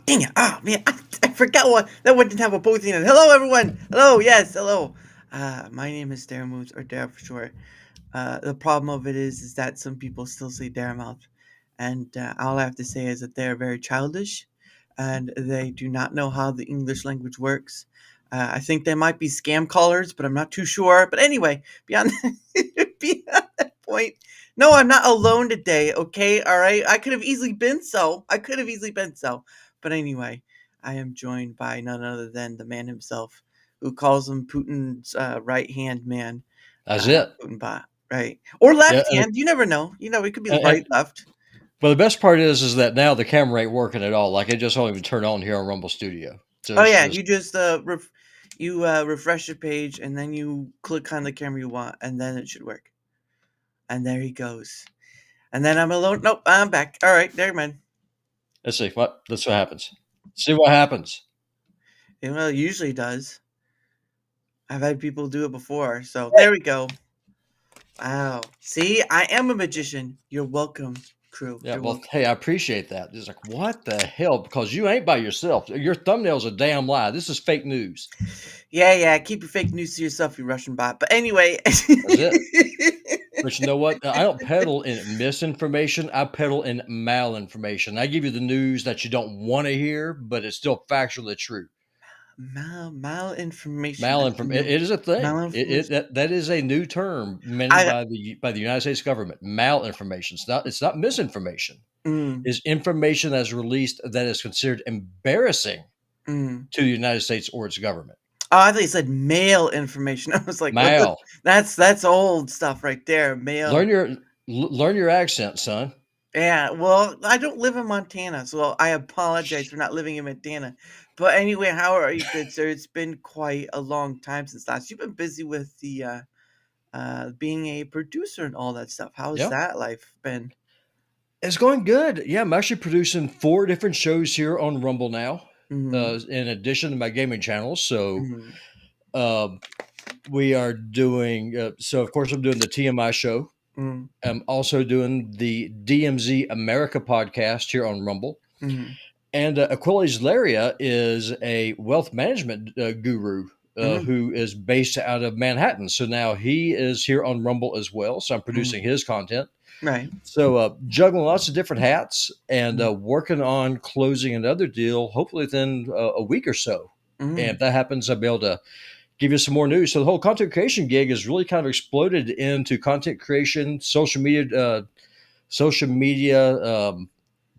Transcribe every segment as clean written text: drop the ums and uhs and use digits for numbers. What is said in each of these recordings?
dang it. Oh, man. I forgot that one didn't have a posting in it. Hello, everyone. Hello. Yes. Hello. My name is Daramouthe, or Dara for short. The problem of it is that some people still say Daramouthe. And all I have to say is that they are very childish and they do not know how the English language works. I think they might be scam callers, but I'm not too sure. But anyway, beyond beyond that point, no, I'm not alone today. Okay, all right. I could have easily been so. I could have easily been so. But anyway, I am joined by none other than the man himself, who calls him Putin's right hand man, That's it. PutinBot, right? Or Yeah, left hand. You never know. You know, it could be right, left. well, the best part is that now the camera ain't working at all. Like it just won't even turn on here on Rumble Studio. So Oh it's yeah, just you just refresh your page and then you click on the camera you want, and then it should work. And there he goes. And then I'm alone. Nope, I'm back. All right, there, man. let's see what happens. See what happens. Well, it usually does. I've had people do it before, so there we go. Wow. See, I am a magician. You're welcome, crew. Yeah, You're well, welcome. hey, I appreciate that. It's like, what the hell? Because you ain't by yourself. Your thumbnail's a damn lie. This is fake news. Yeah. Keep your fake news to yourself, you Russian bot. But anyway. That's it. But you know what? I don't peddle in misinformation. I peddle in malinformation. I give you the news that you don't want to hear, but it's still factually true. Malinformation. That's Malinformation. new. It is a thing. Malinformation. That is a new term meant I by the United States government. Malinformation. It's not misinformation. mm, It's information that's released that is considered embarrassing mm. to the United States or its government. Oh, I thought you said mail information. I was like, what? Mal. That's old stuff right there. Mail. Learn your accent, son. Yeah. Well, I don't live in Montana, so I apologize for not living in Montana. But anyway, how are you, good sir? It's been quite a long time since last. You've been busy with the being a producer and all that stuff. How's Yeah. that life been? It's going good. Yeah, I'm actually producing 4 different shows here on Rumble now, Mm-hmm. in addition to my gaming channels. So, Mm-hmm. um, we are doing. So, of course, I'm doing the TMI show. Mm-hmm. I'm also doing the DMZ America podcast here on Rumble. Mm-hmm. And Aquiles Laria is a wealth management guru Mm-hmm. who is based out of Manhattan. So now he is here on Rumble as well. So I'm producing his content. Right. So juggling lots of different hats and working on closing another deal, hopefully within a week or so. Mm-hmm. And if that happens, I'll be able to give you some more news. So the whole content creation gig has really kind of exploded into content creation, social media,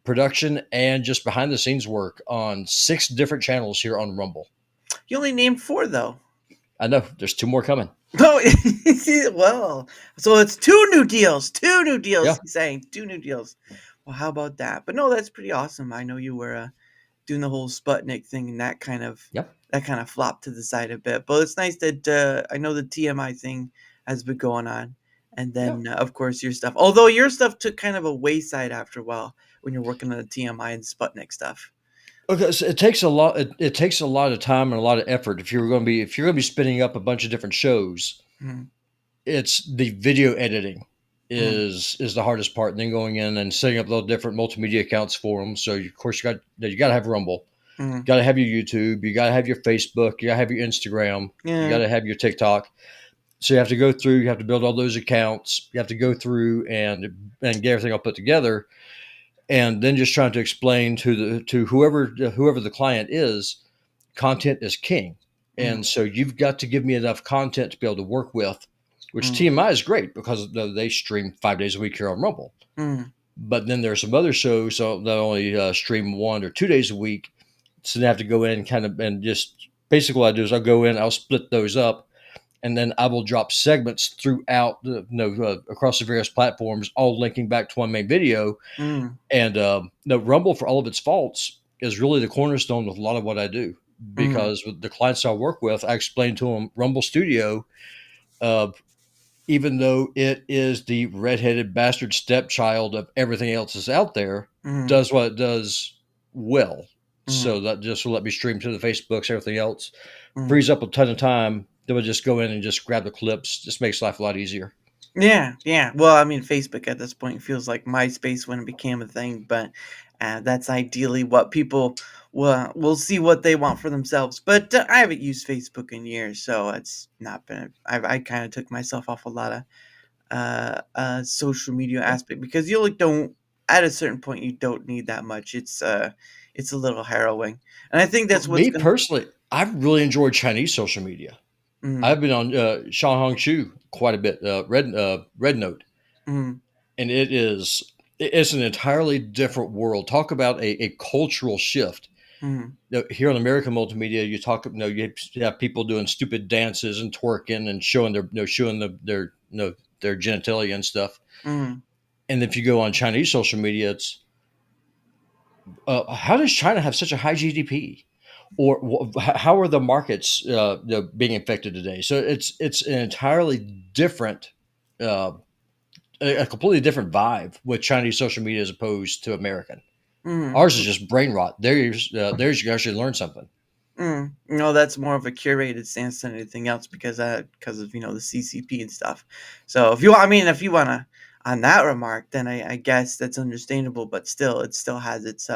production, and just behind the scenes work on 6 different channels here on Rumble. You only named 4 though. I know there's 2 more coming. No, well, so it's 2 new deals. 2 new deals. Yeah. He's saying 2 new deals. Well, how about that? But no, that's pretty awesome. I know you were doing the whole Sputnik thing, and that kind of flopped to the side a bit. But it's nice that I know the TMI thing has been going on, and then of course your stuff. Although your stuff took kind of a wayside after a while when you're working on the TMI and Sputnik stuff. Okay, so it takes a lot. It takes a lot of time and a lot of effort if you're going to be spinning up a bunch of different shows. Mm-hmm. It's the video editing is the hardest part, and then going in and setting up those different multimedia accounts for them. So of course you got to have Rumble, you got to have your YouTube, you got to have your Facebook, you got to have your Instagram, you got to have your TikTok. So you have to go through. You have to build all those accounts. You have to go through and get everything all put together. And then just trying to explain to whoever the client is, content is king. And so you've got to give me enough content to be able to work with, which TMI is great because they stream 5 days a week here on Rumble. But then there's some other shows that only stream 1 or 2 days a week. So they have to go in and just basically what I do is I'll go in, I'll split those up, and then I will drop segments throughout across the various platforms, all linking back to one main video. And Rumble, for all of its faults, is really the cornerstone of a lot of what I do, because with the clients I work with, I explain to them Rumble Studio, even though it is the redheaded bastard stepchild of everything else that's out there, does what it does well. So that just will let me stream to the Facebooks, everything else, frees up a ton of time. Then we'll just go in and just grab the clips. Just makes life a lot easier. Yeah. Well, I mean, Facebook at this point feels like MySpace when it became a thing, but that's ideally what people we'll see what they want for themselves. But I haven't used Facebook in years, so it's not been. I kind of took myself off a lot of social media Yeah. aspect because you like don't at a certain point you don't need that much. It's a little harrowing, and I think Well, that's what's me gonna. personally, I've really enjoyed Chinese social media. Mm, I've been on Shanghong quite a bit, Red Note, mm, and it's an entirely different world. Talk about a cultural shift. mm, Here on American multimedia, you have people doing stupid dances and twerking and showing their genitalia and stuff. mm, And if you go on Chinese social media, it's how does China have such a high GDP, or how are the markets being affected today? So it's an entirely different, uh, a completely different vibe with Chinese social media as opposed to American. mm. Ours is just brain rot. There's you can actually learn something. No, that's more of a curated stance than anything else because of the CCP and stuff. So if you wanna on that remark, then I guess that's understandable. But still, it still has its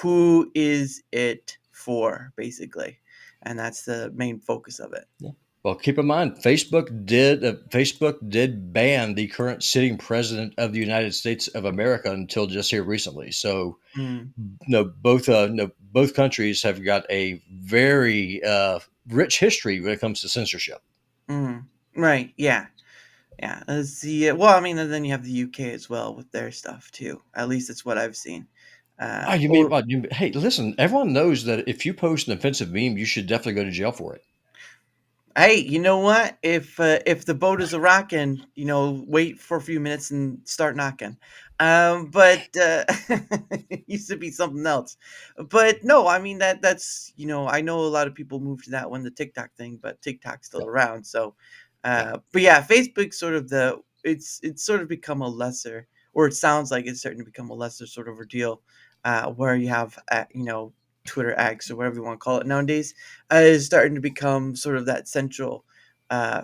who is it for basically, and that's the main focus of it. Yeah. Well, keep in mind, Facebook did ban the current sitting president of the United States of America until just here recently. So Mm, both countries have got a very rich history when it comes to censorship. mm. Right? Yeah, yeah. Let's see. Well, I mean, and then you have the UK as well with their stuff too. At least it's what I've seen. Oh, you mean Or what? Hey, listen, everyone knows that if you post an offensive meme, you should definitely go to jail for it. Hey, you know what? If the boat is a rocking, wait for a few minutes and start knocking. But it used to be something else. But no, I mean that's I know a lot of people moved to that when the TikTok thing, but TikTok's still Yeah, around. So, yeah, but yeah, Facebook's sort of it's sort of become a lesser, or it sounds like it's starting to become a lesser sort of ordeal, where you have Twitter X or whatever you want to call it nowadays is starting to become sort of that central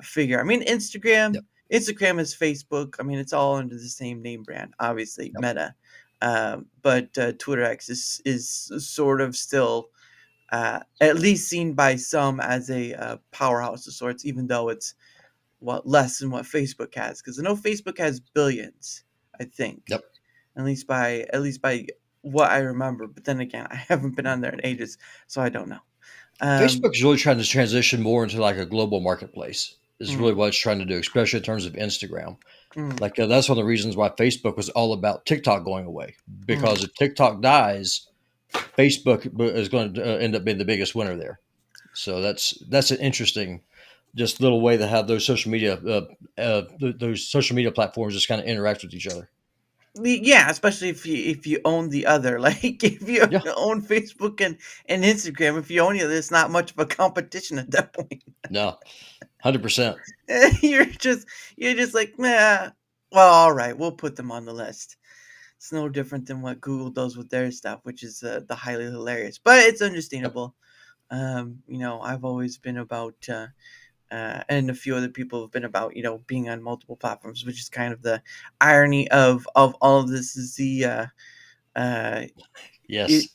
figure. I mean, Instagram, yep, Instagram is Facebook. I mean, it's all under the same name brand, obviously yep, Meta. But Twitter X is sort of still at least seen by some as a powerhouse of sorts, even though it's less than what Facebook has. Because I know Facebook has billions, I think, yep. at least by what I remember. But then again, I haven't been on there in ages, so I don't know. Um, Facebook's really trying to transition more into like a global marketplace. Is really mm, what it's trying to do, especially in terms of Instagram. mm, Like that's one of the reasons why Facebook was all about TikTok going away. mm. Because if TikTok dies, Facebook is going to end up being the biggest winner there. So that's an interesting, just little way to have those social media platforms just kind of interact with each other. Yeah, especially if you own the other. Like if you Yeah, own Facebook and Instagram, if you own it, it's not much of a competition at that point. no, 100%. you're just you're just like, nah. Well, all right, we'll put them on the list. It's no different than what Google does with their stuff, which is the highly hilarious, but it's Yep, understandable. I've always been about and a few other people have been about being on multiple platforms, which is kind of the irony of all of this is uh it yes,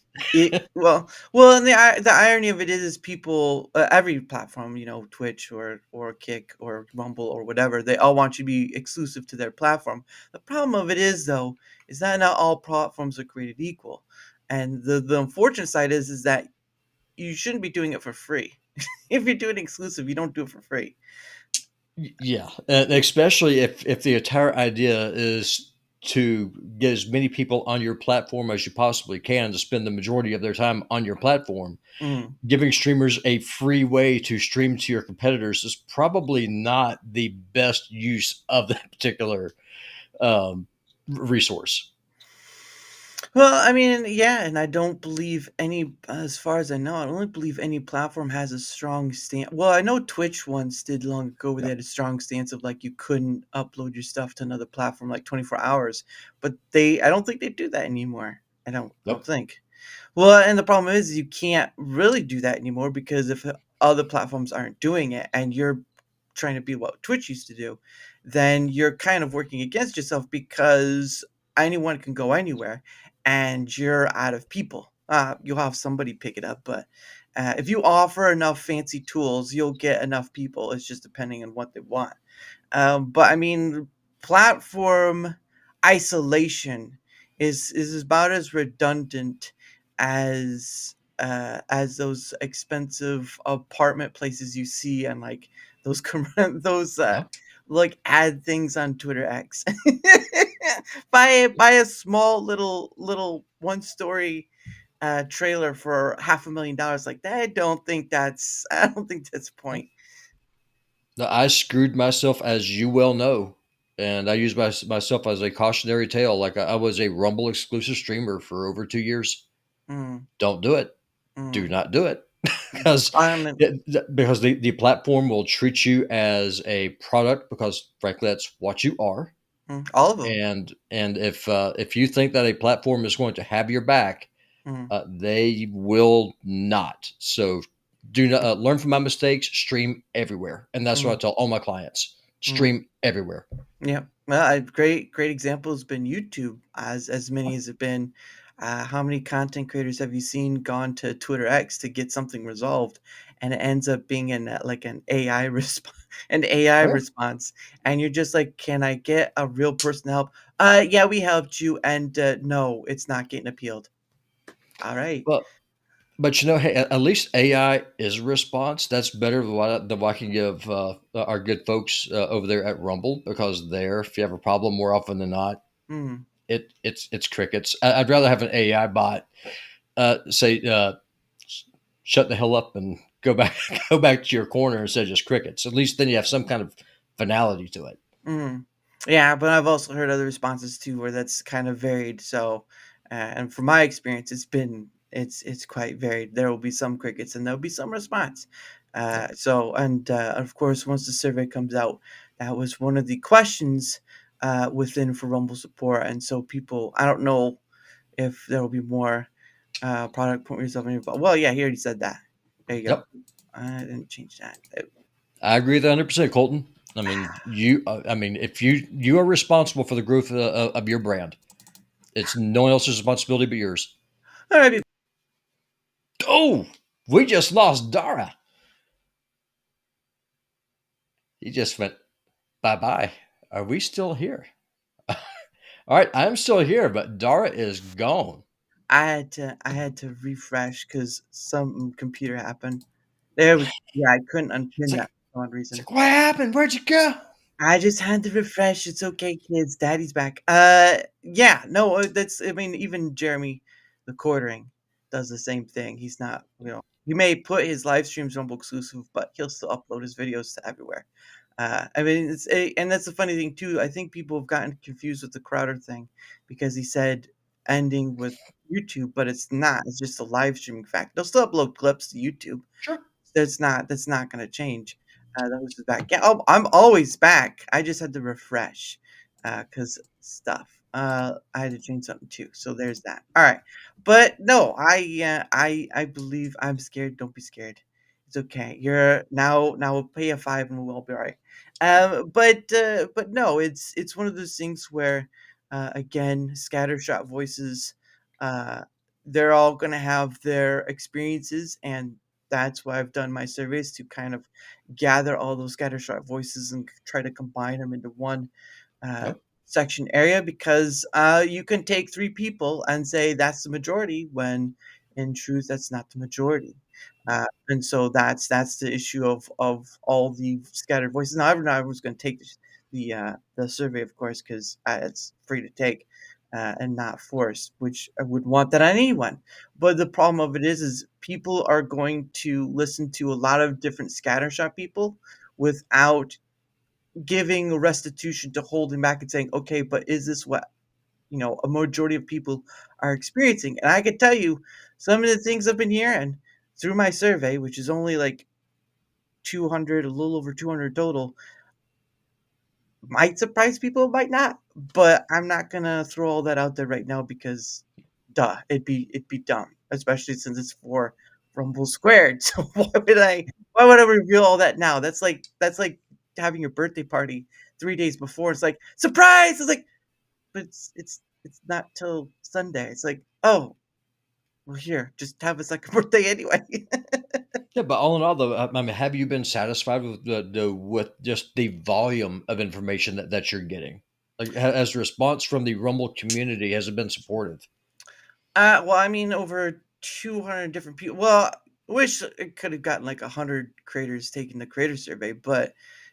and the irony of it is people every platform, Twitch or Kick or Rumble or whatever, they all want you to be exclusive to their platform. The problem of it is though is that not all platforms are created equal, and the unfortunate side is that you shouldn't be doing it for free. If you're doing exclusive, you don't do it for free. yeah, and especially if the entire idea is to get as many people on your platform as you possibly can to spend the majority of their time on your platform. Mm. Giving streamers a free way to stream to your competitors is probably not the best use of that particular resource. Well, I mean, yeah, and I don't believe any, as far as I know, I don't believe any platform has a strong stance. Well, I know Twitch once did long ago where they Yep. had a strong stance of like you couldn't upload your stuff to another platform like 24 hours, but I don't think they do that anymore. I don't Nope. think. Well, and the problem is you can't really do that anymore because if other platforms aren't doing it and you're trying to be what Twitch used to do, then you're kind of working against yourself because anyone can go anywhere and you're out of people. you'll have somebody pick it up, but if you offer enough fancy tools, you'll get enough people. It's just depending on what they want. But I mean, platform isolation is about as redundant as those expensive apartment places you see and like those those Yeah. like ad things on Twitter X. Buy a small little one story trailer for $500,000 like that. I don't think that's the point. No, I screwed myself, as you well know, and I use myself as a cautionary tale. Like I was a Rumble exclusive streamer for over 2 years. Mm, Don't do it. Do mm. not do it because Violent. the platform will treat you as a product because frankly that's what you are. All of them. And if you think that a platform is going to have your back, Mm, they will not. So do not learn from my mistakes. Stream everywhere, and that's what I mm, tell all my clients. mm. Stream everywhere. Yeah. Well, great example has been YouTube, as many as have been. How many content creators have you seen gone to Twitter X to get something resolved, and it ends up being like an AI response, an AI Oh, yeah. response, and you're just like, can I get a real person to help? Yeah, we helped you, and no, it's not getting appealed. All right. Well, but hey, at least AI is a response. That's better than what I can give our good folks over there at Rumble because there, if you have a problem, more often than not, Mm, it's crickets. I'd rather have an AI bot say shut the hell up and go back go back to your corner instead of just crickets. At least then you have some kind of finality to it. mm. Yeah, but I've also heard other responses too where that's kind of varied. So, and from my experience, it's quite varied. There will be some crickets and there'll be some response. Yep. And of course, once the survey comes out, that was one of the questions within for Rumble support. And so people, I don't know if there will be more product point yourself in your. Well, yeah, he already said that. There you go. Yep. I didn't change that. I agree with 100%, Colton. I mean, if you are responsible for the growth of your brand, it's no one else's responsibility but yours. All right. Oh, we just lost Dara. He just went bye bye. Are we still here? All right, I'm still here, but Dara is gone. I had to refresh because some computer happened. There we Yeah, I couldn't It's unpin that like, for some it's reason. like, what happened? Where'd you go? I just had to refresh. It's okay, kids. Daddy's back. Yeah, no, that's. I mean, even Jeremy, the quartering, does the same thing. He's not, he may put his live streams Rumble exclusive, but he'll still upload his videos to everywhere. I mean, and that's the funny thing too. I think people have gotten confused with the Crowder thing because he said ending with YouTube, but it's not. It's just a live streaming fact. They'll still upload clips to YouTube. Sure. That's not gonna change. That was just back. Yeah, I'm always back. I just had to refresh, cause stuff. I had to change something too. So there's that. All right, but no, I believe I'm scared. Don't be scared. It's okay. You're now we'll pay a 5 and we'll all be all right. But no, it's one of those things where, again, scattershot voices. Uh, they're all gonna have their experiences, and that's why I've done my surveys to kind of gather all those scattershot voices and try to combine them into one uh, Yep. section area because you can take three people and say that's the majority when in truth that's not the majority. And so that's the issue of all the scattered voices. Now, everyone I was going to take the survey, of course, because it's free to take and not forced, which I would want that on anyone. But the problem of it is people are going to listen to a lot of different scattershot people without giving a restitution to holding back and saying, okay, but is this what a majority of people are experiencing? And I can tell you some of the things I've been hearing through my survey, which is only like 200, a little over 200 total, might surprise people, might not. But I'm not gonna throw all that out there right now because, duh, it'd be dumb, especially since it's for Rumble Squared. So why would I reveal all that now? That's like having your birthday party 3 days before. It's like surprise. It's like, but it's not till Sunday. It's like, oh, Well, here, just have a second birthday anyway. Yeah, but all in all, though, I mean, have you been satisfied with the with just the volume of information that you're getting? Like, has the response from the Rumble community has it been supportive? Well, I mean, over 200 different people. Well, I wish it could have gotten like 100 creators taking the creator survey, but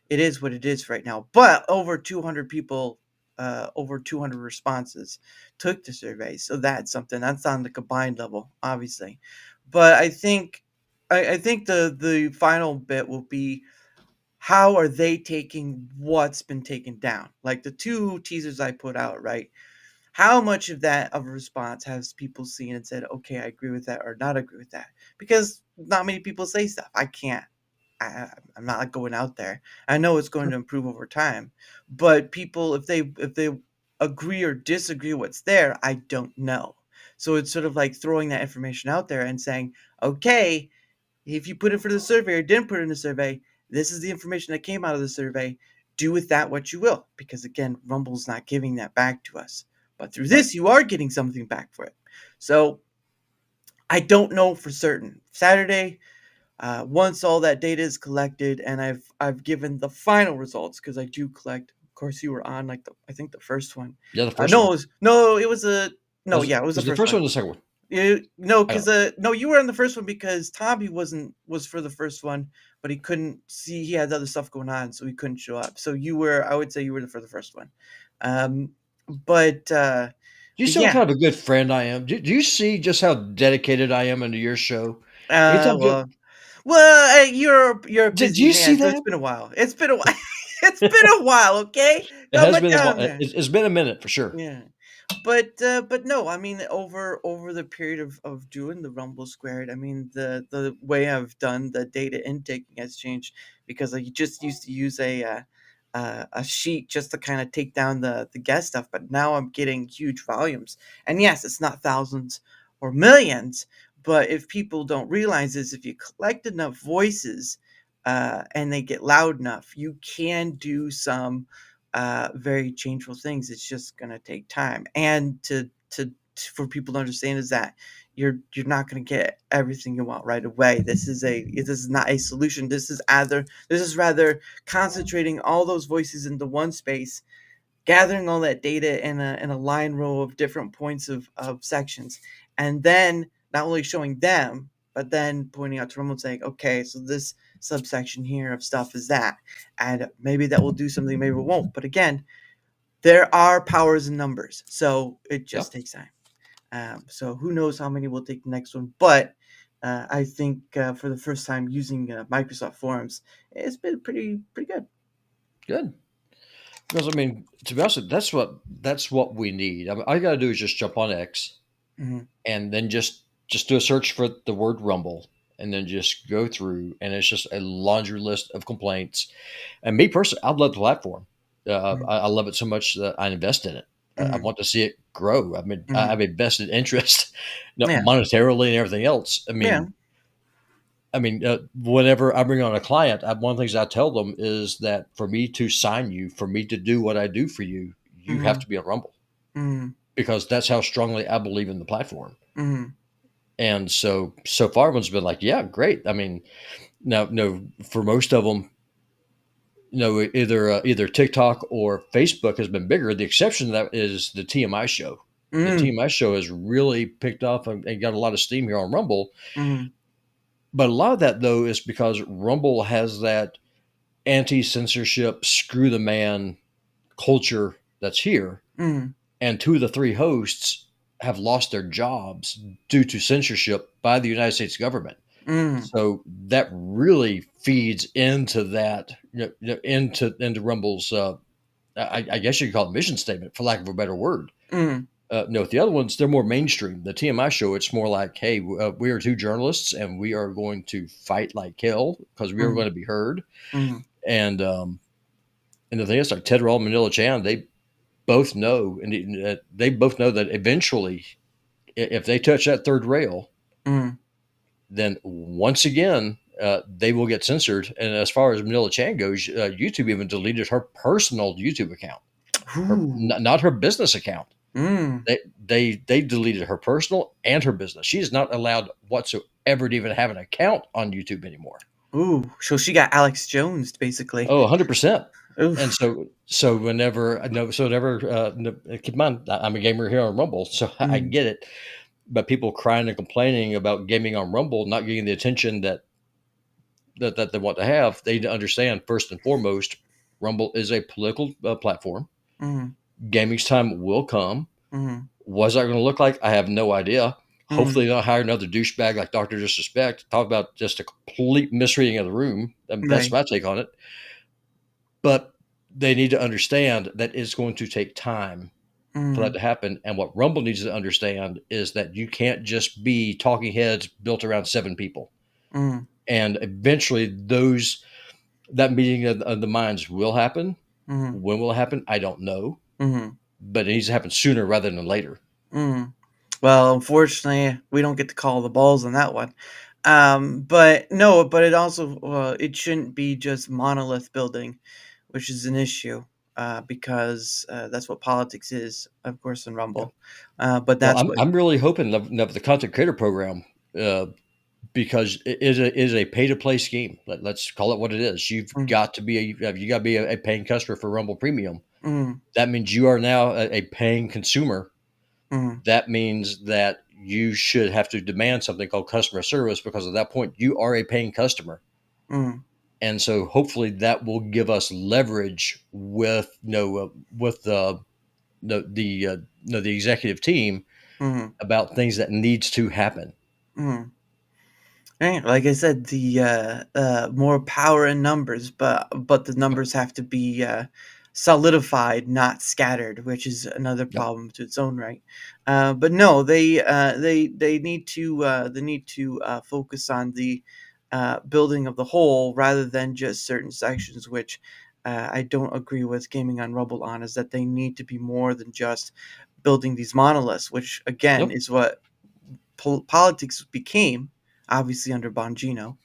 it is what it is right now. But over 200 people, over 200 responses took the survey. So that's something that's on the combined level, obviously. But I think the final bit will be how are they taking what's been taken down? Like the two teasers I put out, right? How much of that of a response has people seen and said, "Okay, I agree with that," or "Not agree with that"? Because not many people say stuff. I can't. I'm not like going out there. I know it's going Sure. to improve over time, but people, if they agree or disagree what's there, I don't know. So it's sort of like throwing that information out there and saying, "Okay, if you put it for the survey or didn't put it in the survey, this is the information that came out of the survey. Do with that what you will." Because again, Rumble's not giving that back to us. But through Right. this, you are getting something back for it. So I don't know for certain. Saturday, once all that data is collected, and I've given the final results because I do collect. Of course, you were on like I think the first one. Yeah, the first No, one. it was a no. Was Yeah, it was the was the first first one. one or the second one? No, I because don't. no, you were on the first one because Tommy was for the first one, but he couldn't see. He had other stuff going on, so he couldn't show up. So you were, I would say, you were for the first one. Um, but Do you but see what yeah. kind of a good friend I am? Do you see just how dedicated I am into your show? Uh, Anytime you well, you're a did busy you see man, so it's that? been a while. It's been a while. It's been a while. Okay, It got has my been a while. time there. It's been a minute for sure. Yeah. But no, I mean over the period of doing the Rumble Squared, I mean the way I've done the data intaking has changed because I just used to use a sheet just to kind of take down the guest stuff, but now I'm getting huge volumes. And yes, it's not thousands or millions, but if people don't realize this, if you collect enough voices and they get loud enough, you can do some very changeful things. It's just going to take time, and for people to understand is that you're not going to get everything you want right away. This is not a solution. This is rather concentrating all those voices into one space, gathering all that data in a line row of different points of sections, and then not only showing them, but then pointing out to Rumble and saying, okay, so this subsection here of stuff is that. And maybe that will do something, maybe it won't. But again, there are powers in numbers. So it Yeah, just takes time. So who knows how many will take the next one. But I think for the first time using Microsoft Forums, it's been pretty good. good. Because I mean, to be honest, that's what we need. I mean, all you got to do is just jump on X Hmm. and then just do a search for the word Rumble, and then just go through, and it's just a laundry list of complaints. And me personally, I love the platform. I love it so much that I invest in it. I Hmm. want to see it grow. I mean, I Hmm. have a vested interest, Yeah. monetarily and everything else. Yeah. Whenever I bring on a client, one of the things I tell them is that for me to sign you, for me to do what I do for you, you have Hmm. to be on Rumble, Hmm. because that's how strongly I believe in the platform. Hmm. And so far, everyone's been like, "Yeah, great." I mean, now, no, for most of them, either TikTok or Facebook has been bigger. The exception to that is the TMI show. The Hmm. TMI show has really picked up and got a lot of steam here on Rumble. Hmm. But a lot of that, though, is because Rumble has that anti-censorship, screw the man culture that's here, Hmm. and two of the three hosts have lost their jobs due to censorship by the United States government. Hmm. So that really feeds into that, into Rumble's. I guess you could call it mission statement, for lack of a better word. Hmm. No, the other ones, they're more mainstream. The TMI show, it's more like, hey, we are two journalists and we are going to fight like hell because we are Hmm. going to be heard. Hmm. And the thing is, like Ted Rawl and Manila Chan, they both know, and they both know that eventually, if they touch that third rail, Hmm. then once again, they will get censored. And as far as Manila Chan goes, YouTube even deleted her personal YouTube account, Ooh. not her business account. Mm. They deleted her personal and her business. She is not allowed whatsoever to even have an account on YouTube anymore. Ooh, so she got Alex Jones basically. Oh, 100%. And Oof. so whenever I know, so whenever keep in mind, I'm a gamer here on Rumble, so I Mm. get it. But people crying and complaining about gaming on Rumble not getting the attention that they want to have, they need to understand first and foremost, Rumble is a political platform. Mm. Gaming's time will come. Mm. What's that going to look like? I have no idea. Mm. Hopefully, they don't hire another douchebag like Doctor Disrespect. Talk about just a complete misreading of the room. That's Right. my take on it. But they need to understand that it's going to take time for that Mm. to happen. And what Rumble needs to understand is that you can't just be talking heads built around 7 people. Mm. And eventually, that meeting of the minds will happen. Mm. When will it happen? I don't know. Mm. But it needs to happen sooner rather than later. Mm. Well, unfortunately, we don't get to call the balls on that one. But no, but it also it shouldn't be just monolith building, which is an issue. Because that's what politics is, of course, in Yeah. Rumble. But Well, that's what. I'm really hoping of the content creator program uh, because it is a pay to play scheme. Let's call it what it is. You've Mm. got to be a paying customer for Rumble Premium. Mm. That means you are now a paying consumer. Mm. That means that you should have to demand something called customer service because at that point you are a paying customer. Mm. And so hopefully that will give us leverage with the executive team Mm. about things that needs to happen. Mm. Right, like I said, the more power in numbers, but the Yep. numbers have to be solidified, not scattered, which is another Yep. problem to its own right. But no, they need to focus on the building of the whole rather than just certain sections, which I don't agree with Gaming on Rumble on. Is that they need to be more than just building these monoliths, which again Yep. is what politics became, obviously under Bongino,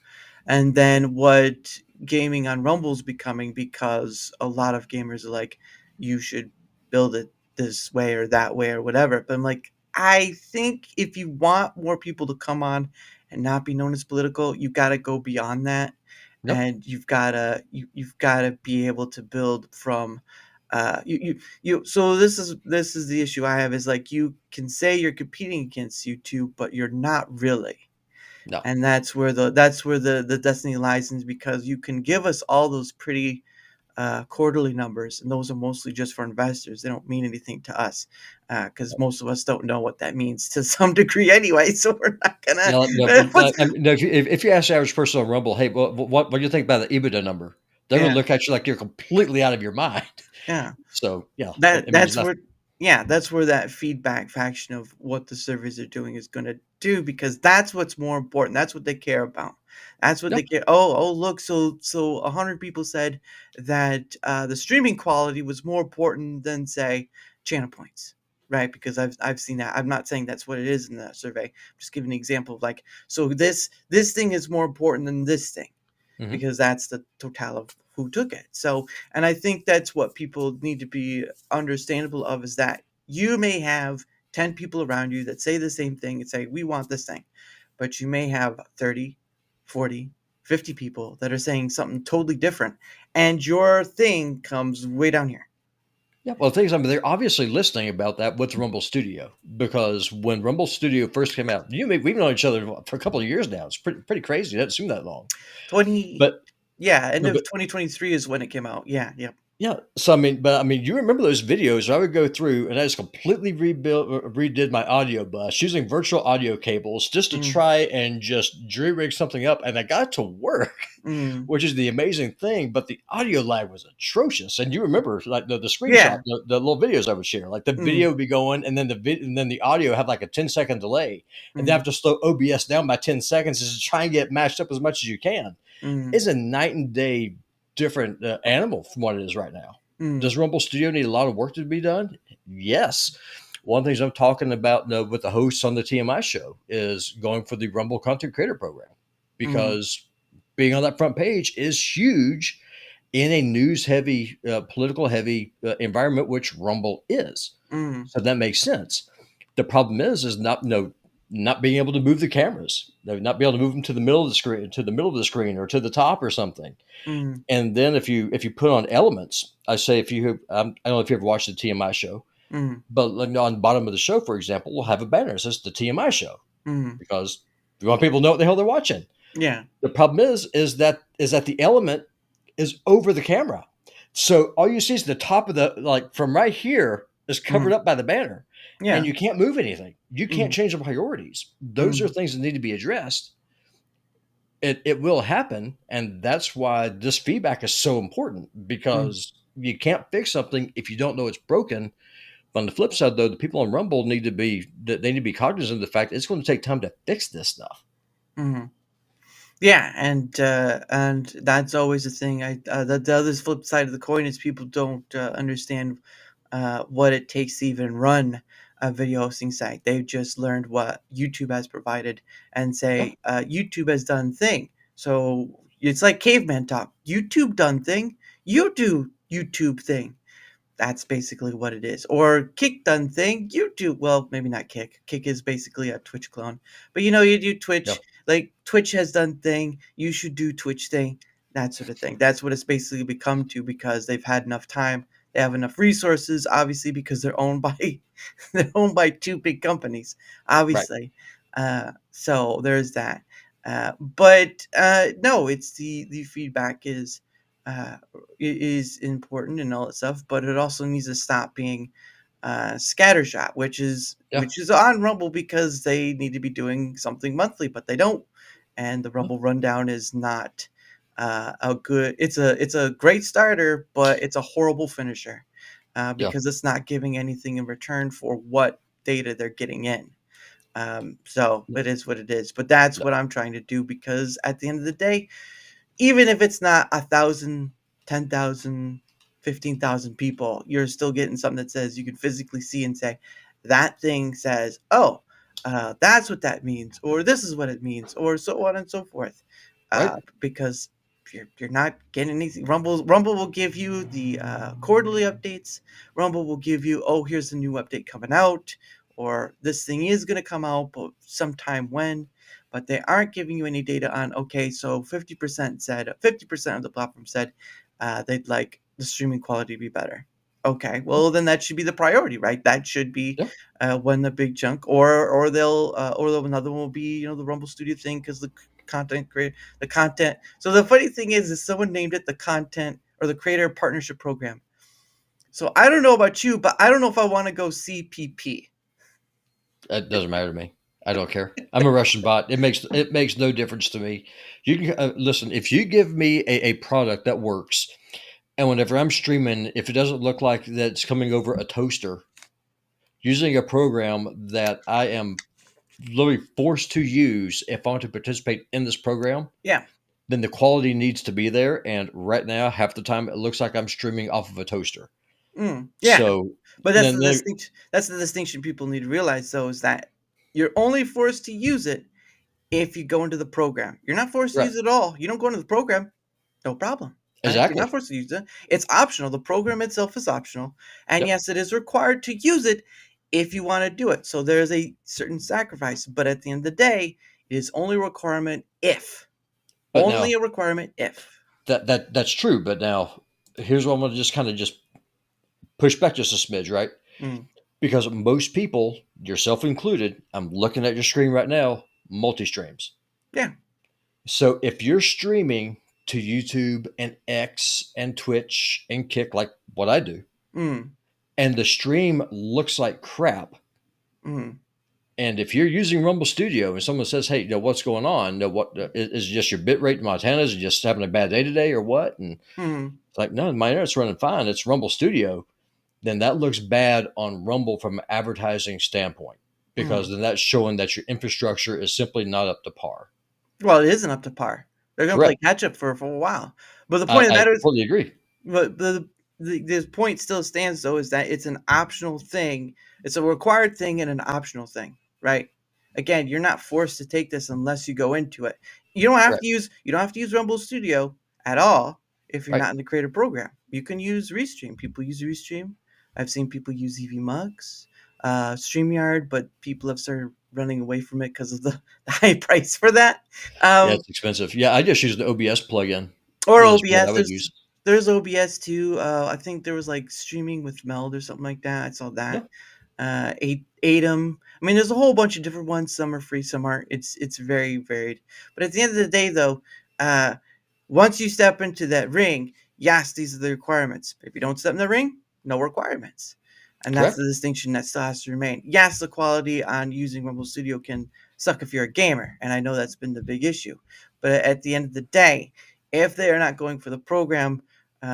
and then what gaming on Rumble's becoming because a lot of gamers are like, you should build it this way or that way or whatever. But I'm like, I think if you want more people to come on and not be known as political, you got to go beyond that, Yep. and you've got to be able to build from so this is the issue I have is like you can say you're competing against YouTube, but you're not really, No. and the destiny lies in, because you can give us all those pretty quarterly numbers, and those are mostly just for investors. They don't mean anything to us because most of us don't know what that means to some degree anyway. So we're not gonna. No, no, but I mean, no, if you ask the average person on Rumble, hey, what do you think about the EBITDA number? They're going to Yeah, look at you like you're completely out of your mind. yeah. So yeah, That it means that's nothing. where yeah, that's where that feedback faction of what the surveys are doing is gonna do, because that's what's more important. That's what they care about. That's what they Yep. care. Oh, look, so 100 people said that the streaming quality was more important than say channel points, right? Because I've seen that. I'm not saying that's what it is in the survey. I'm just giving an example of like, so this thing is more important than this thing, Hmm. because that's the total of who took it. So, and I think that's what people need to be understandable of, is that you may have 10 people around you that say the same thing and say, we want this thing. But you may have 30, 40, 50 people that are saying something totally different. And your thing comes way down here. Yeah. Well, the thing is, I mean, they're obviously listening about that with Rumble Studio because when Rumble Studio first came out, we've known each other for a couple of years now. It's pretty crazy. It doesn't seem that long, 20, but yeah, end no, of but 2023 is when it came out. Yeah, yeah. yeah. So I mean, you remember those videos? I would go through and I just completely redid my audio bus using virtual audio cables just to Mm, try and just jury rig something up, and I got it to work, mm, which is the amazing thing. But the audio lag was atrocious, and you remember like the screenshot, yeah. the little videos I would share, like the Mm, video would be going, and then and then the audio had like a 10-second delay, and they have mm, to slow OBS down by 10 seconds just to try and get matched up as much as you can. mm, It's a night and day different animal from what it is right now. mm, Does Rumble Studio need a lot of work to be done? Yes. One of the things I'm talking about with the hosts on the TMI show is going for the Rumble Content Creator Program mm, because being on that front page is huge in a news heavy, political heavy environment, which Rumble is. Mm. So that makes sense. The problem is not being able to move the cameras, not being able to move them to the middle of the screen, or to the top or something. Mm. And then if you put on elements, I say if you I don't know if you ever watched the TMI show, Mm. but like on the bottom of the show, for example, we'll have a banner that says the TMI show Mm. because we want people to know what the hell they're watching. Yeah. The problem is that the element is over the camera. So all you see is the top of the, like, from right here is covered Mm. up by the banner, and Yeah. you can't move anything. You can't Mm. change the priorities. Those are Mm. things that need to be addressed. It will happen, and that's why this feedback is so important, Mm. because you can't fix something if you don't know it's broken. But on the flip side, though, the people on Rumble need to be cognizant of the fact that it's going to take time to fix this stuff. Mm. Yeah, and that's always the thing. The other flip side of the coin is people don't understand what it takes to even run a video hosting site. They've just learned what YouTube has provided and Yeah, say YouTube has done thing. So it's like caveman talk. YouTube done thing. You do YouTube thing. That's basically what it is. Or Kick done thing. YouTube. Well, maybe not Kick. Kick is basically a Twitch clone. But you do yeah, Twitch. Like Twitch has done thing. You should do Twitch thing. That sort of thing. That's what it's basically become to because they've had enough time. They have enough resources, obviously, because they're owned by they're owned by two big companies, right. obviously. So there's that. But no, it's the feedback uh, is important and all that stuff, but it also needs to stop being scattershot, Yeah, which is on Rumble because they need to be doing something monthly, but they don't. And the yeah, Rumble rundown is not a good. It's a great starter, but it's a horrible finisher yeah, because it's not giving anything in return for what data they're getting in. So yeah, it is what it is. But that's yeah, what I'm trying to do because at the end of the day, even if it's not 1,000, 10,000, 15,000 people, you're still getting something that says you can physically see and say, that thing says, oh, that's what that means, or this is what it means, or so on and so forth. right. Because you're not getting anything. Rumble will give you the quarterly updates. Rumble will give you, oh, here's the new update coming out, or this thing is going to come out, but sometime when, but they aren't giving you any data on, okay, so 50% of the platform said they'd like the streaming quality to be better. Okay, well then that should be the priority, right? That should be Yeah, when the big chunk, or another one will be the Rumble Studio thing because the content. So the funny thing is someone named it the content or the creator partnership program. So I don't know about you, but I don't know if I want to go CPP. it doesn't matter to me. I don't care. I'm a Russian bot. It makes no difference to me. You can listen, if you give me a product that works, and whenever I'm streaming, if it doesn't look like that it's coming over a toaster, using a program that I am literally forced to use if I want to participate in this program, Yeah. then the quality needs to be there. And right now, half the time, it looks like I'm streaming off of a toaster. Yeah. So But then, then that's the distinction people need to realize though is that you're only forced to use it if you go into the program. You're not forced to right, use it at all. You don't go into the program, no problem. Right? You're not exactly, forced to use it. It's optional. The program itself is optional. And yep. yes, it is required to use it if you want to do it. So there's a certain sacrifice. But at the end of the day, it is only a requirement if. But Only now a requirement if. that's true. But now here's what I'm going to just push back just a smidge, right? Mm, Because most people, yourself included, I'm looking at your screen right now, multi streams. yeah. So if you're streaming to YouTube and X and Twitch and Kick, like what I do, Mm, and the stream looks like crap, mm, and if you're using Rumble Studio and someone says, "Hey, what's going on? What is it just your bit rate in Montana? Is it just having a bad day today, or what?" And mm, it's like, "No, my internet's running fine. It's Rumble Studio." Then that looks bad on Rumble from an advertising standpoint, because mm. then that's showing that your infrastructure is simply not up to par. Well, it isn't up to par. They're gonna play Correct. catch up for a while. But the point of the I matter is, completely agree. but the point still stands though is that it's an optional thing. It's a required thing and an optional thing, right? Again, you're not forced to take this unless you go into it. You don't have Correct. to use Rumble Studio at all if you're Right. not in the creator program. You can use Restream. People use Restream. I've seen people use EV Mugs, StreamYard, but people have started running away from it because of the high price for that. Yeah, Um, it's expensive. Yeah, I just use the OBS plugin. or Is what I OBS. would use. There's OBS too. I think there was like streaming with Meld or something like that. I saw Yeah. that. Atom. I mean, there's a whole bunch of different ones. Some are free, some aren't. It's very varied. But at the end of the day, though, uh, once you step into that ring, yes, these are the requirements. If you don't step in the ring, no requirements. And that's Correct. the distinction that still has to remain. Yes, the quality on using Rumble Studio can suck if you're a gamer, and I know that's been the big issue. But at the end of the day, if they are not going for the program,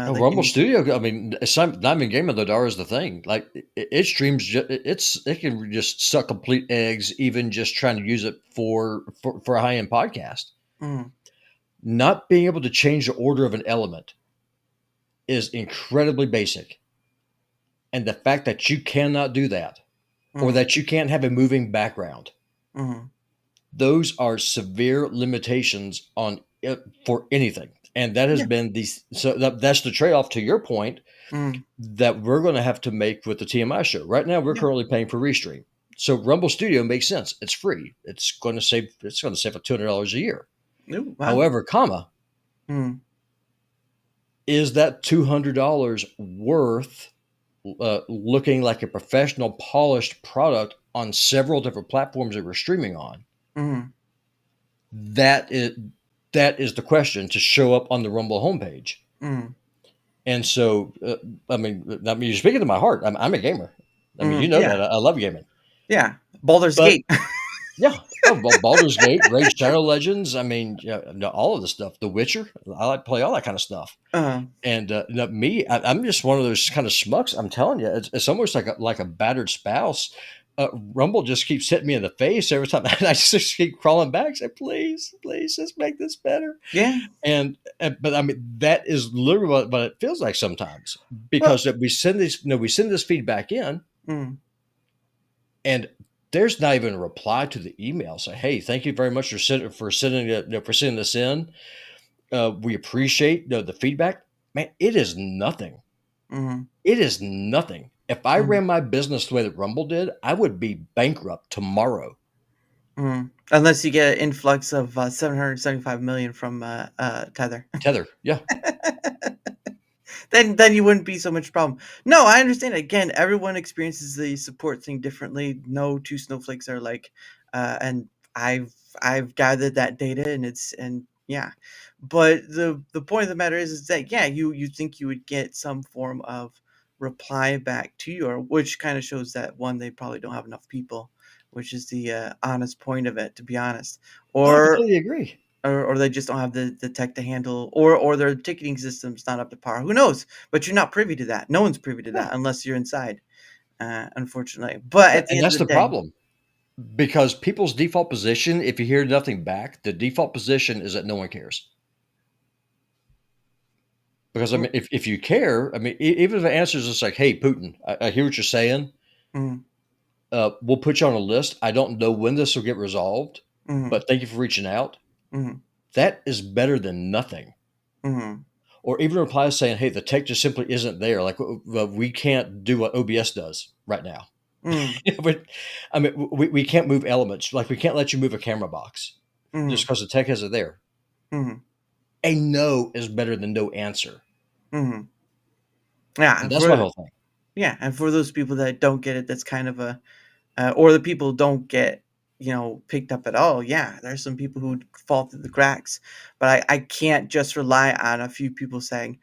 Oh, they Rumble can. Studio. I mean, it's not even gaming though. Dara is the thing. Like it streams. It can just suck complete eggs. Even just trying to use it for a high end podcast. Mm, Not being able to change the order of an element is incredibly basic, and the fact that you cannot do that, or mm, that you can't have a moving background, mm, those are severe limitations on it for anything. And that has yeah. been that's the trade off to your point Mm, that we're going to have to make with the TMI show. Right now, we're yeah. currently paying for Restream. So Rumble Studio makes sense. It's free. It's going to save $200 a year. Ooh, wow. However, Mm, is that $200 worth looking like a professional, polished product on several different platforms that we're streaming on? mm, That is the question to show up on the Rumble homepage. mm, And so, you're speaking to my heart. I'm a gamer. I mean, you know yeah. that I love gaming. Yeah. Baldur's But Gate. yeah, oh, well, Baldur's Gate, Raid Shadow Legends. I mean, yeah, no, all of the stuff. The Witcher. I like to play all that kind of stuff. Uh, And I'm just one of those kind of schmucks. I'm telling you, it's almost like a battered spouse. Rumble just keeps hitting me in the face every time, and I just keep crawling back. Say, please, please, just make this better. yeah. But I mean, that is literally what it feels like sometimes, Well, because we send this feedback in, mm, and there's not even a reply to the email. Say, hey, thank you very much for sending this in. We appreciate the feedback. Man, it is nothing. mm, It is nothing. If I mm, ran my business the way that Rumble did, I would be bankrupt tomorrow. unless you get an influx of 775 million from Tether. Tether, yeah, Then you wouldn't be so much problem. No, I understand. Again, everyone experiences the support thing differently. No two snowflakes are like, and I've gathered that data, and yeah. But the point of the matter is that yeah, you think you would get some form of reply back to your, which kind of shows that one, they probably don't have enough people, which is the honest point of it, to be honest, oh, I or completely agree. or they just don't have the tech to handle, or their ticketing system's not up to par. Who knows? But you're not privy to that. No one's privy to Yeah, that unless you're inside, unfortunately. But yeah, at the and end of that's the the day, problem. Because people's default position, if you hear nothing back, the default position is that no one cares. Because I mm, mean, if you care, I mean, even if the answer is just like, "Hey, Putin, I hear what you're saying. mm, We'll put you on a list. I don't know when this will get resolved, mm, but thank you for reaching out." mm, That is better than nothing. mm, Or even a reply saying, "Hey, the tech just simply isn't there. Like we can't do what OBS does right now." mm, I mean, we can't move elements. Like we can't let you move a camera box just mm, because the tech isn't there. mm, A no is better than no answer, mm. Yeah, and and that's my for whole thing. yeah, and for those people that don't get it, that's kind of a or the people don't get picked up at all. Yeah, there's some people who fall through the cracks, but I can't just rely on a few people saying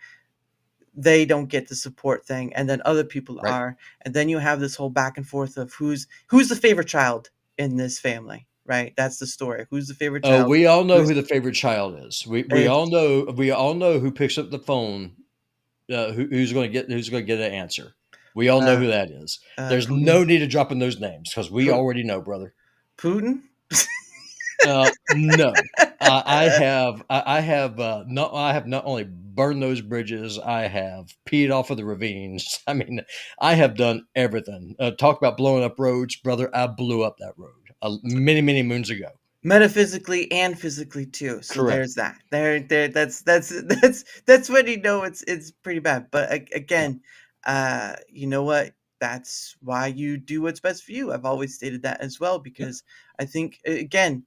they don't get the support thing and then other people Right. are, and then you have this whole back and forth of who's the favorite child in this family, right? That's the story. Who's the favorite Oh, child? we all know Who's who the favorite child is. it's We all know who picks up the phone. Who's going to get an answer. We all know uh who that is. There's Putin. no need of dropping those names because we already know, brother. Putin. No, I have not only burned those bridges, I have peed off of the ravines. I mean, I have done everything. Talk about blowing up roads, brother. I blew up that road many moons ago. metaphysically and physically too. So Correct. there's that. There. That's when you know it's pretty bad. But Yeah. again, you know what? That's why you do what's best for you. I've always stated that as well Yeah. because I think again,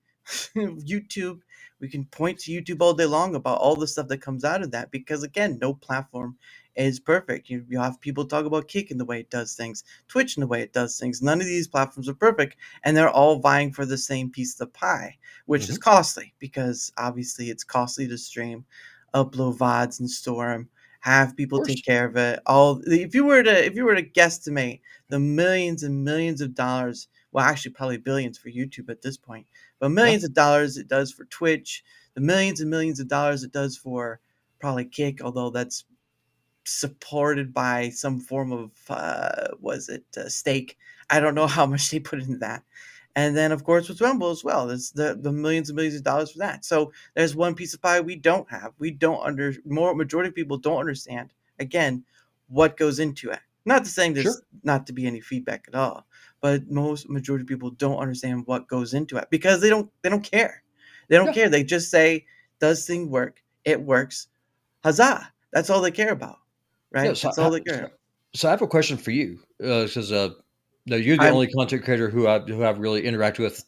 YouTube. We can point to YouTube all day long about all the stuff that comes out of that because again, no platform is perfect. You have people talk about Kick in the way it does things, Twitch in the way it does things. None of these platforms are perfect and they're all vying for the same piece of the pie, which is Hmm. costly because obviously it's costly to stream, upload VODs and store them, have Of people take course. care of it. All if you were to guesstimate the millions and millions of dollars, well actually probably billions for YouTube at this point, but Yeah. millions of dollars it does for Twitch, the millions and millions of dollars it does for probably Kick, although that's supported by some form of was it stake. I don't know how much they put into that. And then of course with Rumble as well, there's the millions and millions of dollars for that. So there's one piece of pie we don't have. We don't under more majority of people don't understand again what goes into it. Not to saying there's Sure. not to be any feedback at all, but most majority of people don't understand what goes into it because they don't care. They don't Yeah. care. They just say, does thing work? It works. Huzzah. That's all they care about. Yeah. Right? So, That's all they care. so I have a question for you because no, you're the I'm only content creator who I've really interacted with,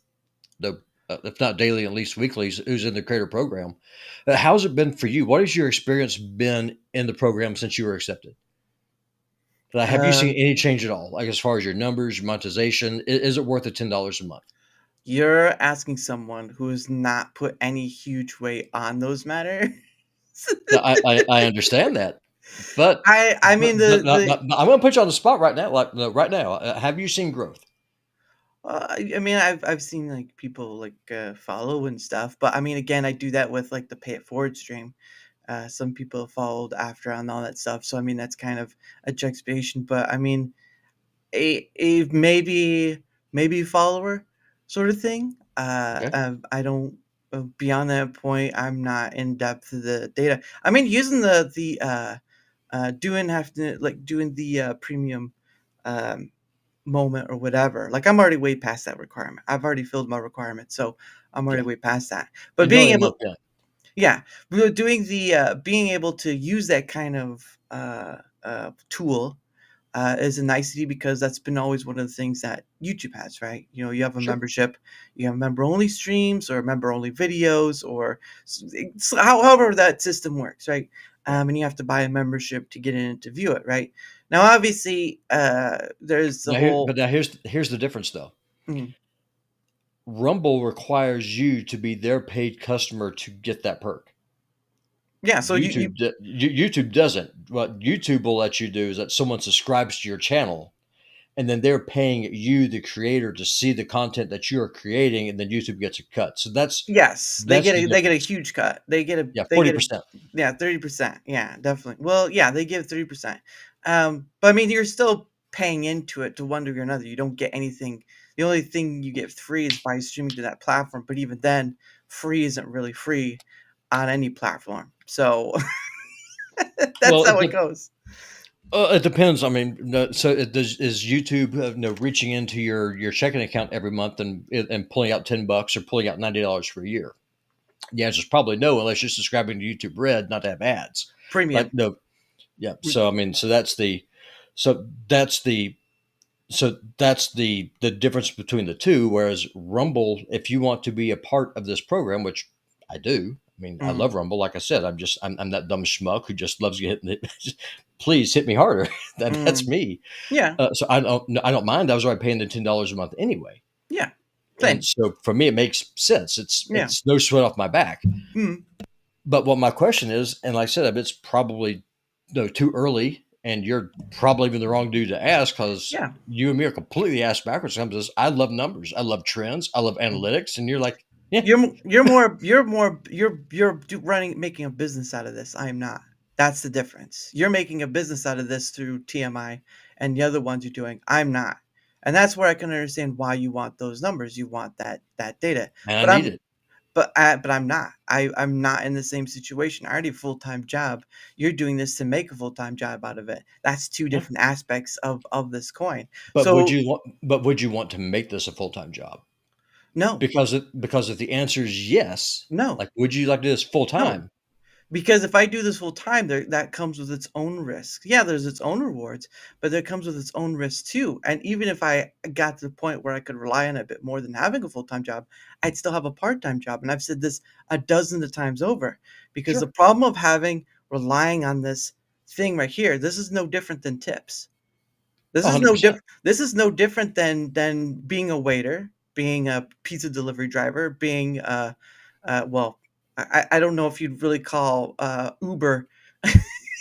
the if not daily, at least weekly, who's in the creator program. How's it been for you? What has your experience been in the program since you were accepted? Like, have you seen um, any change at all? Like as far as your numbers, your monetization, is it worth the $10 a month? you're asking someone who has not put any huge weight on those matters. No, I understand that, but I mean I'm going to put you on the spot right now. Like no, right now, have you seen growth? I mean I've seen like people like follow and stuff, but I mean again I do that with like the pay it forward stream. Some people followed after on all that stuff, so I mean that's kind of a juxtaposition. But I mean a maybe follower sort of thing. Okay, I don't beyond that point. I'm not in depth of the data. I mean, using the doing have to like doing the premium um, moment or whatever. Like I'm already way past that requirement. I've already filled my requirement, so I'm already yeah, way past that. But and you're being only a able, month in. yeah, we were doing the being able to use that kind of tool is a nicety because that's been always one of the things that YouTube has, right? You know, you have a Sure, membership, you have member only streams or member only videos, or however that system works, right? yeah. And you have to buy a membership to get in to view it, right? Now, obviously, there's the whole. Now here's the difference though. Mm, Rumble requires you to be their paid customer to get that perk. yeah, so you YouTube doesn't. What YouTube will let you do is that someone subscribes to your channel, and then they're paying you, the creator, to see the content that you are creating, and then YouTube gets a cut. So yes, that's the they get a difference. huge cut. They get a Yeah, they get a 40%. yeah 30%. Yeah, definitely. Well, yeah, they give 30%. But I mean, you're still paying into it to one degree or another. You don't get anything. The only thing you get free is by streaming to that platform. But even then, free isn't really free on any platform. So that's Well, how it goes. it depends. I mean, no, so is YouTube reaching into your checking account every month and pulling out $10 or pulling out $90 for a year? The answer is probably no, unless you're subscribing to YouTube Red, not to have ads. Like Premium. no, yeah. So I mean, so that's the the difference between the two. Whereas Rumble, if you want to be a part of this program, which I do, I mean, I Mm, love Rumble. Like I said, I'm that dumb schmuck who just loves getting it. Please hit me harder. That's mm. me. Yeah, So I don't mind. I was already paying the $10 a month anyway, yeah. and Same. so for me, it makes sense. Yeah. It's no sweat off my back. Mm, But what my question is, and like I said, it's probably too early, and you're probably even the wrong dude to ask because yeah. you and me are completely ass backwards. Sometimes I love numbers, I love trends, I love Mm. analytics, and you're like, yeah, You're running making a business out of this. I am not. That's the difference. You're making a business out of this through TMI, and the other ones you're doing. I'm not, and that's where I can understand why you want those numbers. You want that data, man, I but need it. I'm not. I'm not in the same situation. I already have a full time job. You're doing this to make a full time job out of it. That's two Yeah. different aspects of this coin. But So would you want to make this a full time job? No, Because if the answer is yes, no, like, would you like to do this full no. time? Because if I do this full time, that comes with its own risks. Yeah, there's its own rewards, but there comes with its own risks too. And even if I got to the point where I could rely on it a bit more than having a full time job, I'd still have a part time job. And I've said this a dozen of times over, because the Sure. problem of relying on this thing right here, this is no different than tips. This is no 100%. diff this is no different than being a waiter, being a pizza delivery driver, being, well, I don't know if you'd really call, Uber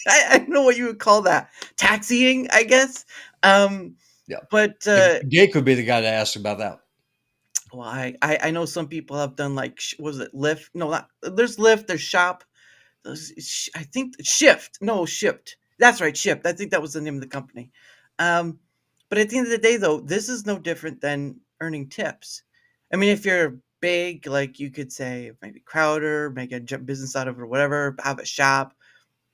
I don't know what you would call that. Taxiing, I guess? Um, Yeah. but, Jake would be the guy to ask about that. well, I know some people have done, like, was it Lyft? No, not there's Lyft, there's Shop. I think Shift. No, Shipped. That's right, Shipped. I think that was the name of the company. Um, but at the end of the day, though, this is no different than earning tips. I mean, if you're big, like you could say maybe Crowder, make a business out of it or whatever, have a shop.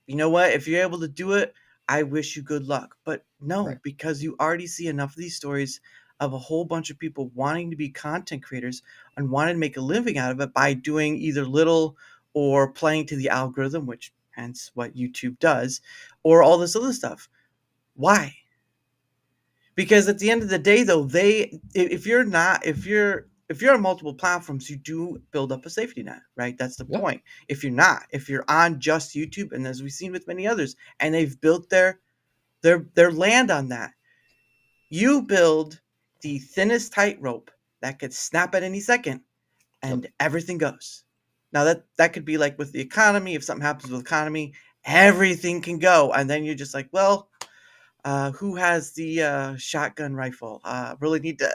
You know what? If you're able to do it, I wish you good luck. But no, Right. because you already see enough of these stories of a whole bunch of people wanting to be content creators and wanting to make a living out of it by doing either little or playing to the algorithm, which hence what YouTube does, or all this other stuff. Why? Because at the end of the day, though, if you're not if you're on multiple platforms, you do build up a safety net, right? That's the Yeah. point. If you're not, if you're on just YouTube, and as we've seen with many others, and they've built their land on that, you build the thinnest tightrope that could snap at any second, Yep. and everything goes. Now that could be like with the economy. If something happens with the economy, everything can go, and then you're just like, well, who has the shotgun rifle? Really need to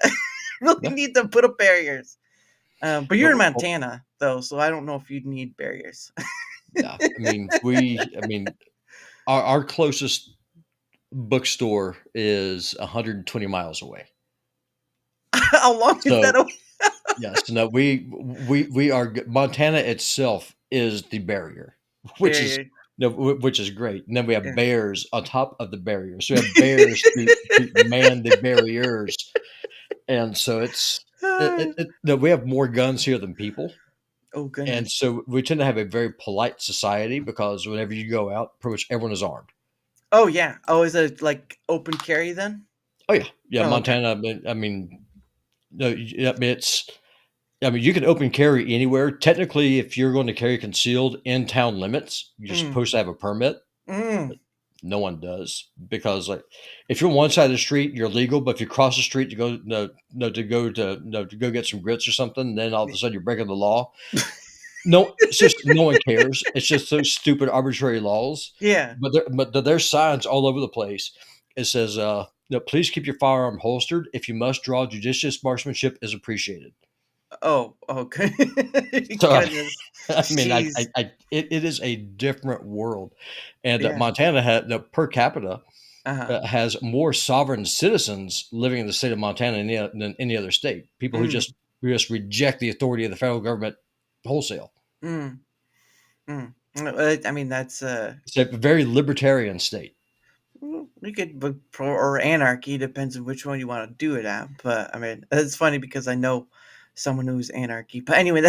really Yeah. need to put up barriers. But you're in Well, Montana though, so I don't know if you'd need barriers. yeah. I mean, our closest bookstore is 120 miles away. How long is that So away? yes, no, we are Montana itself is the barrier, which is Barrier. no, which is great. And then we have Yeah. bears on top of the barrier. So we have bears to man the barriers, and so no, we have more guns here than people. Oh And goodness. so we tend to have a very polite society because whenever you go out, pretty much everyone is armed. Oh yeah. Oh, is it like open carry then? Oh yeah, yeah. Oh okay. Montana. I mean, no, I mean, you can open carry anywhere. Technically, if you're going to carry concealed in town limits, you're Mm, supposed to have a permit. mm, But no one does because, like, if you're on one side of the street, you're legal. But if you cross the street to go to go get some grits or something, then all of a sudden you're breaking the law. No, it's just no one cares. It's just those stupid arbitrary laws. yeah. But there's signs all over the place. It says, no, please keep your firearm holstered. If you must draw judicious marksmanship is appreciated. Oh, okay. So Goodness. I mean, Jeez. it is a different world, and Yeah. Montana had the per capita Uh-huh. has more sovereign citizens living in the state of Montana than any other state. People Mm, who just reject the authority of the federal government wholesale. mm, mm. I mean, that's It's a very libertarian state. we could put pro or anarchy, depends on which one you want to do it at. But I mean, it's funny because I know someone who's anarchy. But anyway,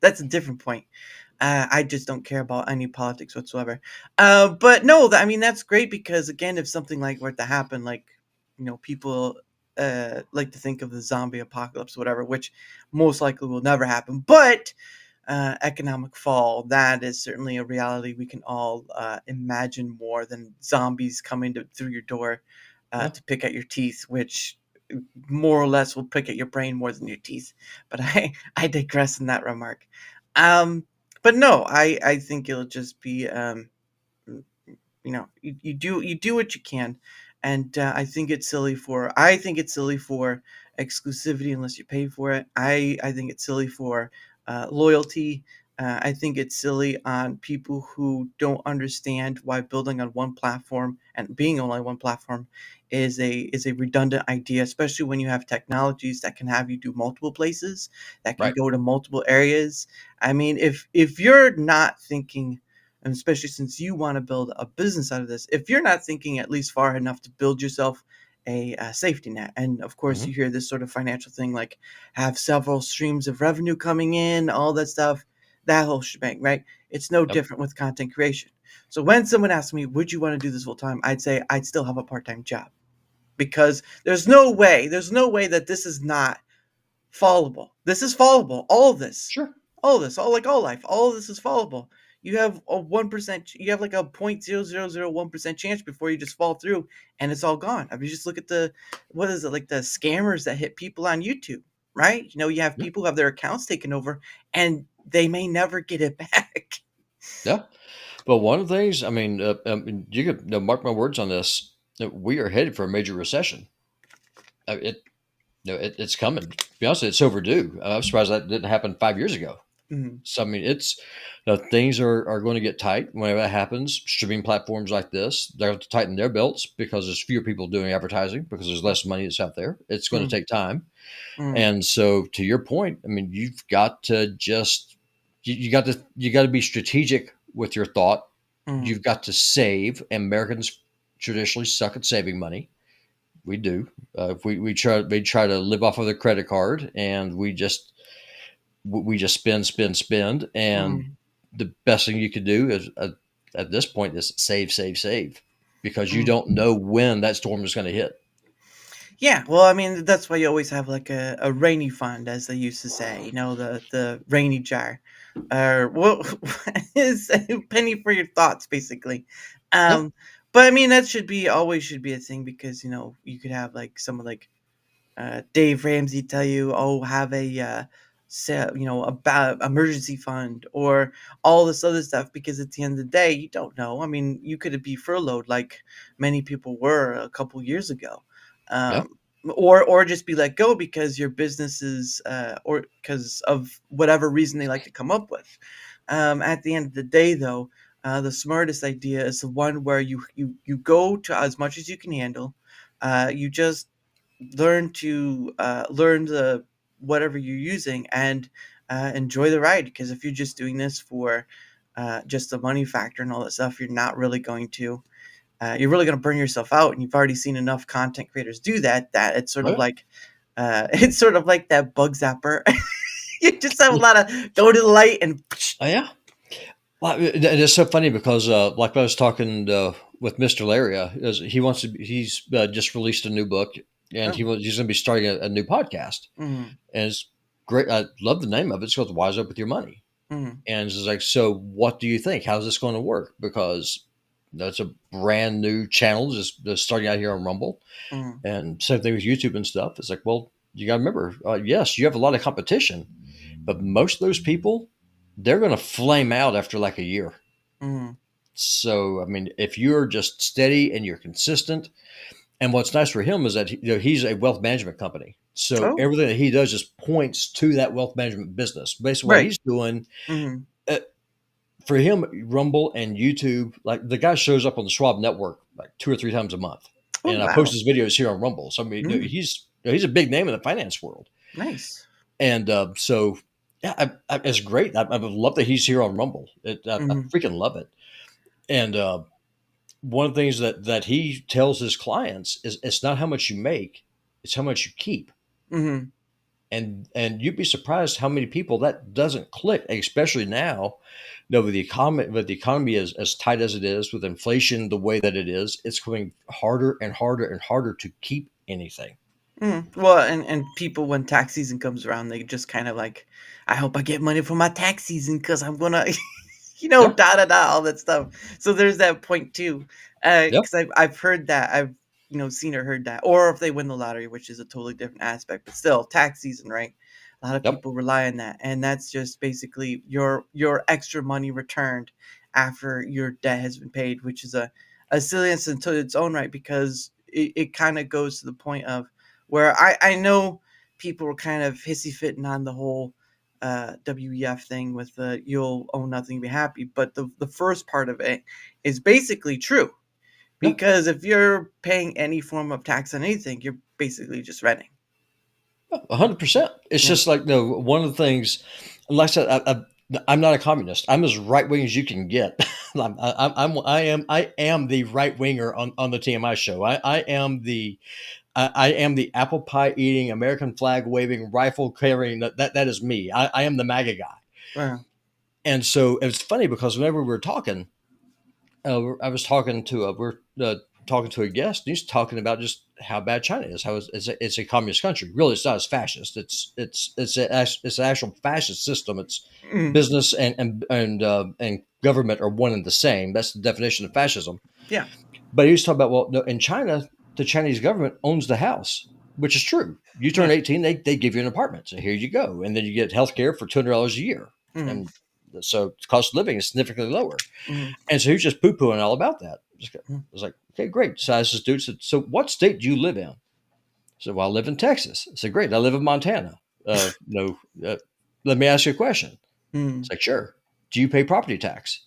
that's a different point. I just don't care about any politics whatsoever. But no, I mean that's great because again, if something like were to happen, like people like to think of the zombie apocalypse, whatever, which most likely will never happen. But economic fall, that is certainly a reality we can all imagine more than zombies coming through your door Yeah. to pick at your teeth, which more or less will pick at your brain more than your teeth. But I digress in that remark. Um, but no, I think it'll just be you do what you can, and I think it's silly for exclusivity unless you pay for it. I think it's silly for loyalty. I think it's silly on people who don't understand why building on one platform and being only one platform is a redundant idea, especially when you have technologies that can have you do multiple places, that can Right. go to multiple areas. I mean, if you're not thinking, and especially since you want to build a business out of this, if you're not thinking at least far enough to build yourself a safety net. And of course, Hmm. you hear this sort of financial thing like have several streams of revenue coming in, all that stuff, that whole shebang, right? It's no Yep. different with content creation. So when someone asks me, would you want to do this full time? I'd say I'd still have a part time job because there's no way that this is not followable. This is followable. Sure. All of this, all life, all of this is followable. You have a 1%, you have like a 0.0001% chance before you just fall through and it's all gone. I mean, just look at what is it, like the scammers that hit people on YouTube, right? You have Yeah. people who have their accounts taken over and they may never get it back. Yeah. But one of the things, I mean, you could mark my words on this. That we are headed for a major recession. It's coming. To be honest, it's overdue. I'm surprised that didn't happen 5 years ago. Mhm, So I mean, it's things are going to get tight whenever that happens. Streaming platforms like this, they're going to tighten their belts because there's fewer people doing advertising because there's less money that's out there. It's going to mhm, take time, mhm, and so to your point, I mean, you've got to just you got to be strategic with your thought. mhm, You've got to save. Americans traditionally suck at saving money. We do. If we try to live off of the credit card, and we just spend, and mhm, the best thing you could do is at this point is save, because you mhm. don't know when that storm is going to hit. Yeah, well, I mean, that's why you always have like a rainy fund, as they used to say, the rainy jar, or what is a penny for your thoughts, basically. Yeah, But I mean, that should be always should be a thing because you could have like someone like Dave Ramsey tell you, "Oh, have about emergency fund or all this other stuff." Because at the end of the day, you don't know. I mean, you could be furloughed like many people were a couple years ago, yeah, um, or just be let go because your business is, or because of whatever reason they like to come up with. At the end of the day, though, the smartest idea is the one where you go to as much as you can handle. You just learn the whatever you're using and enjoy the ride, because if you're just doing this for just the money factor and all that stuff, you're really going to burn yourself out, and you've already seen enough content creators do that it's sort oh, of yeah. like it's sort of like that bug zapper. You just have a lot of go to the light and Oh, yeah. Well, it's so funny because, like I was talking with Mr. Laria, he's just released a new book, and oh, he's going to be starting a new podcast, mm, and it's great. I love the name of it. It's called "Wise Up with Your Money," mm, and it's like, so what do you think? How's this going to work? Because that's a brand new channel just starting out here on Rumble, mm, and same thing with YouTube and stuff. It's like, well, you got to remember, yes, you have a lot of competition, but most of those people, they're going to flame out after like a year. mm. So, I mean, if you're just steady and you're consistent, and what's nice for him is that he's a wealth management company. So Oh, everything that he does just points to that wealth management business. Basically, what right. he's doing Mm, uh, for him, Rumble and YouTube, like the guy shows up on the Schwab Network like 2 or 3 times a month, oh, and I post wow. his videos here on Rumble. So I mean, Mm, he's a big name in the finance world, nice. and so yeah, it's great. I love that he's here on Rumble. I Mm, freaking love it. And one of the things that he tells his clients is it's not how much you make, it's how much you keep. mm, And you'd be surprised how many people that doesn't click, especially now. With the economy as tight as it is, with inflation the way that it is, it's becoming harder and harder and harder to keep anything. Well, and people, when tax season comes around, they just kind of like, I hope I get money for my tax season because I'm gonna, Yeah, da da da, all that stuff. So there's that point too, yeah, because I've heard that, I've seen or heard that, or if they win the lottery, which is a totally different aspect, but still tax season, right? A lot of yep, people rely on that, and that's just basically your extra money returned after your debt has been paid, which is a silliness into its own right, because it kind of goes to the point of where I know people were kind of hissy fitting on the whole WEF thing with the you'll own nothing, be happy. But the first part of it is basically true, yeah, because if you're paying any form of tax on anything, you're basically just renting. 100%. It's Yeah. just like, no, one of the things, like I said, I'm not a communist. I'm as right wing as you can get. I am the right winger on the TMI show. I am the apple pie eating, American flag waving, rifle carrying. That is me. I am the MAGA guy. Wow. And so it's funny because whenever we were talking, I was talking to talking to a guest. And he's talking about just how bad China is. How it's a communist country. Really, it's not as fascist. It's an actual fascist system. It's Mm. business and government are one and the same. That's the definition of fascism. Yeah. But he was talking about, well, no, in China, the Chinese government owns the house, which is true. You turn Yeah. 18, they give you an apartment. So here you go. And then you get health care for $200 a year. Mm. And so cost of living is significantly lower. Mm. And so he was just poo-pooing all about that. I Mm. was like, okay, great. So I asked this dude, said, so what state do you live in? I said, well, I live in Texas. I said, great. I live in Montana. No, let me ask you a question. Mm. It's like, sure. Do you pay property tax?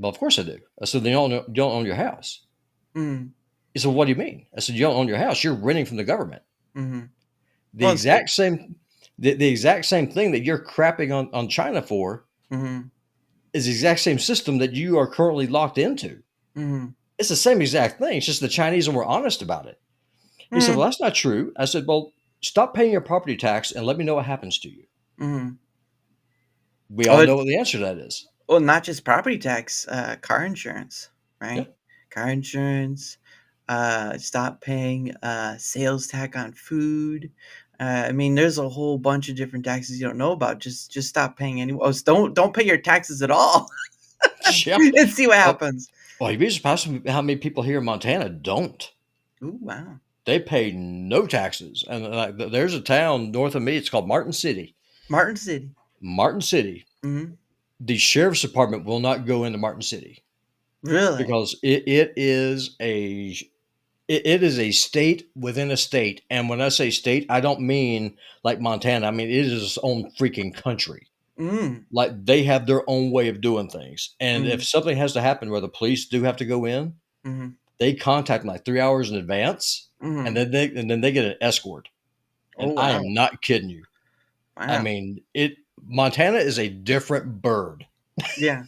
Well, of course I do. I said, then you don't own your house. Mm. He said, what do you mean? I said, you don't own your house. You're renting from the government. Mm-hmm. The Well, exact same, the exact same thing that you're crapping on China for mm-hmm. is the exact same system that you are currently locked into. Mm-hmm. It's the same exact thing. It's just the Chinese are more honest about it. He said, well, that's not true. I said, well, stop paying your property tax and let me know what happens to you. Mm-hmm. We all know what the answer to that is. Well, not just property tax, car insurance, right? Yep. Car insurance. Stop paying sales tax on food. I mean, there's a whole bunch of different taxes you don't know about. Just stop paying any. Oh, don't pay your taxes at all, Yeah. and see what happens. Well, you'd be surprised how many people here in Montana don't. Ooh, wow. They pay no taxes. And there's a town north of me. It's called Martin City. Martin City. Martin City. Mm-hmm. The sheriff's department will not go into Martin City Really? because it is a state within a state. And when I say state, I don't mean like Montana. I mean, it is its own freaking country. Mm. Like they have their own way of doing things. And Mm. if something has to happen where the police do have to go in, Mm-hmm. they contact them like 3 hours in advance, Mm-hmm. and then they get an escort. And Oh, I wow. am not kidding you. Wow. I mean, Montana is a different bird. Yeah.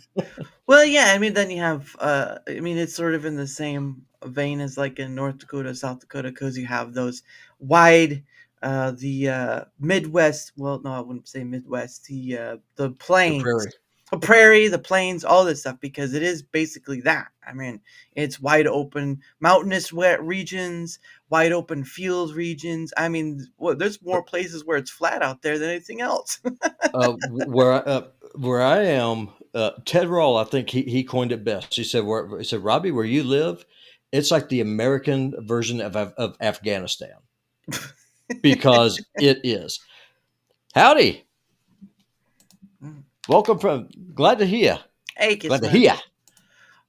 Well, yeah. I mean, then you have. I mean, it's sort of in the same vein as like in North Dakota, South Dakota, because you have those wide, the Midwest. Well, no, I wouldn't say Midwest. The The plains, prairie. the prairie, the plains, all this stuff, because it is basically that. I mean, it's wide open, mountainous wet regions, wide open field regions. I mean, there's more places where it's flat out there than anything else. Where I am, Ted Roll, I think he coined it best. He said, Robbie, where you live, it's like the American version of Afghanistan because it is. Howdy, welcome glad to hear. Hey, Glad to hear.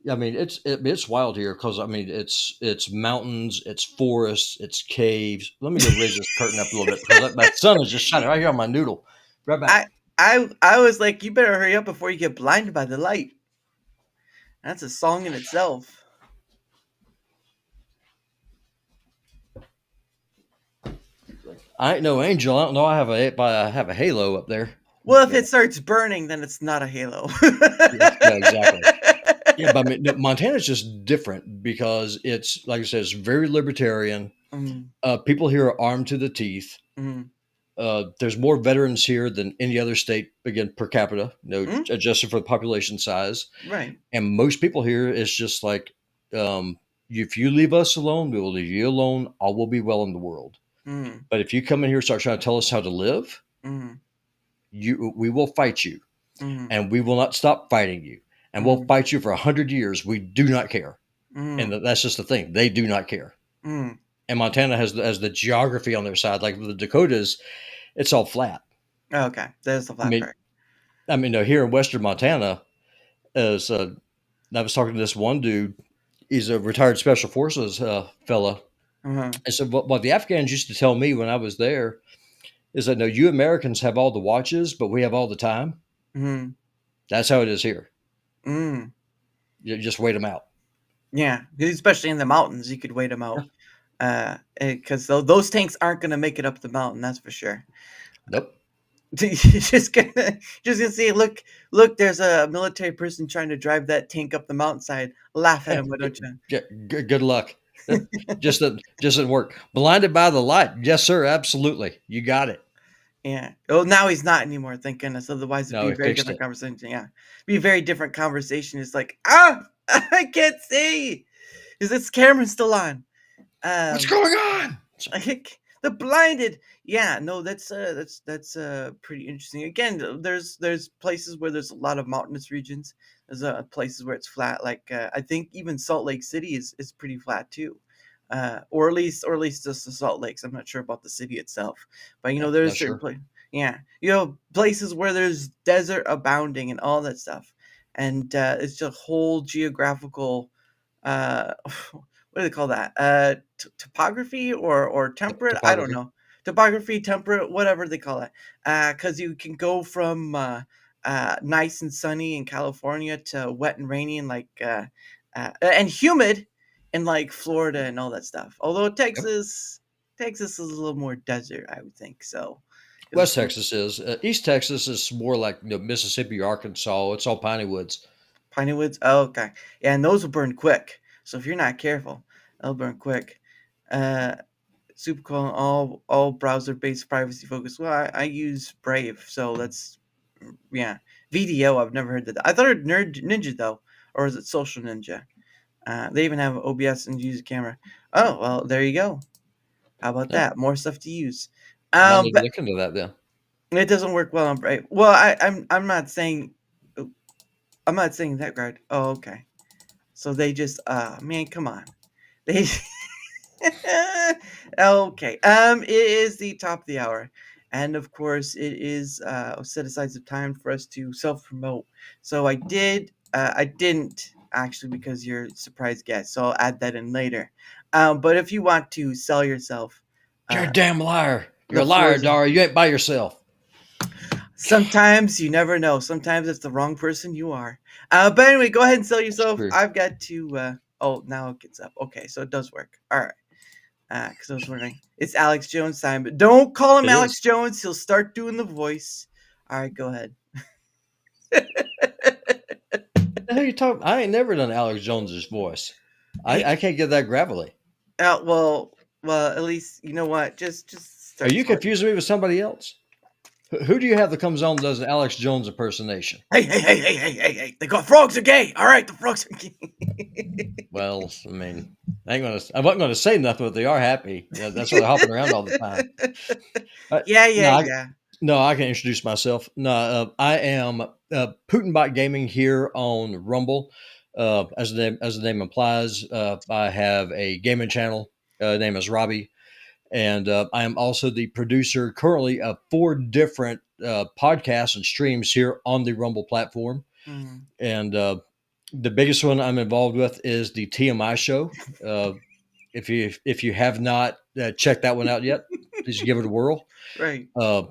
I mean, it's wild here because I mean it's mountains, it's forests, it's caves. Let me go raise this curtain up a little bit because my sun is just shining right here on my noodle. Right back. I was like, you better hurry up before you get blinded by the light. That's a song in itself. I ain't no angel. I don't know. I have a halo up there. Well, if it starts burning, then it's not a halo. Yeah, exactly. Yeah, but I mean, Montana's just different because it's like I said, it's very libertarian. People here are armed to the teeth. There's more veterans here than any other state, again, per capita, adjusted for the population size. Right. And most people here, it's just like, if you leave us alone, we will leave you alone. All will be well in the world. But if you come in here and start trying to tell us how to live, we will fight you. And we will not stop fighting you. And we'll fight you for 100 years. We do not care. And that's just the thing. They do not care. And Montana has the geography on their side. Like the Dakotas, it's all flat. Okay, there's the flat part. I mean, here in Western Montana, I was talking to this one dude. He's a retired Special Forces fella. And so what the Afghans used to tell me when I was there is that, no, you Americans have all the watches, but we have all the time. That's how it is here. You just wait them out. Yeah, especially in the mountains, you could wait them out. Because those tanks aren't going to make it up the mountain, that's for sure. Nope. Just gonna say, look, there's a military person trying to drive that tank up the mountainside. Laugh at him, why don't you? Good luck. Just didn't work. Blinded by the light. Yes, sir. Absolutely. You got it. Yeah. Oh, now he's not anymore. Thank goodness. Otherwise, it'd No, be a we very fixed different it. conversation. Yeah, be a very different conversation. It's like, I can't see. Is this camera still on? What's Um, going on? like the blinded. Yeah, no, that's pretty interesting. Again, there's places where there's a lot of mountainous regions. There's places where it's flat. Like I think even Salt Lake City is pretty flat too, or at least just the Salt Lakes. I'm not sure about the city itself, but Yeah, there's not certain sure. places. Yeah, places where there's desert abounding and all that stuff, and it's just a whole geographical what do they call that? Topography or temperate? I don't Topography. know. Topography, temperate, whatever they call it. Because you can go from nice and sunny in California to wet and rainy and and humid in like Florida and all that stuff. Although Yep. Texas is a little more desert, I would think so. 'Cause West it's Texas is. East Texas is more like Mississippi, Arkansas. It's all piney woods. Piney Woods. Oh, okay, yeah, and those will burn quick. So if you're not careful, they'll burn quick. Uh, Super cool. All browser based privacy focused. Well, I use Brave, so that's yeah. VDO. I've never heard that. I thought it was Nerd Ninja though, or is it Social Ninja? They even have OBS and use a camera. Oh well, there you go. How about Yeah. that? More stuff to use. Might need to But look into that then. it doesn't work well on Brave. Well, I'm not saying oh, I'm not saying that, right? Oh, okay. So they just man, come on. They okay. It is the top of the hour. And of course, it is set aside some time for us to self promote. So I didn't actually because you're a surprise guest. So I'll add that in later. But if you want to sell yourself, You're a uh, damn liar. You're the a floor liar, is. Dara. You ain't by yourself. Sometimes you never know. Sometimes it's the wrong person you are. But anyway, go ahead and sell That's yourself. true. I've got to. Oh, now it gets up. Okay, so it does work. All right. Because I was wondering, it's Alex Jones time, but don't call him It Alex is. Jones. He'll start doing the voice. All right, go ahead. The hell you talking? I ain't never done Alex Jones's voice. Hey, I can't get that gravelly. well, at least you know what. Just Are start you talking. confusing me with somebody else? Who do you have that comes on and does an Alex Jones impersonation? Hey! The frogs are gay. All right, the frogs are gay. Well, I mean, I wasn't gonna say nothing, but they are happy. Yeah, that's why they're hopping around all the time. Yeah, No, yeah, yeah. no, I can introduce myself. No, I am PutinBotGaming here on Rumble. As the name implies, I have a gaming channel. Name is Robbie, and I am also the producer currently of 4 different podcasts and streams here on the Rumble platform. Mm. And the biggest one I'm involved with is the TMI show. Uh, if you have not checked that one out yet, please give it a whirl. Right. Uh,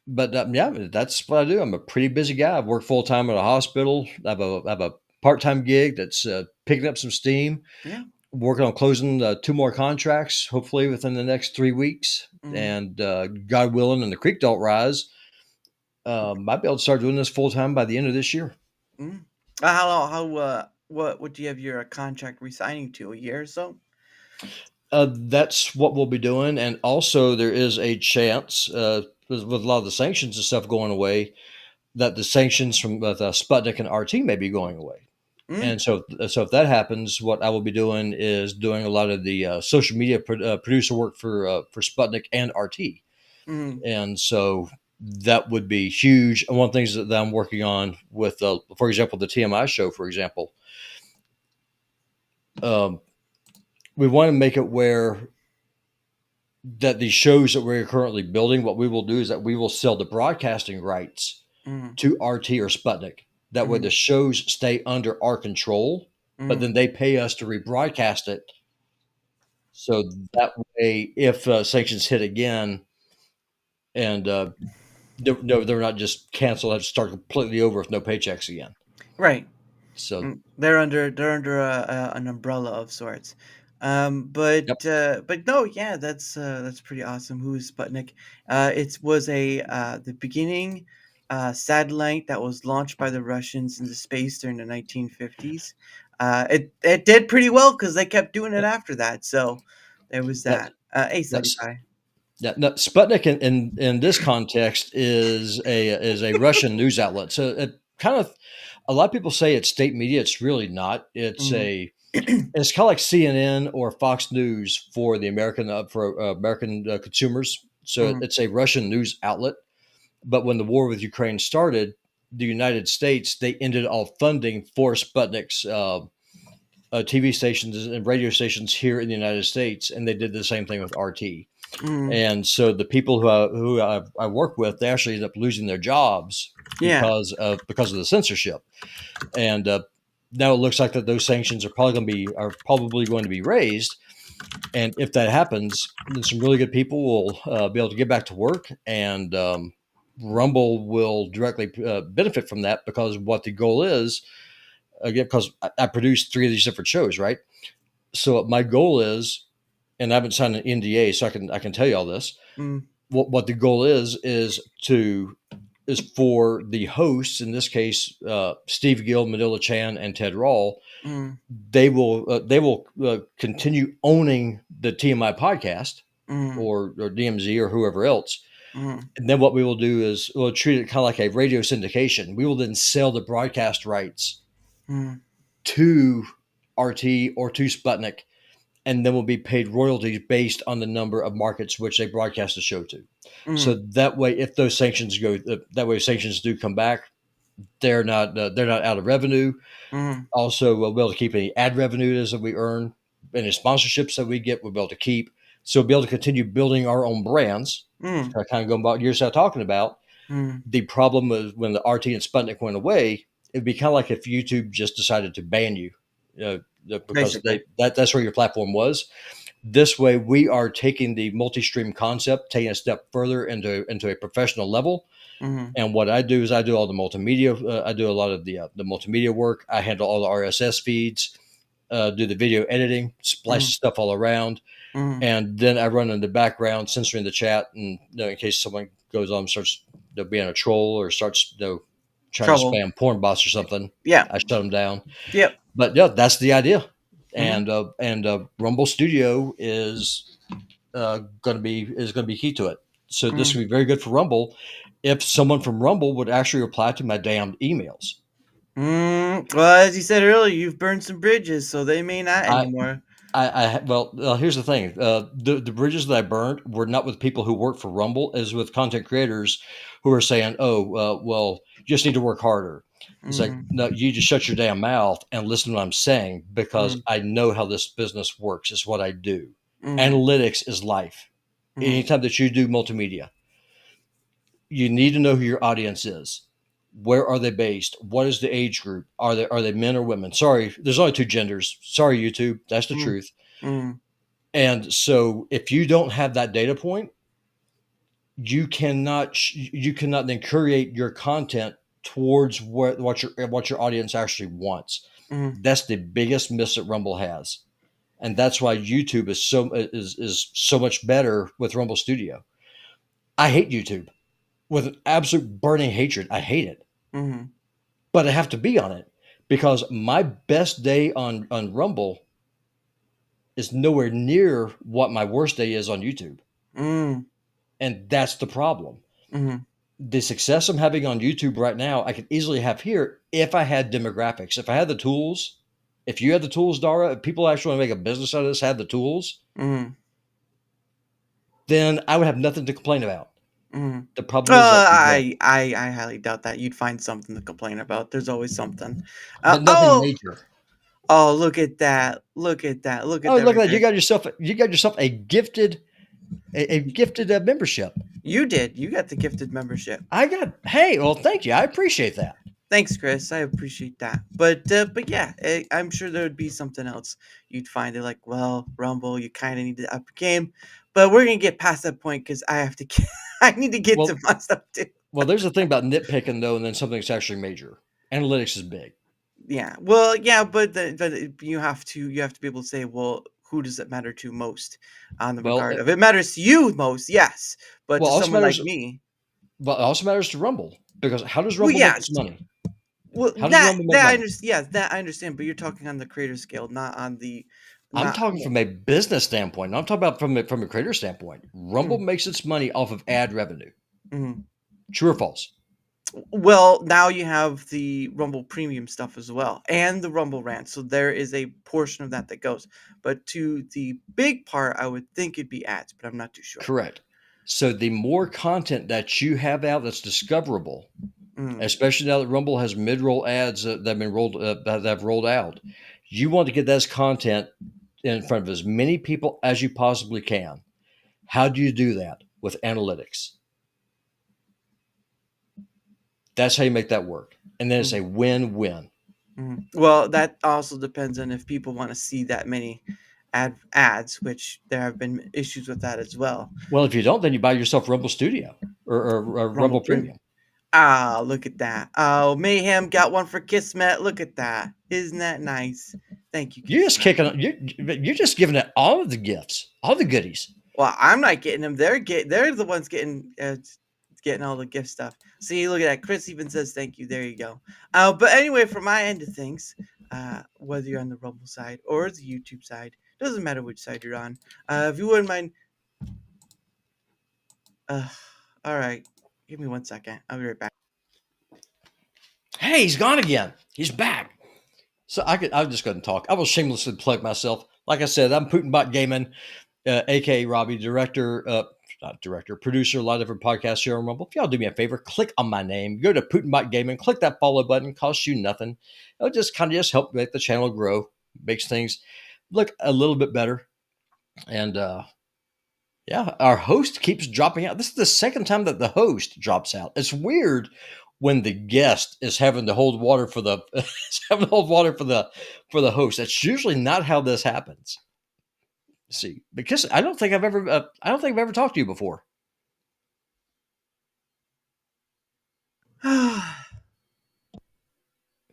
but yeah, that's what I do. I'm a pretty busy guy. I've worked full time at a hospital. I have a part time gig that's picking up some steam. Yeah. Working on closing 2 more contracts, hopefully within the next 3 weeks. Mm. And God willing, and the creek don't rise, might be able to start doing this full time by the end of this year. Mm. How long? What do you have your contract resigning to? A year or so? That's what we'll be doing. And also, there is a chance, with a lot of the sanctions and stuff going away, that the sanctions from Sputnik and RT may be going away. Mm. And so if that happens, what I will be doing is doing a lot of the social media producer work for Sputnik and RT. Mm. And so that would be huge. And one of the things that I'm working on with, for example, the TMI show, for example, um, we want to make it where that the shows that we're currently building, what we will do is that we will sell the broadcasting rights Mm. to RT or Sputnik. That way the Mm. shows stay under our control, but Mm. then they pay us to rebroadcast it. So that way, if sanctions hit again, and they're not just canceled, have to start completely over with no paychecks again. Right. So They're under an umbrella of sorts. Yep. But no, yeah, that's pretty awesome. Who is Sputnik? It was a the beginning satellite that was launched by the Russians into space during the 1950s. It did pretty well because they kept doing it Yep. after that. So there was That that. Hey, that's Pie. Yeah, no, Sputnik in this context is a Russian news outlet. So it kind of a lot of people say it's state media. It's really not. Mm. It's kind of like CNN or Fox News for the American consumers. So Mm. it's a Russian news outlet. But when the war with Ukraine started, the United States they ended all funding for Sputnik's TV stations and radio stations here in the United States, and they did the same thing with RT. Mm. And so the people I work with, they actually end up losing their jobs Yeah. because of the censorship. And now it looks like that those sanctions are probably going to be raised. And if that happens, then some really good people will be able to get back to work, and Rumble will directly benefit from that because what the goal is, again, because I produce 3 of these different shows, right? So my goal is, and I haven't signed an NDA, so I can tell you all this. Mm. What the goal is for the hosts, in this case, Steve Gill, Manila Chan, and Ted Rawl. Mm. They will continue owning the TMI podcast Mm. or DMZ or whoever else. Mm. And then what we will do is we'll treat it kind of like a radio syndication. We will then sell the broadcast rights Mm. to RT or to Sputnik, and then will be paid royalties based on the number of markets which they broadcast the show to. So Mm. that way, if those sanctions sanctions do come back, they're not out of revenue. Mm. Also, we'll be able to keep any ad revenues that we earn, any sponsorships that we get, we'll be able to keep. So we'll be able to continue building our own brands. Mm. Kind of going about years out talking about Mm. the problem was when the RT and Sputnik went away, it'd be kind of like if YouTube just decided to ban you, because Basically. that's where your platform was. This way, we are taking the multi-stream concept, taking a step further into a professional level. Mm. And what I do is I do all the multimedia. I do a lot of the multimedia work. I handle all the RSS feeds, do the video editing, splice Mm. stuff all around, Mm. and then I run in the background censoring the chat, and in case someone goes on and starts being a troll or starts trying to Trouble. spam porn bots or something, Yeah. I shut them down. Yep. But yeah, that's the idea. Mm. And Rumble Studio is going to be key to it. So this Mm. would be very good for Rumble if someone from Rumble would actually reply to my damned emails. Well, as you said earlier, you've burned some bridges, so they may not I anymore. well, here's the thing: the bridges that I burned were not with people who work for Rumble, as with content creators who are saying, "Oh, well, you just need to work harder." It's like, Mm. no, you just shut your damn mouth and listen to what I'm saying because Mm. I know how this business works. It's what I do. Mm. Analytics is life. Mm. Anytime that you do multimedia, you need to know who your audience is. Where are they based? What is the age group? Are they men or women? Sorry, there's only 2 genders. Sorry, YouTube. That's the Mm. truth. Mm. And so if you don't have that data point, you cannot then curate your content towards what your audience actually wants. Mm. That's the biggest miss that Rumble has. And that's why YouTube is so much better with Rumble Studio. I hate YouTube with an absolute burning hatred. I hate it. Mm. But I have to be on it because my best day on Rumble is nowhere near what my worst day is on YouTube. Mm. And that's the problem. Mm. The success I'm having on YouTube right now, I could easily have here if I had demographics, if I had the tools. If you had the tools, Dara, if people actually want to make a business out of this, had the tools, Mm. then I would have nothing to complain about. Mm. The problem is that we don't. I highly doubt that you'd find something to complain about. There's always something. But nothing Oh, major. oh, look at that! Look at that! Look at Oh, that look right at that! there. You got yourself a gifted membership. You did. You got the gifted membership. Hey, well, thank you. I appreciate that. Thanks, Chris. I appreciate that. But yeah, I'm sure there would be something else you'd find. It like, well, Rumble, you kind of need to up your game. But we're gonna get past that point because I have to. I need to get to Well, my stuff too. well, there's a thing about nitpicking though, and then something that's actually major. Analytics is big. Yeah. Well, yeah, but you have to be able to say, well, who does it matter to most on the Well, regard of it matters to you most, yes, but well, to it also someone like matters. me, Well, it also matters to Rumble, because how does well, Rumble make yeah, its money? well, How does Rumble make that I money? understand. Yeah, that I understand. But you're talking on the creator scale, not on the, I'm not talking well. from a business standpoint. I'm talking about from a creator standpoint. Rumble Mm, makes its money off of ad revenue. mhm. True or false? Well, now you have the Rumble Premium stuff as well, and the Rumble Rant. So there is a portion of that that goes. But to the big part, I would think it'd be ads, but I'm not too sure. Correct. So the more content that you have out that's discoverable, Mm, especially now that Rumble has mid-roll ads that have been rolled that have rolled out, you want to get this content in front of as many people as you possibly can. How do you do that? With analytics. That's how you make that work. And then it's mm, a win-win. Well, that also depends on if people want to see that many ads, which there have been issues with that as well. Well, if you don't, then you buy yourself Rumble Studio or Rumble Rumble Premium. Premium. Ah, look at that. Oh, Mayhem got one for Kismet. Look at that. Isn't that nice? Thank you, You're just Kismet. kicking. You're just giving it all of the gifts, all the goodies. Well, I'm not getting them. They're the ones getting all the gift stuff. See, look at that. Chris even says thank you. There you go. But anyway, from my end of things, whether you're on the Rumble side or the YouTube side, doesn't matter which side you're on. If you wouldn't mind, all right, give me 1 second. I'll be right back. Hey, he's gone again. He's back. So I'll just go ahead and talk. I will shamelessly plug myself. Like I said, I'm PutinBotGaming, aka Robbie, not director, producer, a lot of different podcasts here on Rumble. If y'all do me a favor, click on my name, go to PutinBotGaming, click that follow button, costs you nothing. It'll just kind of just help make the channel grow, makes things look a little bit better. And yeah, our host keeps dropping out. This is the second time that the host drops out. It's weird when the guest is having to hold water for the having to hold water for the host. That's usually not how this happens. See, because I don't think I've ever talked to you before.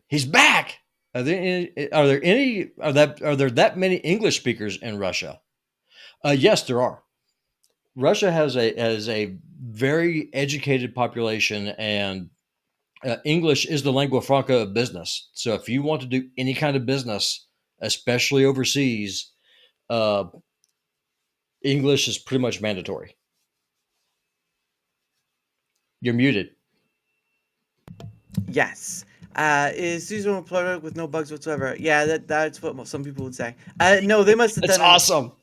He's back. Are there that many English speakers in Russia? Yes, there are. Russia has a very educated population, and English is the lingua franca of business. So if you want to do any kind of business, especially overseas, uh, English is pretty much mandatory. You're muted. Yes. Is seasonal product with no bugs whatsoever? Yeah, that's what some people would say. No, It's awesome.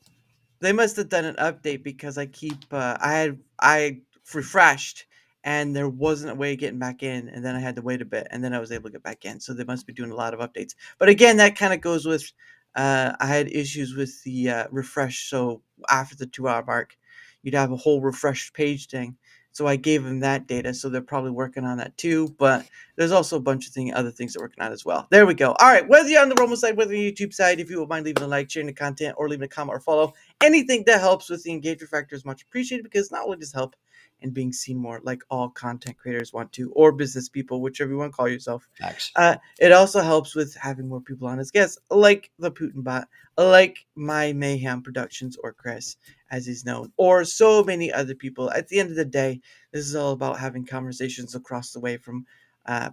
they must have done an update because I keep I refreshed and there wasn't a way of getting back in, and then I had to wait a bit, and then I was able to get back in. So they must be doing a lot of updates. But again, that kind of goes with I had issues with the refresh. So after the 2 hour mark, you'd have a whole refreshed page thing. So I gave them that data. So they're probably working on that too. But there's also a bunch of other things they're working on as well. There we go. All right. Whether you're on the Rumble side, whether you're on the YouTube side, if you would mind leaving a like, sharing the content, or leaving a comment or follow, anything that helps with the engagement factor is much appreciated, because not only does it help in being seen more like all content creators want to, or business people, whichever you want to call yourself, Facts. it also helps with having more people on as guests, like the Putin bot, like my Mayhem Productions, or Chris, as he's known, or so many other people. At the end of the day, this is all about having conversations across the way from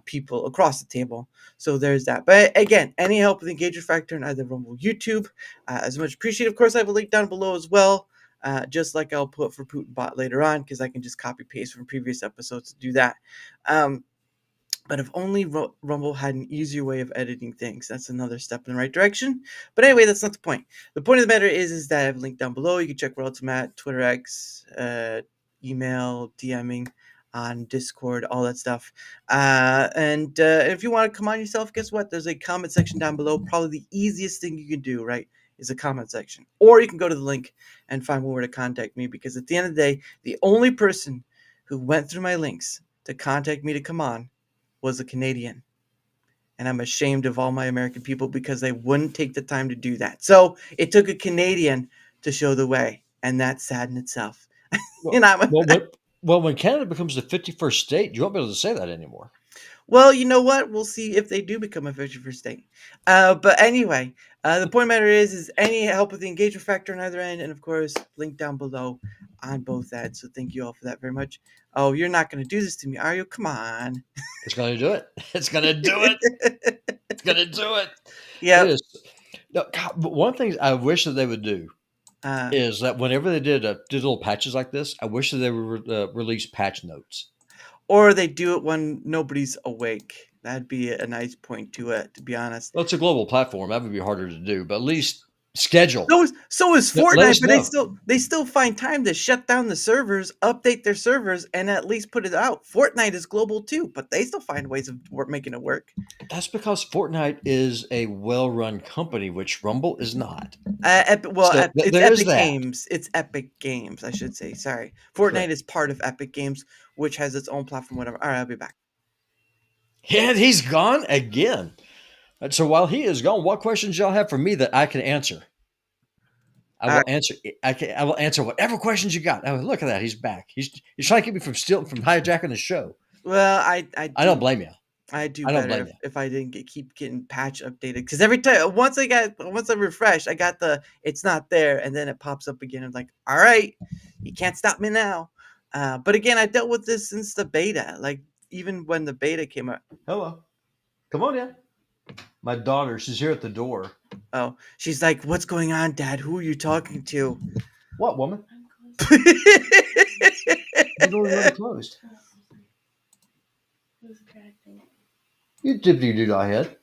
people across the table. So there's that. But again, any help with the engagement factor in either Rumble, YouTube, as much appreciated. Of course, I have a link down below as well. Just like I'll put for PutinBot later on, because I can just copy paste from previous episodes to do that. But if only Rumble had an easier way of editing things, that's another step in the right direction. But anyway, that's not the point. The point of the matter is that I have a link down below. You can check where else I'm at, Twitter X, email, DMing on Discord, all that stuff. And if you want to come on yourself, guess what? There's a comment section down below. Probably the easiest thing you can do, right, is a comment section. Or you can go to the link and find where to contact me, because at the end of the day, the only person who went through my links to contact me to come on was a Canadian. And I'm ashamed of all my American people, because they wouldn't take the time to do that. So it took a Canadian to show the way, and that's sad in itself. Well, And I'm when Canada becomes the 51st state, you won't be able to say that anymore. Well, you know what? We'll see if they do become a feature for state. But anyway, the point of the matter is any help with the engagement factor on either end, and of course, link down below on both ends. So thank you all for that very much. Oh, you're not going to do this to me, are you? Come on. It's going to do it. It's going to do it. It's going to do it. It Yep. is. No, God, but one thing I wish that they would do Uh, is that whenever they did little patches like this, I wish that they would release patch notes. or they do it when nobody's awake. That'd be a nice point to it, to be honest. Well, it's a global platform. That would be harder to do, but at least schedule. So is Let Fortnite, us but know. they still find time to shut down the servers, update their servers, and at least put it out. Fortnite is global too, but they still find ways of making it work. That's because Fortnite is a well-run company, which Rumble is not. So It's there is Epic that. Games. It's Epic Games, I should say. Sorry, Fortnite Correct. is part of Epic Games, which has its own platform. Whatever. All right, I'll be back. And he's gone again. So while he is gone, what questions y'all have for me that I can answer? I All will right. answer. I will answer whatever questions you got. Oh, look at that. He's back. He's trying to keep me from hijacking the show. Well, I don't blame you. I do I don't better blame you. if I didn't keep getting patch updated, because every time once I refresh, I got the it's not there, and then it pops up again. I'm like, all right, you can't stop me now. But again, I dealt with this since the beta. Like even when the beta came out. Hello. Come on in. My daughter, she's here at the door. Oh, she's like, "What's going on, Dad? Who are you talking to?" What woman? The door's already closed. You dippity doo dah head.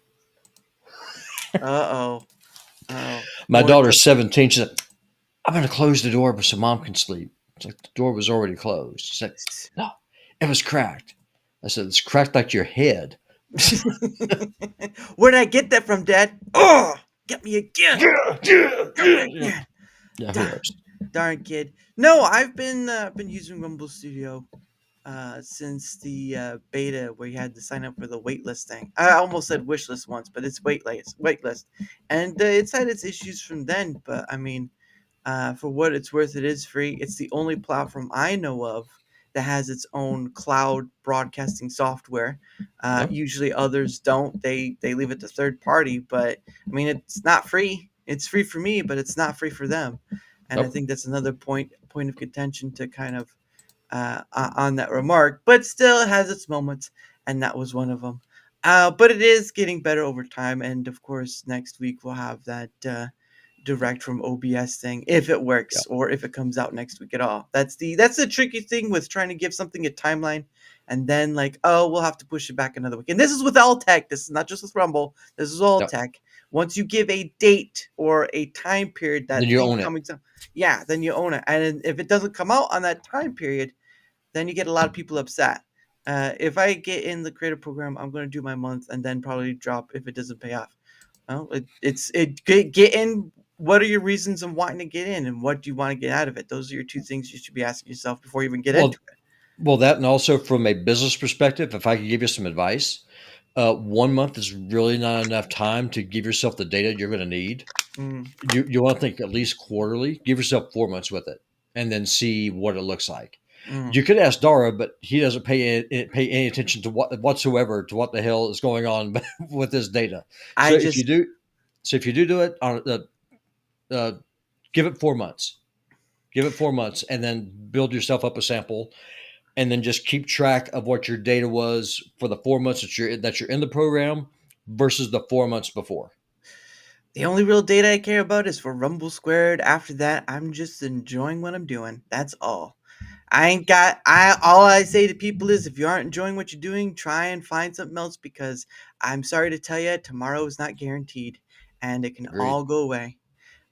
Uh-oh. Oh, My more daughter's cooking. 17. She said, I'm going to close the door so mom can sleep. It's like the door was already closed. She said, no, it was cracked. I said, it's cracked like your head. Where did I get that from, Dad? Oh, get me again. Yeah, yeah, Get me yeah, yeah. again. Yeah, who Darn, knows? darn kid. No, I've been using Rumble Studio since the beta where you had to sign up for the waitlist thing. I almost said wish list once, but it's waitlist, and it's had its issues from then. But I mean, for what it's worth, it is free. It's the only platform I know of that has its own cloud broadcasting software. Yeah, Usually others don't. They leave it to third party. But I mean, it's not free. It's free for me, but it's not free for them. And I yep, think that's another point of contention to kind of on that remark. But still, it has its moments, and that was one of them. But it is getting better over time, and of course, next week we'll have that direct from OBS thing if it yeah, works or if it comes out next week at all. That's the tricky thing with trying to give something a timeline and then like, oh, we'll have to push it back another week. And this is with all tech. This is not just with Rumble. This is all yep. tech. Once you give a date or a time period Then that you thing own it. coming to, yeah, then you own it. And if it doesn't come out on that time period, then you get a lot of people upset. If I get in the creative program, I'm going to do my month and then probably drop if it doesn't pay off. Well, get in. What are your reasons of wanting to get in, and what do you want to get out of it? Those are your two things you should be asking yourself before you even get into Well, well, that and also from a business perspective, if I could give you some advice, 1 month is really not enough time to give yourself the data you're going to need. it. Mm, You want to think at least quarterly. Give yourself 4 months with it, and then see what it looks like. mm. You could ask Dara, but he doesn't pay any attention to what whatsoever to what the hell is going on with this data. So I if you just do, do it on uh, give it 4 months. Give it 4 months, and then build yourself up a sample, and then just keep track of what your data was for the 4 months that you're in the program versus the 4 months before. the only real data I care about is for Rumble Squared. After that, I'm just enjoying what I'm doing. That's all. I ain't got I all I say to people is if you aren't enjoying what you're doing, try and find something else because I'm sorry to tell you, tomorrow is not guaranteed and it can Agreed. all go away.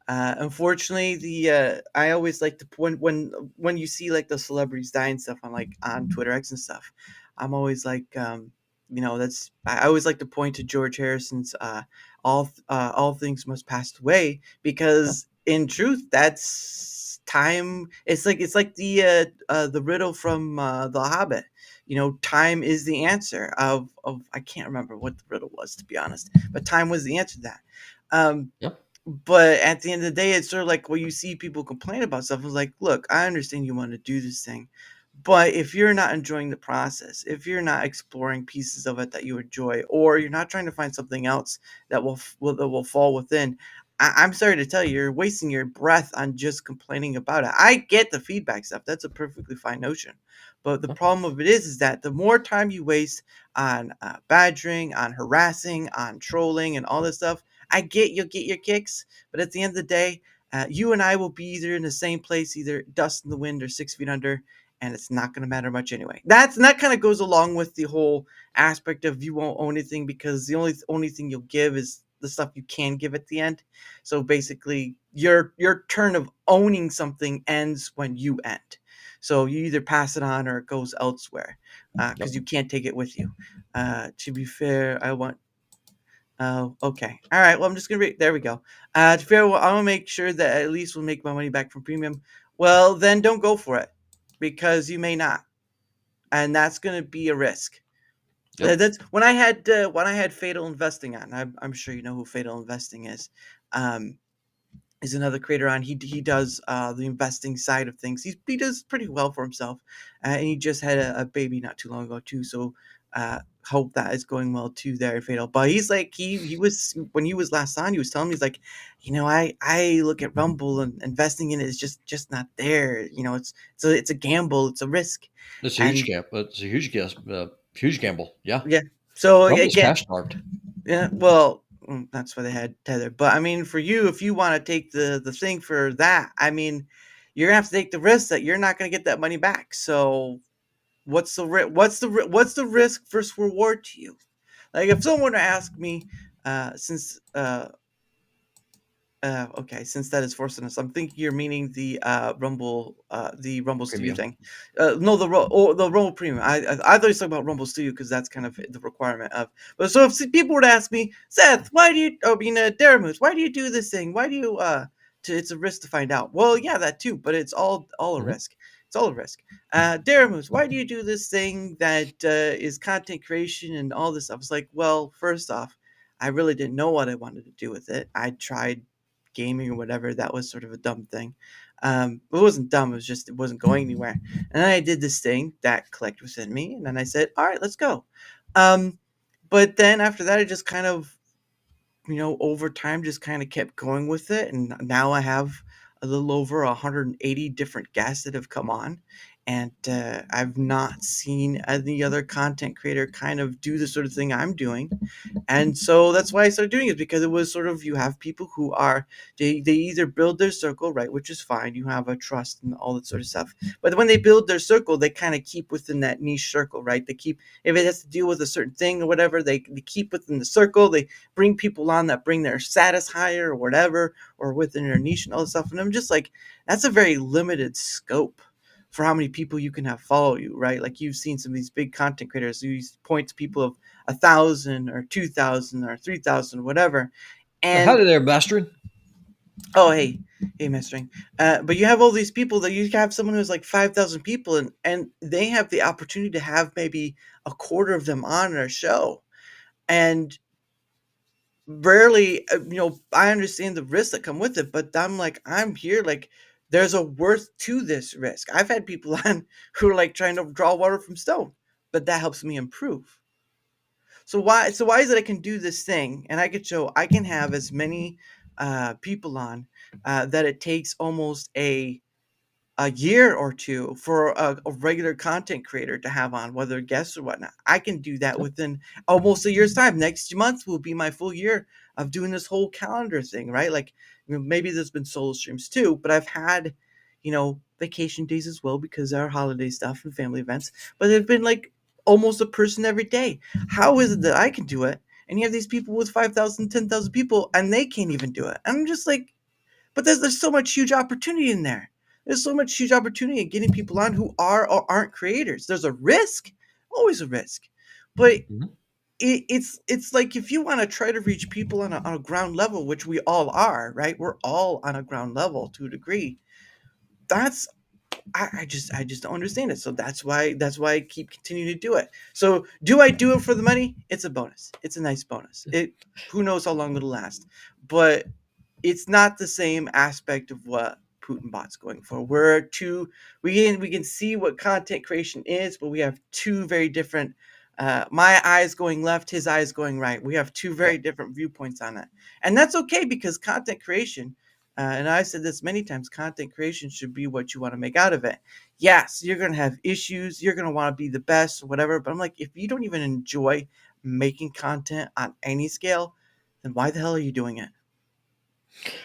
Unfortunately, the I always like to when you see like the celebrities die and stuff on like on Twitter X and stuff, I'm always like, that's I always like to point to George Harrison's all things must pass away Yeah. because in truth that's time. It's like the riddle from the Hobbit. Time is the answer of I can't remember what the riddle was to be honest, but time was the answer to that. Um, Yep. but at the end of the day, it's sort of like when you see people complain about stuff. It's like, look, I understand you want to do this thing, But if you're not enjoying the process, if you're not exploring pieces of it that you enjoy, or you're not trying to find something else that will fall within, I'm sorry to tell you, you're wasting your breath on just complaining about it. I get the feedback stuff; that's a perfectly fine notion. But the Huh? problem of it is that the more time you waste on badgering, on harassing, on trolling, and all this stuff, I get you'll get your kicks. But at the end of the day, you and I will be either in the same place, either dust in the wind or 6 feet under, and it's not going to matter much anyway. That kind of goes along with the whole aspect of you won't own anything because the only thing you'll give is the stuff you can give at the end. So basically, your turn of owning something ends when you end. So you either pass it on or it goes elsewhere because Yep. you can't take it with you. To be fair, I want. Oh, okay. All right. Well, I'm just gonna read. There we go. To be fair, well, I'm gonna make sure that at least we'll make my money back from premium. Well, then don't go for it because you may not, and that's gonna be a risk. Yep. That's when I had Fatal Investing on. I'm sure you know who Fatal Investing is. Um, is another creator on. He does the investing side of things. He does pretty well for himself, and he just had a baby not too long ago too. So hope that is going well too there, Fatal. But he's like he was when he was last on. He was telling me he's like, I look at Rumble and investing in it is just not there. It's a gamble. It's a risk, It's a huge and gamble. It's a huge gamble. Yeah. yeah. So Rumble's again, cash starved. yeah, well, that's why they had Tether. But I mean, for you, if you want to take the thing for that, I mean, you're gonna have to take the risk that you're not gonna get that money back. So what's the risk versus reward to you? Like if someone were to ask me, since okay, since that is forcing us, I'm thinking you're meaning the Rumble Studio Premium. thing. No, the Rumble Premium. I thought you were talking about Rumble Studio because that's kind of the requirement of. But so if people were to ask me, Seth, why do you? I mean, Daramouthe, why do you do this thing? Why do you? It's a risk to find out. Well, yeah, that too, but it's all a Hmm. risk. It's all a risk. Daramouthe, why do you do this thing that is content creation and all this stuff? It's like, well, first off, I really didn't know what I wanted to do with it. I tried gaming or whatever. That was sort of a dumb thing. It wasn't dumb. It was just it wasn't going anywhere. And then I did this thing that clicked within me, and then I said, "All right, let's go." Um, but then after that, I just kind of over time just kind of kept going with it, and now I have a little over 180 different guests that have come on, and I've not seen any other content creator kind of do the sort of thing I'm doing. And so that's why I started doing it, because it was sort of, you have people who are, they either build their circle, right, which is fine, you have a trust and all that sort of stuff, but when they build their circle, they kind of keep within that niche circle, right? They keep, if it has to deal with a certain thing or whatever, they keep within the circle. They bring people on that bring their status higher or whatever, or within their niche and all this stuff. And I'm just like, that's a very limited scope for how many people you can have follow you, right? Like you've seen some of these big content creators who point to people of 1,000 or 2,000 or 3,000, whatever. And Howdy there, Bastard. oh, hey, mastering. But you have all these people that you have someone who's like 5,000 people, and they have the opportunity to have maybe a quarter of them on their show, and rarely, I understand the risks that come with it, but I'm like, I'm here, like, there's a worth to this risk. I've had people on who are like trying to draw water from stone, but that helps me improve. So why is it I can do this thing and I can have as many people on that it takes almost a year or two for a regular content creator to have on, whether guests or whatnot. I can do that Yep. within almost a year's time. Next month will be my full year of doing this whole calendar thing, right? Like, maybe there's been solo streams too, but I've had, vacation days as well because there are holiday stuff and family events. But there've been like almost a person every day. How is it that I can do it? And you have these people with 5,000, 10,000 people, and they can't even do it. I'm just like, but there's so much huge opportunity in there. There's so much huge opportunity in getting people on who are or aren't creators. There's a risk, always a risk, but Mhm. it's like if you want to try to reach people on a ground level, which we all are, right? We're all on a ground level to a degree. That's I just don't understand it. So that's why I keep continuing to do it. So do I do it for the money? It's a bonus. It's a nice bonus. It Who knows how long it'll last, but it's not the same aspect of what PutinBot's going for. We can see what content creation is, but we have two very different. My eyes going left, his eyes going right. We have two very different viewpoints on it, and that's okay because content creation. And I've said this many times, content creation should be what you want to make out of it. Yes, you're going to have issues. You're going to want to be the best or whatever. But I'm like, if you don't even enjoy making content on any scale, then why the hell are you doing it?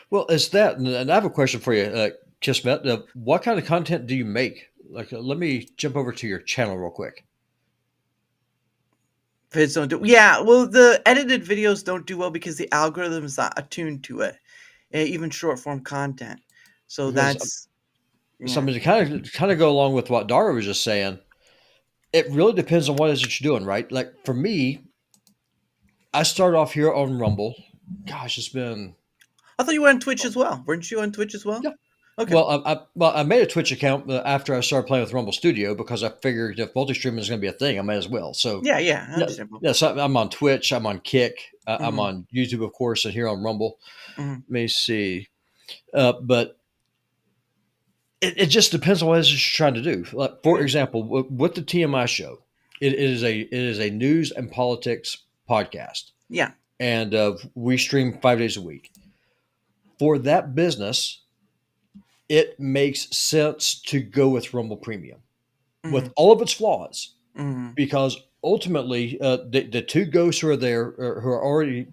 Well, it's that. And I have a question for you, Kismet. What kind of content do you make? Like, let me jump over to your channel real quick. Vids don't do. Yeah, well, the edited videos don't do well because the algorithm is not attuned to it, even short form content. So that's. So I mean, to kind of go along with what Dara was just saying, it really depends on what it is that you're doing, right? Like for me, I started off here on Rumble. Gosh, it's been. I thought you were on Twitch as well. Weren't you on Twitch as well? Yeah. Okay. Well, I made a Twitch account after I started playing with Rumble Studio because I figured if multi-streaming is going to be a thing, I might as well. So yeah, understandable. Yeah, so I'm on Twitch, I'm on Kick, I'm on YouTube, of course, and here on Rumble. Let me see, but it just depends on what it is you're trying to do. Like, for example, with the TMI show, it is a news and politics podcast. Yeah, and we stream 5 days a week. For that business, it makes sense to go with Rumble Premium with all of its flaws, because ultimately the two ghosts who are there who are already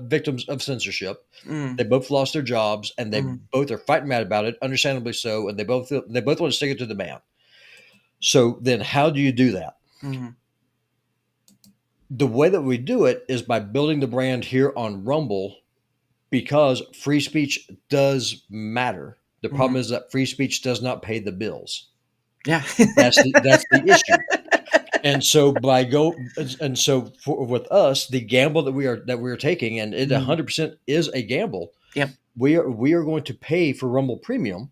victims of censorship. They both lost their jobs and they both are fighting mad about it, understandably so, and they both want to stick it to the man. So then how do you do that? The way that we do it is by building the brand here on Rumble, because free speech does matter. The problem is that free speech does not pay the bills. Yeah, that's the issue. And so with us, the gamble that we are taking, and it 100% is a gamble. Yep. We are going to pay for Rumble Premium,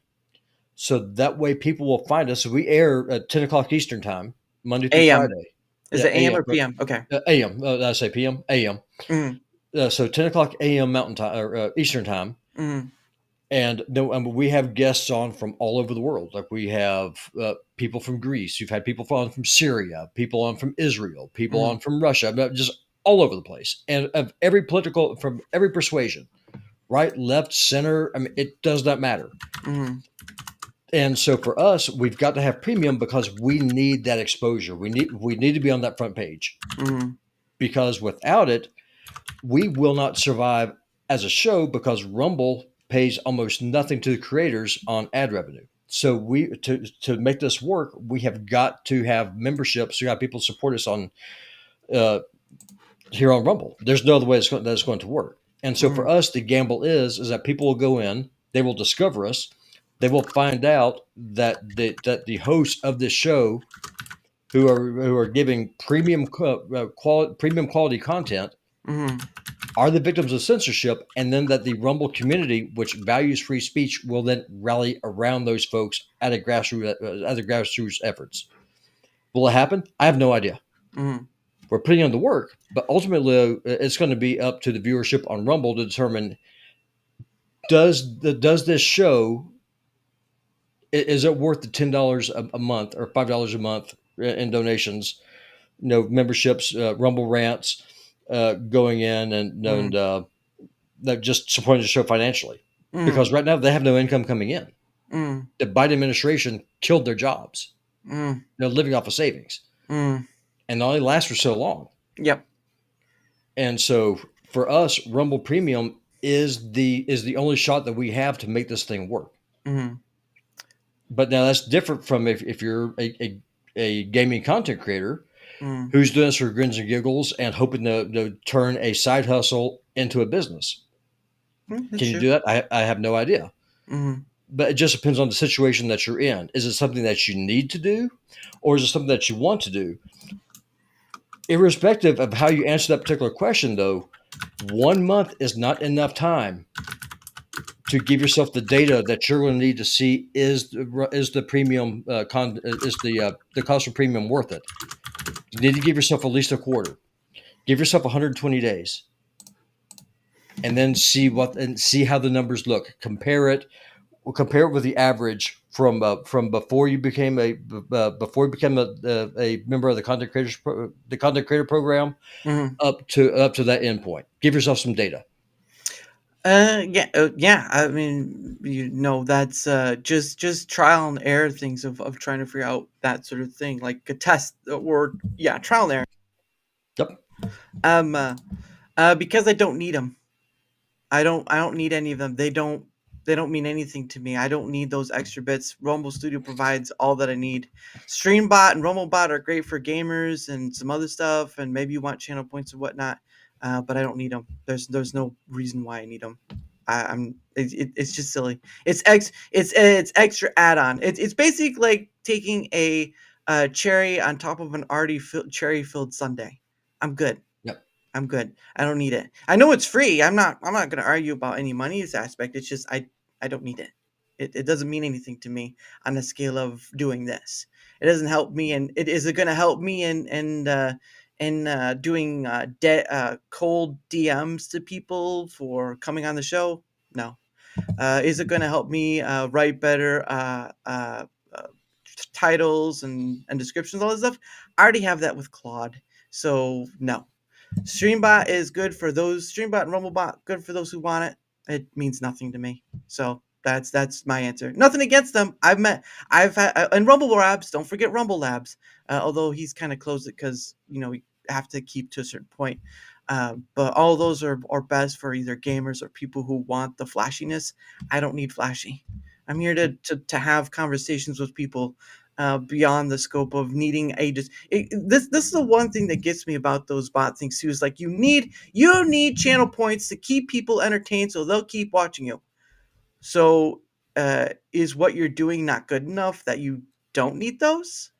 so that way people will find us. So we air at 10 o'clock Eastern time, Monday through Friday. Is it AM or PM? Okay. AM. Did I say PM? AM. So 10 o'clock AM Mountain time or Eastern time. And we have guests on from all over the world. Like we have people from Greece. You've had people on from Syria, people on from Israel, people on from Russia, just all over the place. And of every political, from every persuasion, right, left, center. I mean, it does not matter. And so for us, we've got to have premium because we need that exposure. We need to be on that front page, because without it, we will not survive as a show, because Rumble pays almost nothing to the creators on ad revenue. So to make this work, we have got to have memberships. We got people support us on here on Rumble. There's no other way that's going to work. And so for us, the gamble is that people will go in, they will discover us, they will find out that the hosts of this show, who are giving premium quality content, are the victims of censorship, and then that the Rumble community, which values free speech, will then rally around those folks at a grassroots efforts. Will it happen? I have no idea. We're putting in the work, but ultimately it's going to be up to the viewership on Rumble to determine, does this show, is it worth the $10 a month or $5 a month in donations, memberships, Rumble rants, going in and just supporting the show financially, because right now they have no income coming in. The Biden administration killed their jobs. They're living off of savings, and it only lasts for so long. Yep. And so for us, Rumble Premium is the only shot that we have to make this thing work. But now that's different from if you're a gaming content creator who's doing this for grins and giggles and hoping to turn a side hustle into a business. Can you do that? I have no idea. But it just depends on the situation that you're in. Is it something that you need to do, or is it something that you want to do? Irrespective of how you answer that particular question, though, 1 month is not enough time to give yourself the data that you're going to need to see is the premium the cost of premium worth it. You need to give yourself at least a quarter. Give yourself 120 days, and then see how the numbers look. Compare it Well, compare it with the average from before you became a member of the content creator program Mhm. up to that endpoint. Give yourself some data. Yeah, yeah. I mean, that's just trial and error things of trying to figure out that sort of thing, like a test or yeah, trial and error. Yep. Um, because I don't need them. I don't need any of them. They don't mean anything to me. I don't need those extra bits. Rumble Studio provides all that I need. Streambot and RumbleBot are great for gamers and some other stuff, and maybe you want channel points and whatnot. But I don't need them. There's no reason why I need them. It's just silly. It's extra add-on. It's basically like taking a cherry on top of an already cherry filled sundae. I'm good. Yep. I'm good. I don't need it. I know it's free. I'm not going to argue about any money aspect. It's just I don't need it. It doesn't mean anything to me on the scale of doing this. It doesn't help me, and it is it going to help me in doing cold DMs to people for coming on the show? No. Is it going to help me write better titles and descriptions, all this stuff? I already have that with Claude, so no. Streambot is good for those. Streambot and RumbleBot, good for those who want it. It means nothing to me. So that's my answer. Nothing against them. I've had and Rumble Labs. Don't forget Rumble Labs. Although he's kind of closed it because we have to keep to a certain point. But all those are best for either gamers or people who want the flashiness. I don't need flashy. I'm here to have conversations with people beyond the scope of needing a just this is the one thing that gets me about those bot things too, is like you need channel points to keep people entertained so they'll keep watching you. So is what you're doing not good enough that you don't need those?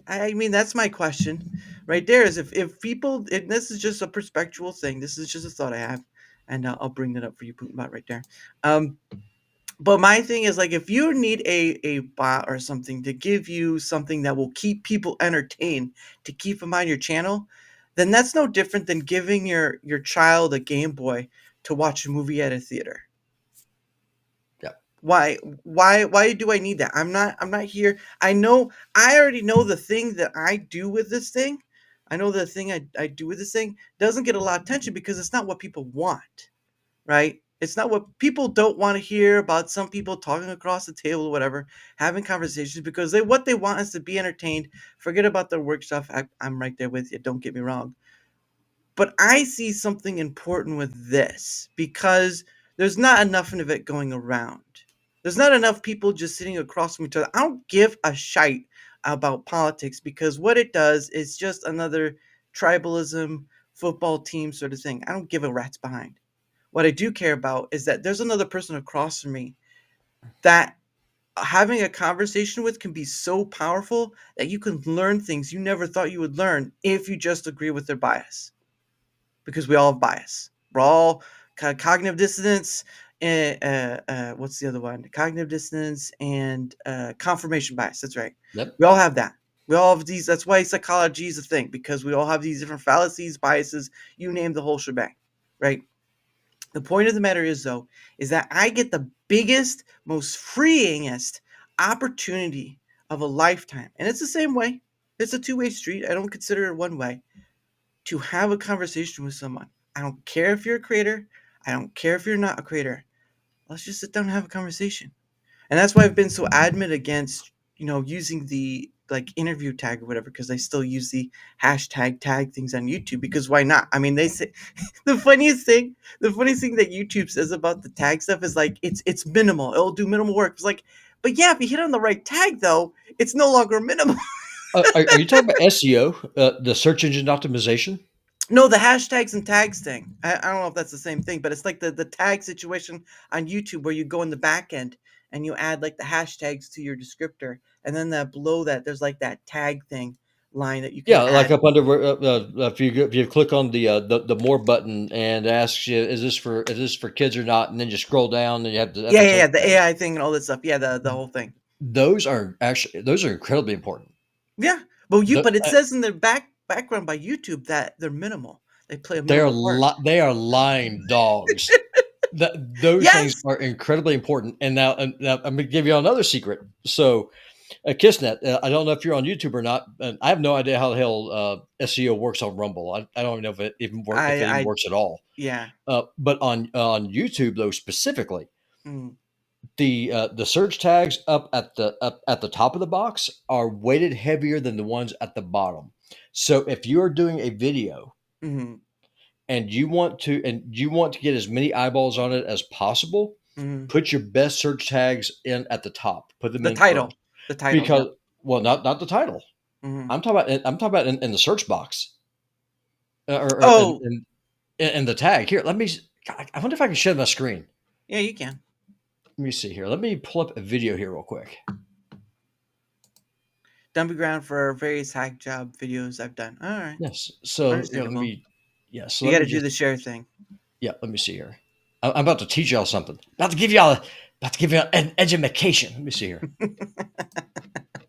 I mean, that's my question right there, is if people, and this is just a perspectual thing, this is just a thought I have, and I'll bring that up for you, PutinBot, right there. But my thing is, like, if you need a bot or something to give you something that will keep people entertained, to keep them on your channel, then that's no different than giving your child a Game Boy to watch a movie at a theater. Yep. Why do I need that? I'm not here. I already know the thing that I do with this thing. I know the thing I do with this thing doesn't get a lot of attention because it's not what people want, right? It's not what people don't want to hear about. Some people talking across the table or whatever, having conversations because what they want is to be entertained. Forget about their work stuff. I'm right there with you. Don't get me wrong. But I see something important with this because there's not enough of it going around. There's not enough people just sitting across from each other. I don't give a shite about politics because what it does is just another tribalism football team sort of thing. I don't give a rat's behind. What I do care about is that there's another person across from me that having a conversation with can be so powerful that you can learn things you never thought you would learn if you just agree with their bias. Because we all have bias. We're all cognitive dissonance. And what's the other one? Cognitive dissonance and confirmation bias. That's right. Yep. We all have that. We all have these. That's why psychology is a thing, because we all have these different fallacies, biases. You name the whole shebang, right? The point of the matter is, though, is that I get the biggest, most freeingest opportunity of a lifetime, and it's the same way. It's a two-way street. I don't consider it one way, to have a conversation with someone. I don't care if you're a creator. I don't care if you're not a creator. Let's just sit down and have a conversation. And that's why I've been so adamant against, using the like interview tag or whatever, because I still use the hashtag tag things on YouTube, because why not? I mean, they say the funniest thing that YouTube says about the tag stuff is like it's minimal. It'll do minimal work. It's like, but yeah, if you hit on the right tag though, it's no longer minimal. Are you talking about SEO, the search engine optimization? No, the hashtags and tags thing. I don't know if that's the same thing, but it's like the tag situation on YouTube where you go in the back end and you add like the hashtags to your descriptor, and then below that there's like that tag thing line that you can Yeah, like add. up under if you click on the more button and it asks you, is this for kids or not, and then you scroll down and you have Yeah, the yeah, search yeah, the tags. AI thing and all this stuff. Yeah, the whole thing. Those are incredibly important. Yeah, but it Uh, says in the background by YouTube that they're minimal. They play a they are minimal part. they are lying dogs. those things Yes. are incredibly important. And now I'm going to give you another secret. So, Kissnet, I don't know if you're on YouTube or not, and I have no idea how the hell SEO works on Rumble. I don't know if it even I works at all. yeah. But on YouTube though specifically, Mm, the search tags up at the top of the box are weighted heavier than the ones at the bottom. So if you are doing a video mm-hmm, and you want to get as many eyeballs on it as possible, mm-hmm. put your best search tags in at the top. Put them The in first title. The title. because Yep. not the title. Mm-hmm. I'm talking about in the search box or Oh, in the tag. Here, let me. I wonder if I can share my screen. yeah, you can. Let me see here. Let me pull up a video here real quick. Dumping ground for various hack job videos I've done. All right. Yes. So let Understandable. me. Yeah. So You let got me to do just. the share thing. Yeah. Let me see here. I'm about to teach y'all something. About to give y'all an education. Let me see here.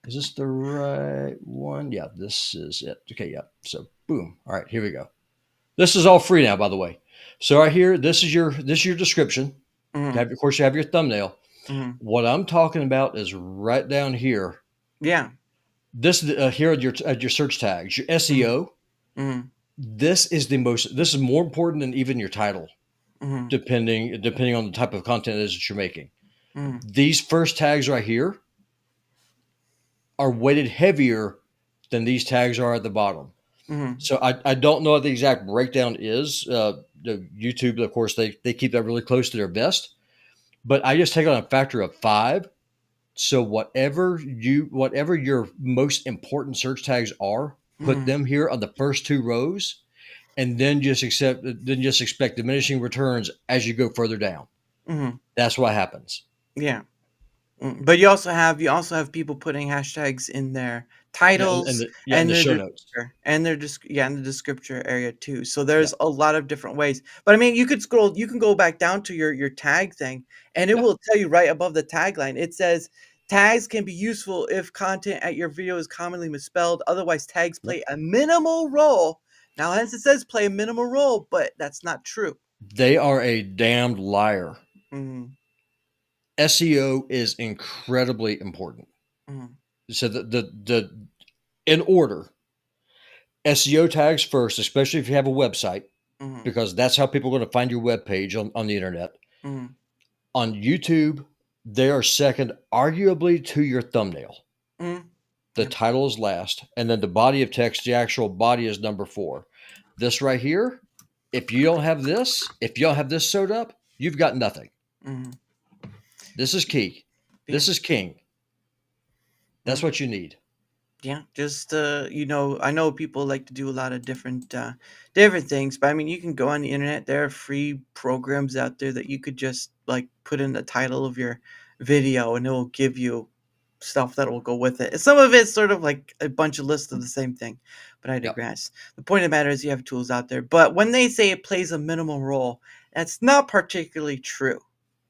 Is this the right one? Yeah. This is it. Okay. Yeah. So boom. All right. Here we go. This is all free now, by the way. So right here, this is your description. Mm-hmm, Of course, you have your thumbnail. mm-hmm. What I'm talking about is right down here. Yeah. This here are your search tags, your SEO. Mm-hmm, This is more important than even your title, mm-hmm, depending on the type of content it is that you're making. mm-hmm, These first tags right here are weighted heavier than these tags are at the bottom. mm-hmm, So I don't know what the exact breakdown is. The YouTube, of course, they keep that really close to their vest, but I just take it on a factor of 5. So whatever your most important search tags are, put mm-hmm, them here on the first 2 rows, and then just expect diminishing returns as you go further down. mm-hmm. That's what happens. Yeah. But you also have people putting hashtags in their Yeah, titles in and the their show notes. descriptor in the descriptor area too. So Yeah, there's a lot of different ways. But I mean, you can go back down to your tag thing, and it yeah, will tell you right above the tagline. It says tags can be useful if content at your video is commonly misspelled. Otherwise, tags yeah. play a minimal role. Now, hence it says play a minimal role, but that's not true. They are a damned liar. Mm, SEO is incredibly important. mm, So the in order, SEO tags first, especially if you have a website, mm, because that's how people are going to find your web page on the internet. mm, On YouTube, they are second, arguably, to your thumbnail. mm. The Yep. title is last, and then the body of text, the actual body is number 4. This right here, if you don't have this sewed up, you've got nothing. Mm, This is key. yeah. This is king. That's Mm. what you need. Yeah, just I know people like to do a lot of different things, but I mean, you can go on the internet. There are free programs out there that you could just like put in the title of your video, and it will give you stuff that will go with it. Some of it's sort of like a bunch of lists of the same thing, but I Yep. digress. The point of the matter is you have tools out there, but when they say it plays a minimal role, that's not particularly true.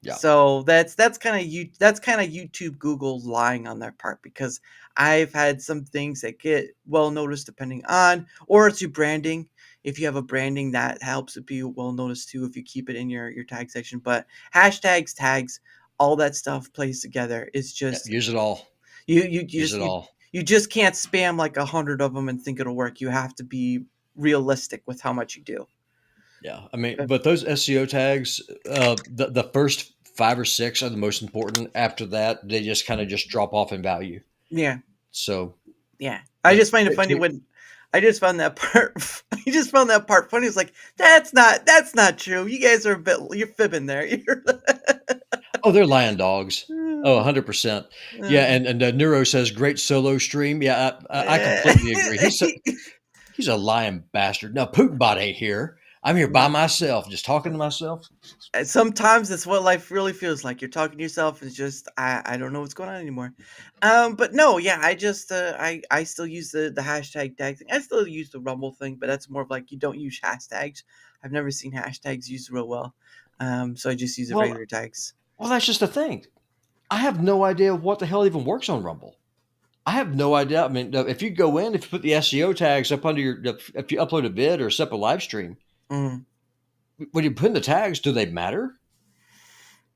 Yeah. So that's kind of YouTube Google lying on their part, because I've had some things that get well noticed depending on, or it's your branding. If you have a branding, that helps it be well noticed too if you keep it in your tag section. But hashtags, tags, all that stuff plays together. It's Yeah, just use it all. Use it you all. you just can't spam like 100 of them and think it'll work. You have to be realistic with how much you do. Yeah. I mean, but those SEO tags, the first 5 or 6 are the most important. After that, they just kind of just drop off in value. Yeah. So, Yeah. I just find it funny take- when I just found that part I just found that part funny. It's like, that's not true. You guys are you're fibbing there. You're oh, they're lying dogs. Oh, 100%. Yeah, and Neuro says great solo stream. Yeah, I completely agree. He's a lying bastard. Now PutinBot ain't here. I'm here by myself, just talking to myself. Sometimes that's what life really feels like. You're talking to yourself. It's just I don't know what's going on anymore. But no, yeah, I just I still use the hashtag tag thing. I still use the Rumble thing, but that's more of like you don't use hashtags. I've never seen hashtags used real well. So I just use the Well, regular tags. well, that's just the thing. I have no idea what the hell even works on Rumble. I have no idea. I mean, if you go in, if you put the SEO tags up under if you upload a vid or set up a live stream, Mm. when you put in the tags, do they matter?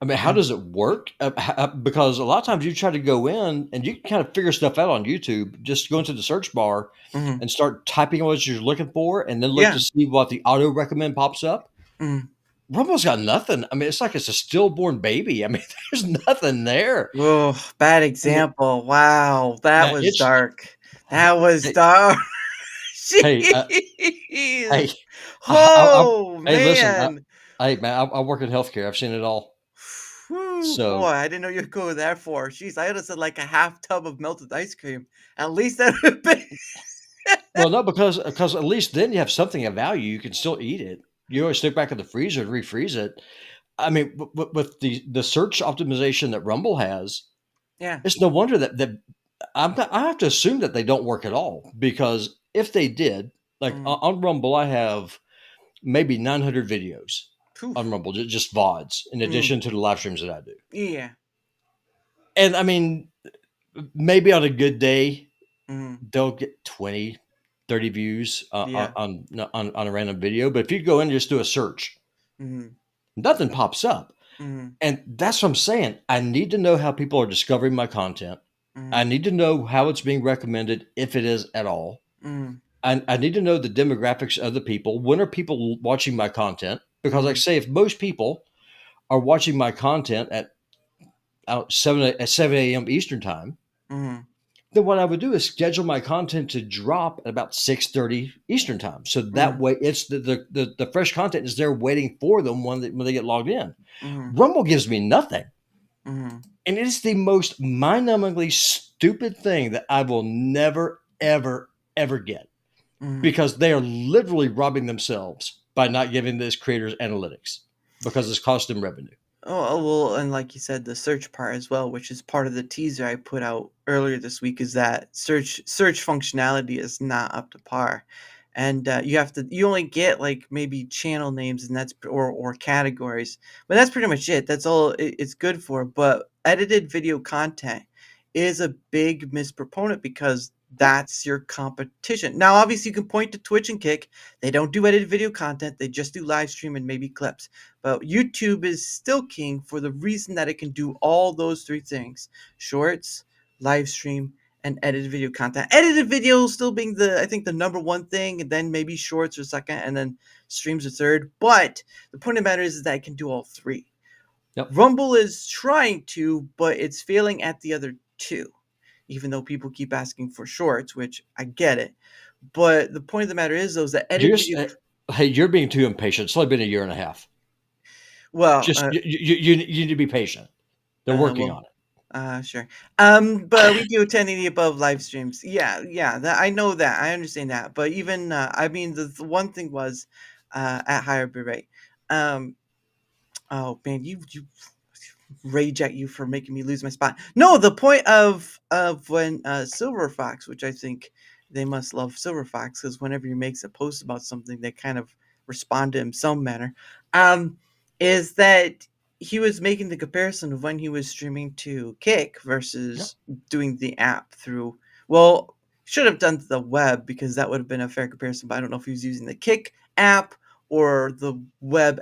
I mean, how does it work? Because a lot of times you try to go in and you can kind of figure stuff out on YouTube. Just go into the search bar Mhm. and start typing what you're looking for, and then look Yeah. to see what the auto recommend pops up. Mhm. Rumble's got nothing. I mean, it's like it's a stillborn baby. I mean, there's nothing there. Oh, bad I mean, example. Wow, that man, was it's dark. That was hey, dark. hey, hey, Jeez. I Oh, hey, listen, man. hey, man, I work in healthcare. I've seen it all. Whew, boy, So, I didn't know you'd go there for. Jeez, I would have said like a half tub of melted ice cream. At least that would have been. well, no, because at least then you have something of value. You can still eat it. You always stick back in the freezer and refreeze it. I mean, with the search optimization that Rumble has, Yeah. it's no wonder that I have to assume that they don't work at all, because if they did, like Mm. on Rumble, I have maybe 900 videos on Poof. Rumble, just VODs, in Mm. addition to the live streams that I do. Yeah. And I mean, maybe on a good day, Mm. they'll get 20, 30 views Yeah. on a random video. But if you go in and just do a search, Mm. nothing pops up. Mm. And that's what I'm saying. I need to know how people are discovering my content. I Mm. need to know how it's being recommended, if it is at all. Mm. I need to know the demographics of the people. When are people watching my content? Because, like I Mm. say, if most people are watching my content at 7 a.m. Eastern time, Mm. then what I would do is schedule my content to drop at about 6:30 Eastern time. So that Mm. way, it's the fresh content is there waiting for them when they get logged in. Mm. Rumble gives me nothing. Mm. And it is the most mind-numbingly stupid thing that I will never, ever, ever get, Mm. because they are literally robbing themselves by not giving these creators analytics, because it's cost them revenue. Well, and like you said, the search part as well, which is part of the teaser I put out earlier this week, is that search functionality is not up to par, and you only get like maybe channel names, and that's or categories, but that's pretty much it. That's all it's good for. But edited video content is a big misproponent because that's your competition. Now, obviously, you can point to Twitch and Kick. They don't do edited video content. They just do live stream and maybe clips. But YouTube is still king for the reason that it can do all those three things: shorts, live stream, and edited video content. Edited video still being I think the number one thing, and then maybe shorts are second, and then streams are third. But the point of the matter is that it can do all three. Yep. Rumble is trying to, but it's failing at the other two, even though people keep asking for shorts, which I get it. But the point of the matter is, though, is that edited You're, video. hey, you're being too impatient. It's only been a year and a half. Well, Just you need to be patient. They're working well, on it. sure. But we do 1080 above live streams. Yeah, yeah. That I know that. I understand that. But even I mean, the one thing was at higher bitrate rate. Um, oh man, you rage at you for making me lose my spot. No, the point of when Silver Fox, which I think they must love Silver Fox, because whenever he makes a post about something, they kind of respond to him some manner. Um, is that he was making the comparison of when he was streaming to Kick Yep. versus doing the app through. Well, should have done the web because that would have been a fair comparison. But I don't know if he was using the Kick app or the web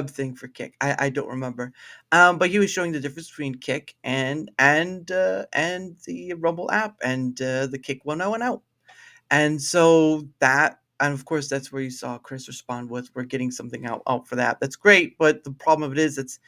thing for Kick. I don't remember. But he was showing the difference between Kick and the Rumble app, and the Kick one went out. And so that, and of course, that's where you saw Chris respond with, "We're getting something out for that." That's great, but the problem of it is,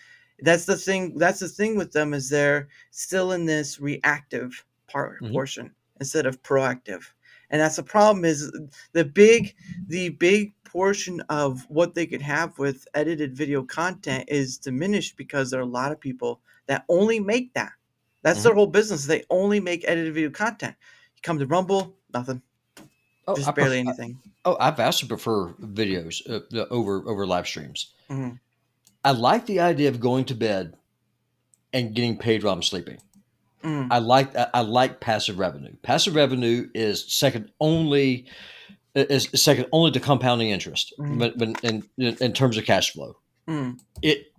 that's the thing. That's the thing with them, is they're still in this reactive Hmm. portion instead of proactive, and that's the problem. Is the big portion of what they could have with edited video content is diminished because there are a lot of people that only make that. That's their Hmm. whole business. They only make edited video content. You come to Rumble, nothing. Oh, Just barely anything. I vastly prefer videos over live streams. Mhm, I like the idea of going to bed and getting paid while I'm sleeping. mhm, I like passive revenue. Passive revenue is second only to compounding interest, mhm, but in terms of cash flow, mhm. it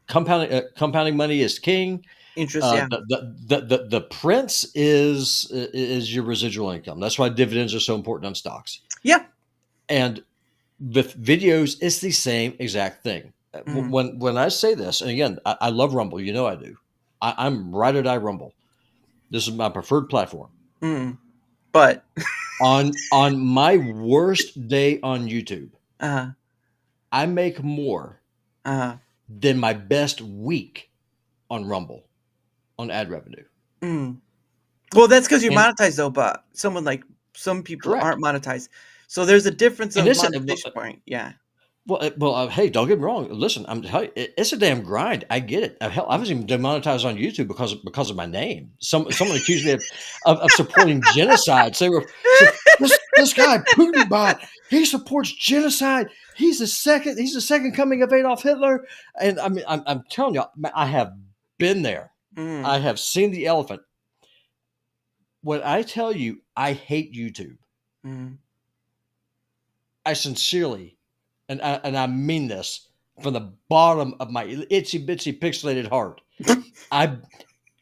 compounding money is king. Interest, yeah. The prince is your residual income. That's why dividends are so important on stocks. Yeah. And with videos, it's the same exact thing. Mm, When I say this, and again, I love Rumble. You know I do. I'm ride or die Rumble. This is my preferred platform. mm. But On my worst day on YouTube, uh, I make more uh, than my best week on Rumble on ad revenue. mm. Well, that's because you're And monetized though, but some people correct. aren't monetized. So there's a difference And of this, monetization point. Yeah. hey, don't get me wrong. Listen, I'm telling you, it's a damn grind. I get it. Hell, I was even demonetized on YouTube because of my name. Someone accused me of supporting genocide. So they were so this guy PutinBot, he supports genocide. He's the second coming of Adolf Hitler. And I mean, I'm telling you, I have been there. Mm, I have seen the elephant. When I tell you, I hate YouTube. mm. I sincerely, and I mean this from the bottom of my itsy bitsy pixelated heart. I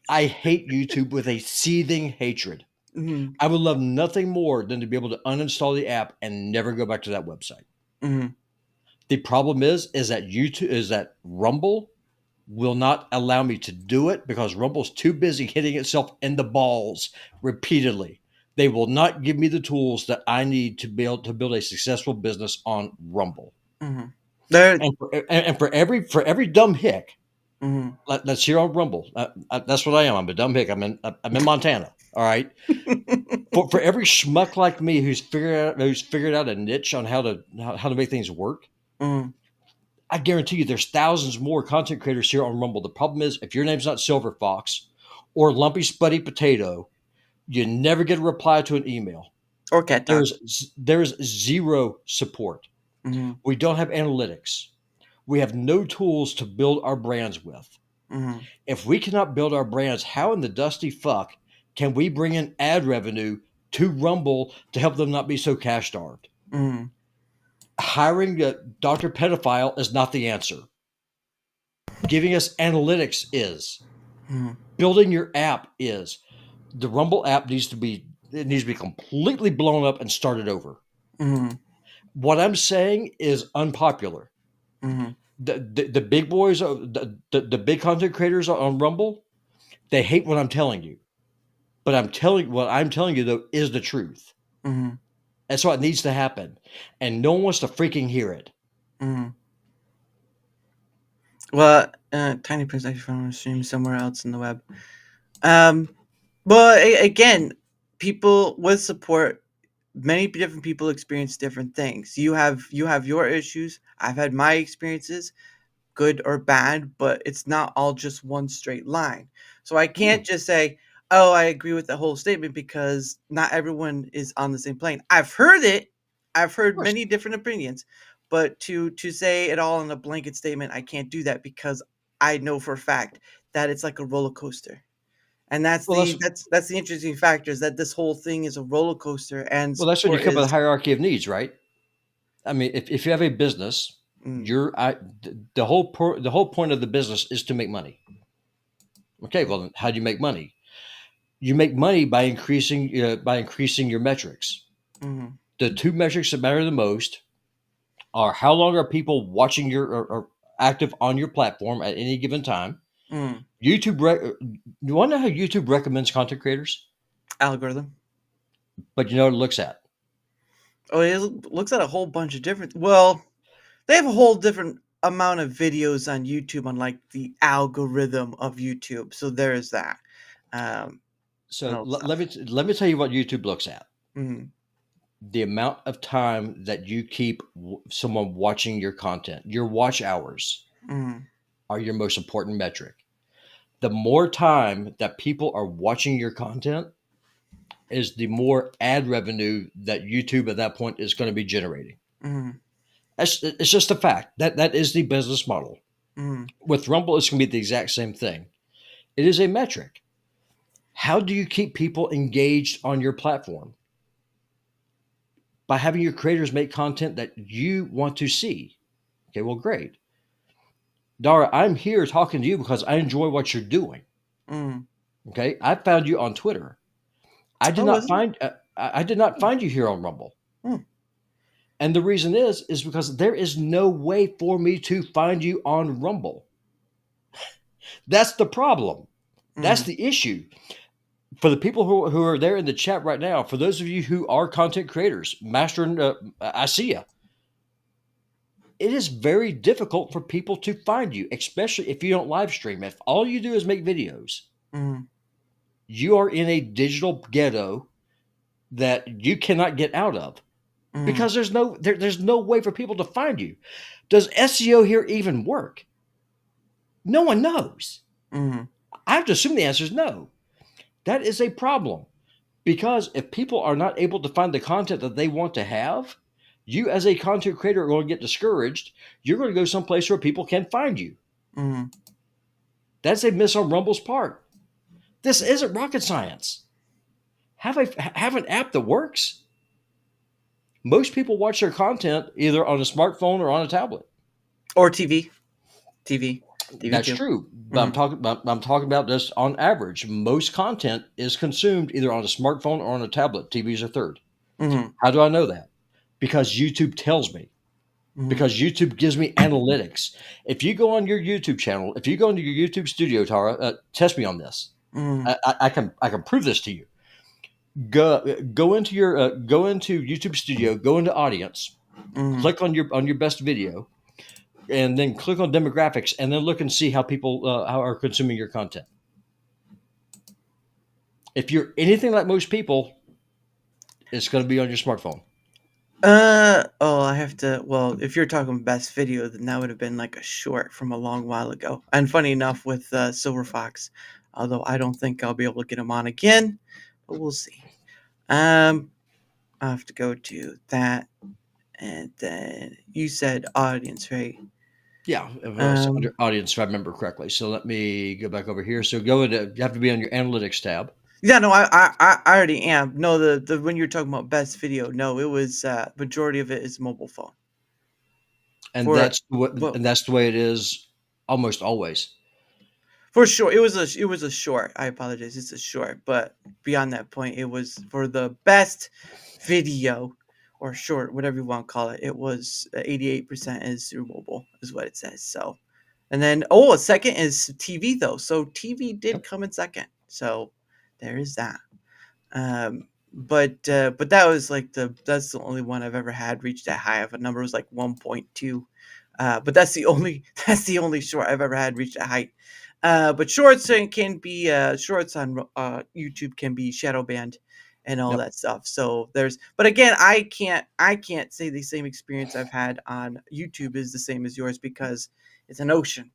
I hate YouTube with a seething hatred. Mm, I would love nothing more than to be able to uninstall the app and never go back to that website. mm, The problem is that Rumble will not allow me to do it because Rumble's too busy hitting itself in the balls repeatedly. They will not give me the tools that I need to be able to build a successful business on Rumble. mm. There. And for every dumb hick Mm. that's here on Rumble, that's what I am. I'm a dumb hick. I'm in Montana. All right. For every schmuck like me who's figured out a niche on how to make things work, Mm, I guarantee you there's thousands more content creators here on Rumble. The problem is if your name's not Silver Fox or Lumpy Spuddy Potato, you never get a reply to an email. or cat dog. There's zero support. Mm, We don't have analytics. We have no tools to build our brands with. mm, If we cannot build our brands, how in the dusty fuck can we bring in ad revenue to Rumble to help them not be so cash starved? mm, Hiring a Dr. Pedophile is not the answer. Giving us analytics is. mm, Building your app is. The Rumble app needs to be completely blown up and started over. mm, What I'm saying is unpopular. mm. The big boys, the big content creators on Rumble, they hate what I'm telling you. But what I'm telling you though is the truth. Mm, That's what needs to happen, and no one wants to freaking hear it. mm. Well, tiny prince actually found a stream somewhere else in the web. Well, again, people with support, many different people experience different things. You have your issues. I've had my experiences, good or bad, but it's not all just one straight line. So I can't just say, "Oh, I agree with the whole statement," because not everyone is on the same plane. I've heard it. I've Of heard course. many different opinions, but to say it all in a blanket statement, I can't do that because I know for a fact that it's like a roller coaster. And that's Well, the that's the interesting factor, is that this whole thing is a roller coaster and that's when you support come up with is a hierarchy of needs, right? I mean, if you have a business, mm, the whole point of the business is to make money. Okay, well, then how do you make money? You make money by increasing your metrics. mhm, The two metrics that matter the most are how long are people watching or active on your platform at any given time. mm, You want to know how YouTube recommends content creators? algorithm. But you know what it looks at? Oh, it looks at a whole bunch of different. Well, they have a whole different amount of videos on YouTube, on like the algorithm of YouTube. So there is that. And So all stuff. let me tell you what YouTube looks at. Mm, The amount of time that you keep someone watching your content, your watch hours mm, are your most important metric. The more time that people are watching your content is the more ad revenue that YouTube at that point is going to be generating. mm, It's just a fact. That is the business model. mm, With Rumble, it's going to be the exact same thing. It is a metric. How do you keep people engaged on your platform? By having your creators make content that you want to see. Okay, well, great. Dara, I'm here talking to you because I enjoy what you're doing. mm. Okay, I found you on Twitter. Oh, was it? I did not find you here on Rumble. Hmm. And the reason is because there is no way for me to find you on Rumble. That's the problem. That's the issue. For the people who are there in the chat right now, for those of you who are content creators, Master, I see you. It is very difficult for people to find you, especially if you don't live stream. If all you do is make videos, you are in a digital ghetto that you cannot get out of because there's no way for people to find you. Does SEO here even work? No one knows. I have to assume the answer is no. That is a problem because if people are not able to find the content that they want to have, you as a content creator are going to get discouraged. You're going to go someplace where people can find you. That's a miss on Rumble's part. This isn't rocket science. Have an app that works. Most people watch their content either on a smartphone or on a tablet or TV. That's too. True. But I'm talking about this on average. Most content is consumed either on a smartphone or on a tablet. TVs are third. How do I know that? Because YouTube tells me. Because YouTube gives me analytics. If you go on your YouTube channel, if you go into your YouTube studio, Tara, test me on this. I can prove this to you. Go into YouTube Studio, go into Audience, click on your best video, and then click on demographics, and then look and see how people how are consuming your content. If you're anything like most people, it's going to be on your smartphone. I have to. Well, if you're talking best video, then that would have been like a short from a long while ago. And funny enough, with Silver Fox, although I don't think I'll be able to get him on again, but we'll see. I have to go to that, and then you said Audience, right? Yeah, under Audience, if I remember correctly. So let me go back over here. So go into, you have to be on your Analytics tab. Yeah, no, I already am. No, the when you're talking about best video, no, it was majority of it is mobile phone. And that's the way it is almost always. For sure, it was a short. I apologize, it's a short. But beyond that point, it was for the best video or short, whatever you want to call it. It was 88% is through mobile, is what it says. So, and then a second is TV though. So TV did come in second. So there is that. But that was like that's the only one I've ever had reach that high of a number. It was like 1.2. But that's the only short I've ever had reach that height. But shorts can be shorts on YouTube can be shadow banned and all that stuff. So but again, I can't say the same experience I've had on YouTube is the same as yours because it's an ocean.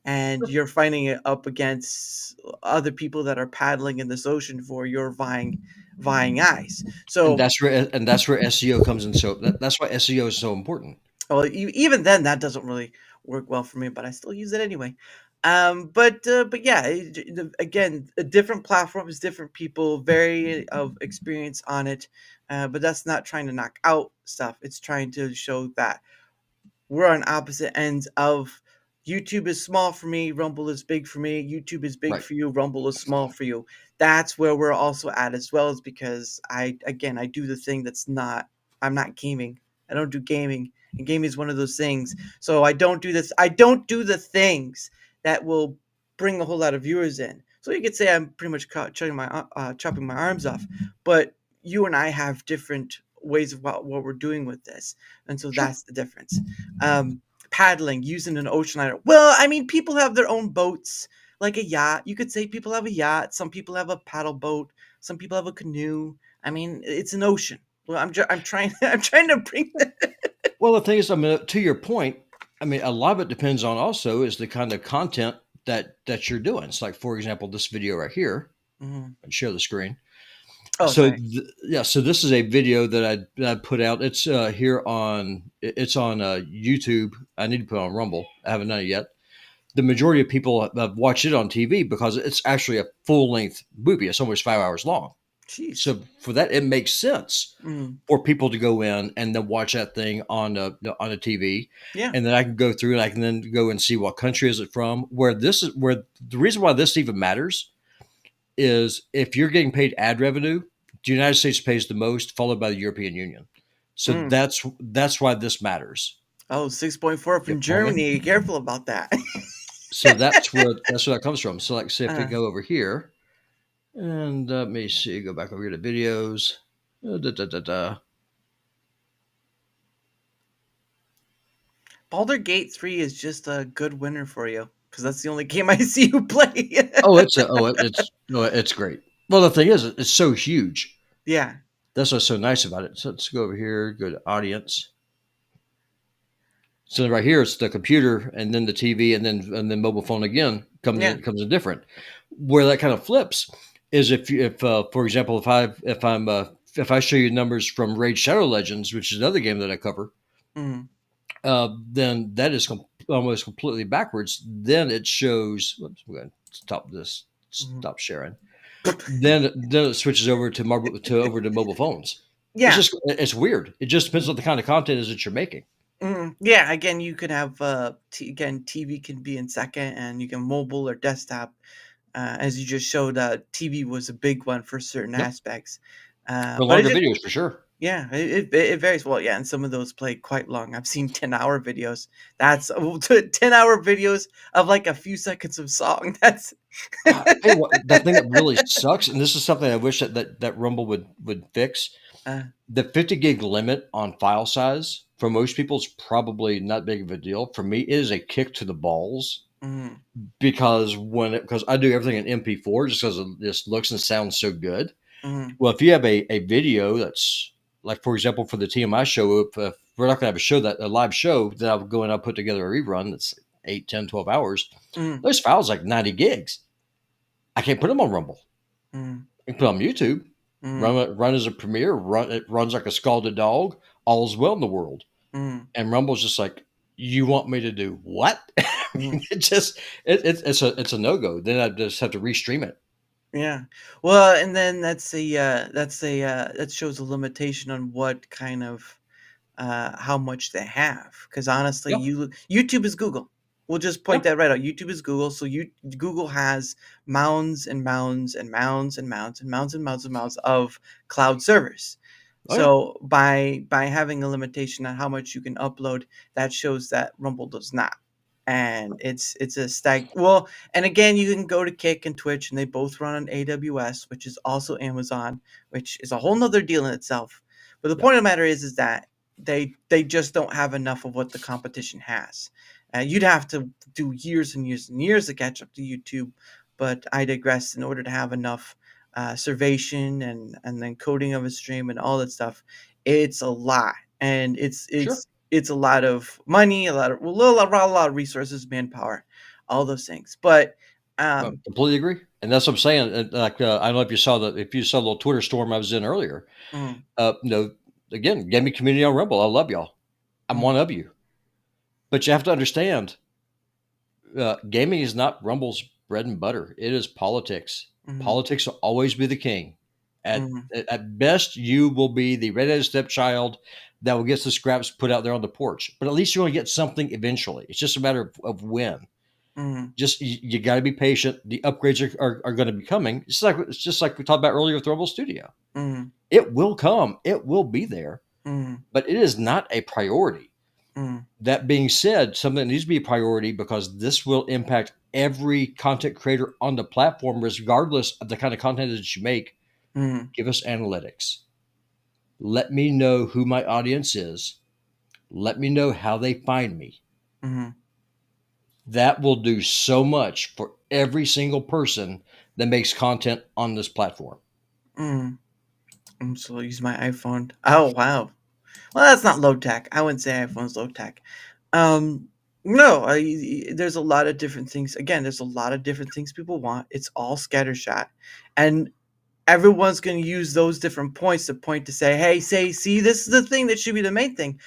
And you're finding it up against other people that are paddling in this ocean for your vying eyes. So and that's where SEO comes in. So that's why SEO is so important. Well, even then, that doesn't really work well for me, but I still use it anyway. But yeah, again, different platforms, different people, vary of experience on it. But that's not trying to knock out stuff. It's trying to show that we're on opposite ends of. YouTube is small for me. Rumble is big for me. YouTube is big for you. Rumble is small for you. That's where we're also at as well, is because I do the thing I'm not gaming. I don't do gaming. And gaming is one of those things. So I don't do this. I don't do the things that will bring a whole lot of viewers in. So you could say I'm pretty much chopping my arms off. But you and I have different ways of what we're doing with this. And so that's the difference. Paddling, using an ocean liner. Well, I mean, people have their own boats, like a yacht. You could say people have a yacht. Some people have a paddle boat. Some people have a canoe. I mean, it's an ocean. Well, I'm trying to bring that. Well, the thing is, I mean, to your point, I mean, a lot of it depends on also is the kind of content that you're doing. It's like, for example, this video right here. And share the screen. Oh, so so this is a video that I put out. It's here on YouTube. I need to put it on Rumble. I haven't done it yet. The majority of people have watched it on TV because it's actually a full length movie. It's almost 5 hours long. Jeez. So for that, it makes sense for people to go in and then watch that thing on a TV. Yeah. And then I can go through and I can then go and see what country is it from. Where the reason why this even matters is if you're getting paid ad revenue, the United States pays the most, followed by the European Union. So that's why this matters. Oh, 6.4 You from follow me? Germany. Careful about that. So that's where that comes from. So like, say if we uh, go over here and let me see, go back over here to videos. Da, da, da, da. Baldur's Gate 3 is just a good winner for you because that's the only game I see you play. It's great. Well, the thing is, it's so huge. Yeah. That's what's so nice about it. So let's go over here, go to audience. So right here, it's the computer, and then the TV, and then mobile phone again comes in different. Where that kind of flips is if for example, if I show you numbers from Raid Shadow Legends, which is another game that I cover, then that is almost completely backwards. Then it shows. Whoops, I'm going to stop this. Stop sharing. Then it switches over to mobile phones. Yeah. It's weird. It just depends on the kind of content is that you're making. Yeah, again, you could have again, TV can be in second, and you can mobile or desktop. As you just showed, TV was a big one for certain Yep. aspects. For But longer videos, for sure. yeah, it varies. Well, yeah, and some of those play quite long. I've seen 10-hour videos. That's 10-hour videos of like a few seconds of song. That's I tell you what, the thing that really sucks, and this is something I wish that Rumble would fix. The 50 gig limit on file size for most people is probably not big of a deal. For me, it is a kick to the balls because I do everything in MP4 just because it just looks and sounds so good. Well, if you have a video that's like, for example, for the TMI show, if we're not going to have a live show, then I'll go and I'll put together a rerun that's 8, 10, 12 hours. Those files like 90 gigs. I can't put them on Rumble. I can put them on YouTube. Run as a premiere. It runs like a scalded dog. All's well in the world. And Rumble's just like, you want me to do what? It's a no go. Then I just have to restream it. Yeah. Well, and then that shows a limitation on what kind of how much they have. Because honestly, Yep. YouTube is Google. We'll just point Yep. that right out. YouTube is Google, so Google has mounds and mounds and mounds and mounds and mounds and mounds and mounds of cloud servers. Oh, yeah. So by having a limitation on how much you can upload, that shows that Rumble does not. And it's a well, and again, you can go to Kick and Twitch, and they both run on AWS, which is also Amazon, which is a whole nother deal in itself. But the Yep. point of the matter is that they just don't have enough of what the competition has. You'd have to do years and years and years to catch up to YouTube, but I digress. In order to have enough servation and then coding of a stream and all that stuff, it's a lot, and Sure. it's a lot of money, a lot of resources, manpower, all those things. But Completely agree, and that's what I'm saying. Like I don't know if you saw the little Twitter storm I was in earlier. Again, gaming community on Rumble. I love y'all. I'm one of you, but you have to understand, gaming is not Rumble's bread and butter. It is politics. Politics will always be the king. At best, you will be the redheaded stepchild that will get the scraps put out there on the porch. But at least you're going to get something eventually. It's just a matter of when. Just you got to be patient. The upgrades are going to be coming. It's just like we talked about earlier with Rumble Studio. It will come. It will be there. But it is not a priority. That being said, something that needs to be a priority because this will impact every content creator on the platform, regardless of the kind of content that you make. Give us analytics. Let me know who my audience is. Let me know how they find me. That will do so much for every single person that makes content on this platform. I'm still use my iPhone. Oh wow. Well, that's not low tech. I wouldn't say iPhone's low tech. No, there's a lot of different things. Again, there's a lot of different things people want. It's all scattershot, and everyone's going to use those different points to say, hey, see, this is the thing that should be the main thing.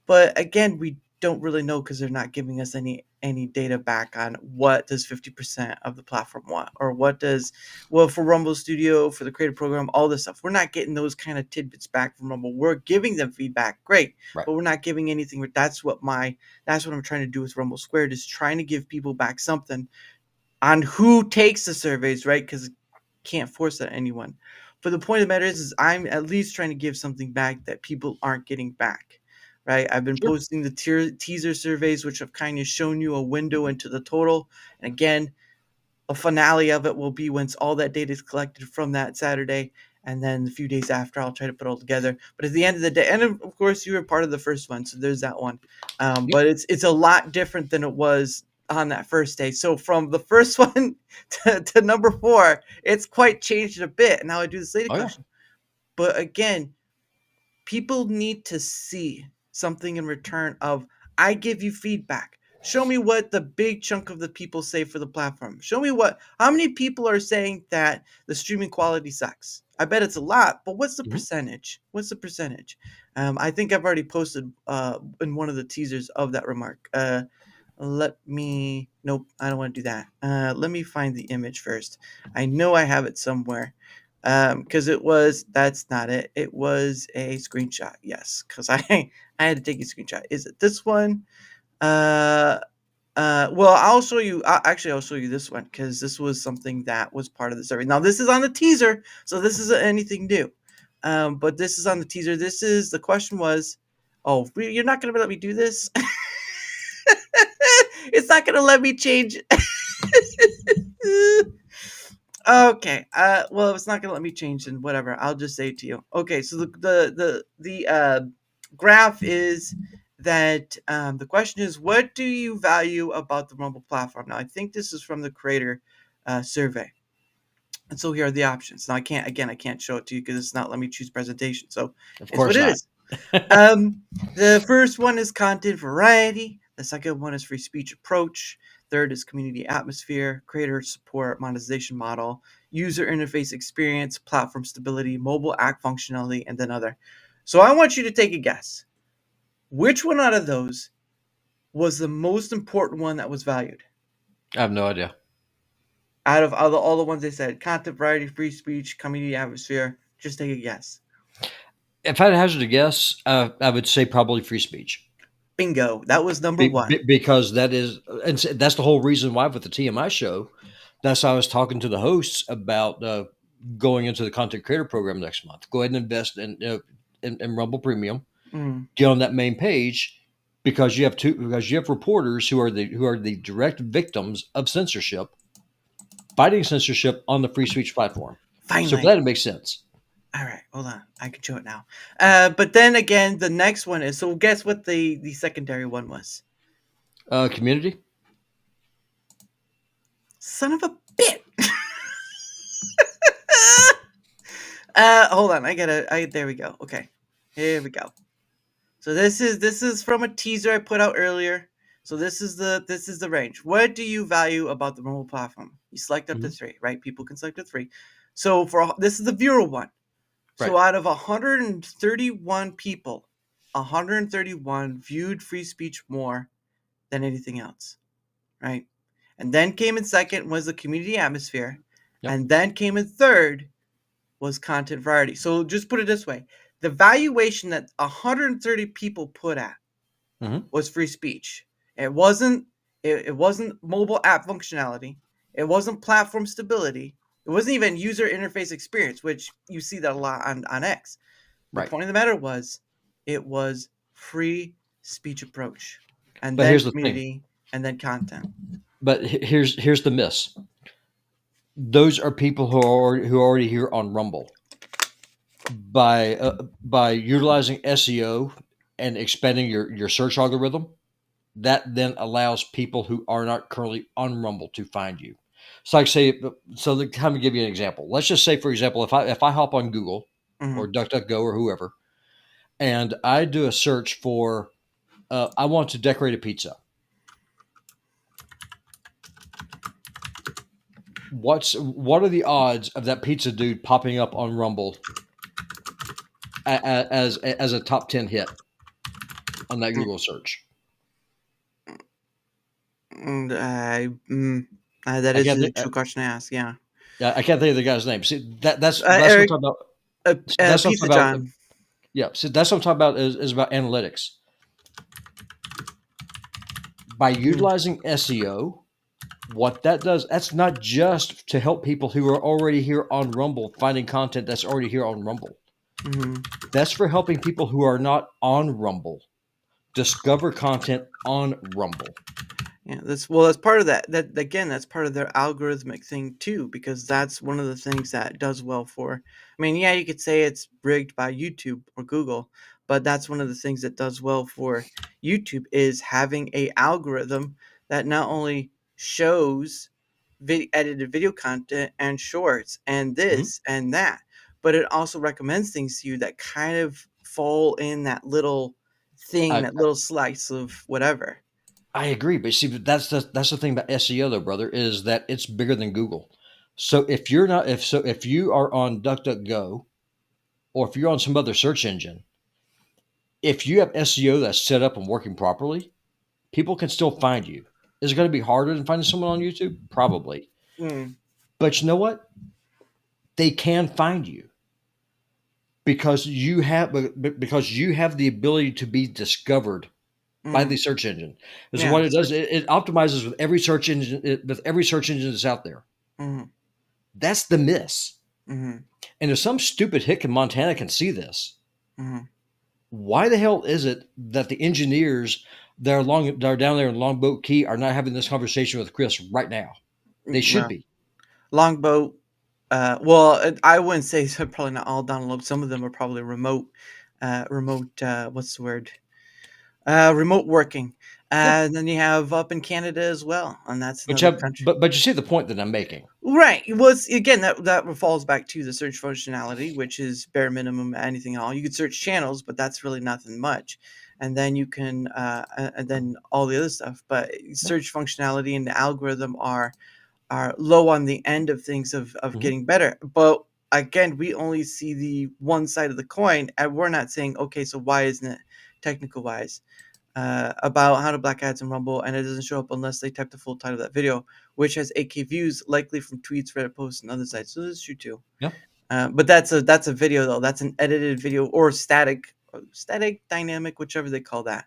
But again, we don't really know because they're not giving us any data back on what does 50% of the platform want, or what does, well, for Rumble Studio, for the creator program, all this stuff. We're not getting those kind of tidbits back from Rumble. We're giving them feedback, great, right. But we're not giving anything. That's what I'm trying to do with Rumble Squared, is trying to give people back something on who takes the surveys, right? Because can't force that on anyone. But the point of the matter is I'm at least trying to give something back that people aren't getting back, right? I've been Sure. posting the teaser surveys, which have kind of shown you a window into the total. And again, a finale of it will be once all that data is collected from that Saturday, and then a few days after I'll try to put it all together. But at the end of the day, and of course you were part of the first one, so there's that one. Yep. But it's a lot different than it was on that first day. So from the first one to number 4, it's quite changed a bit. And now I do the slated question. But again, people need to see something in return of I give you feedback. Show me what the big chunk of the people say for the platform. Show me how many people are saying that the streaming quality sucks. I bet it's a lot, but what's the percentage? What's the percentage? I think I've already posted in one of the teasers of that remark. Nope, I don't want to do that. Let me find the image first. I know I have it somewhere. Because that's not it. It was a screenshot. Yes, because I had to take a screenshot. Is it this one? Well, I'll show you. I'll show you this one because this was something that was part of the survey. Now, this is on the teaser, so this isn't anything new. But this is on the teaser. The question was, oh, you're not going to let me do this? It's not going to let me change. Okay. Well, if it's not gonna let me change, then whatever. I'll just say it to you. Okay. So the graph is that the question is, what do you value about the Rumble platform? Now, I think this is from the creator survey, and so here are the options. Now, I can't show it to you because it's not letting me choose presentation. So Of it's course what it not. is. The first one is content variety. The second one is free speech approach. Third is community atmosphere, creator support, monetization model, user interface experience, platform stability, mobile app functionality, and then other. So I want you to take a guess. Which one out of those was the most important one that was valued? I have no idea. Out of all the ones they said, content variety, free speech, community atmosphere, just take a guess. If I had to hazard a guess, I would say probably free speech. Bingo. That was number 1. Because that's the whole reason why with the TMI show, that's why I was talking to the hosts about going into the content creator program next month. Go ahead and invest in Rumble Premium. Get on that main page because you have reporters who are the direct victims of censorship, fighting censorship on the free speech platform. Finally. So for that, it makes sense. All right, hold on. I can show it now. But then again, the next one is, so guess what the secondary one was? Community. Son of a bit. Hold on. There we go. Okay. Here we go. So this is from a teaser I put out earlier. So this is the range. What do you value about the mobile platform? You select up to 3, right? People can select up to 3. So this is the viewer one. So out of 131 people, 131 viewed free speech more than anything else, right? And then came in second was the community atmosphere, and then came in third was content variety. So just put it this way. The valuation that 130 people put at was free speech. It wasn't mobile app functionality. It wasn't platform stability. It wasn't even user interface experience, which you see that a lot on X. The point of the matter was, it was free speech approach, and then community, and then content. But here's the miss. Those are people who are already here on Rumble. By utilizing SEO and expanding your search algorithm, that then allows people who are not currently on Rumble to find you. So let me give you an example. Let's just say, for example, if I hop on Google or DuckDuckGo or whoever, and I do a search for, I want to decorate a pizza. What are the odds of that pizza dude popping up on Rumble as a top 10 hit on that Google search? That is a true question to ask. Yeah. I can't think of the guy's name. See, that's Eric, what I'm talking about. That's what I'm talking about. Yeah. See, that's what I'm talking about is about analytics. By utilizing SEO, what that does, that's not just to help people who are already here on Rumble finding content that's already here on Rumble. That's for helping people who are not on Rumble discover content on Rumble. Yeah, that's part of that. That again, that's part of their algorithmic thing too, because that's one of the things that does well for. I mean, yeah, you could say it's rigged by YouTube or Google, but that's one of the things that does well for YouTube is having a algorithm that not only shows edited video content and shorts and this and that, but it also recommends things to you that kind of fall in that little thing, I, that little slice of whatever. I agree, but see, that's the thing about SEO, though, brother, is that it's bigger than Google. So if you're not, if you are on DuckDuckGo, or if you're on some other search engine, if you have SEO that's set up and working properly, people can still find you. Is it going to be harder than finding someone on YouTube? Probably. But you know what? They can find you because you have the ability to be discovered by the search engine. Is what it does. It optimizes with every search engine that's out there. That's the miss. And if some stupid hick in Montana can see this, why the hell is it that the engineers that are down there in Longboat Key are not having this conversation with Chris right now? They should be. Longboat. Well, I wouldn't say so. Probably not all download. Some of them are probably remote. What's the word? Remote working. And then you have up in Canada as well, and that's another country. But you see the point that I'm making, right? Well, again, that falls back to the search functionality, which is bare minimum anything at all. You could search channels, but that's really nothing much. And then you can, and then all the other stuff. But search functionality and the algorithm are low on the end of things of getting better. But again, we only see the one side of the coin, and we're not saying, okay, so why isn't it technical wise about how to black ads in Rumble, and it doesn't show up unless they type the full title of that video, which has 8K views, likely from tweets, Reddit posts, and other sites. So this is true too. Yeah. But that's a video though. That's an edited video or static, dynamic, whichever they call that,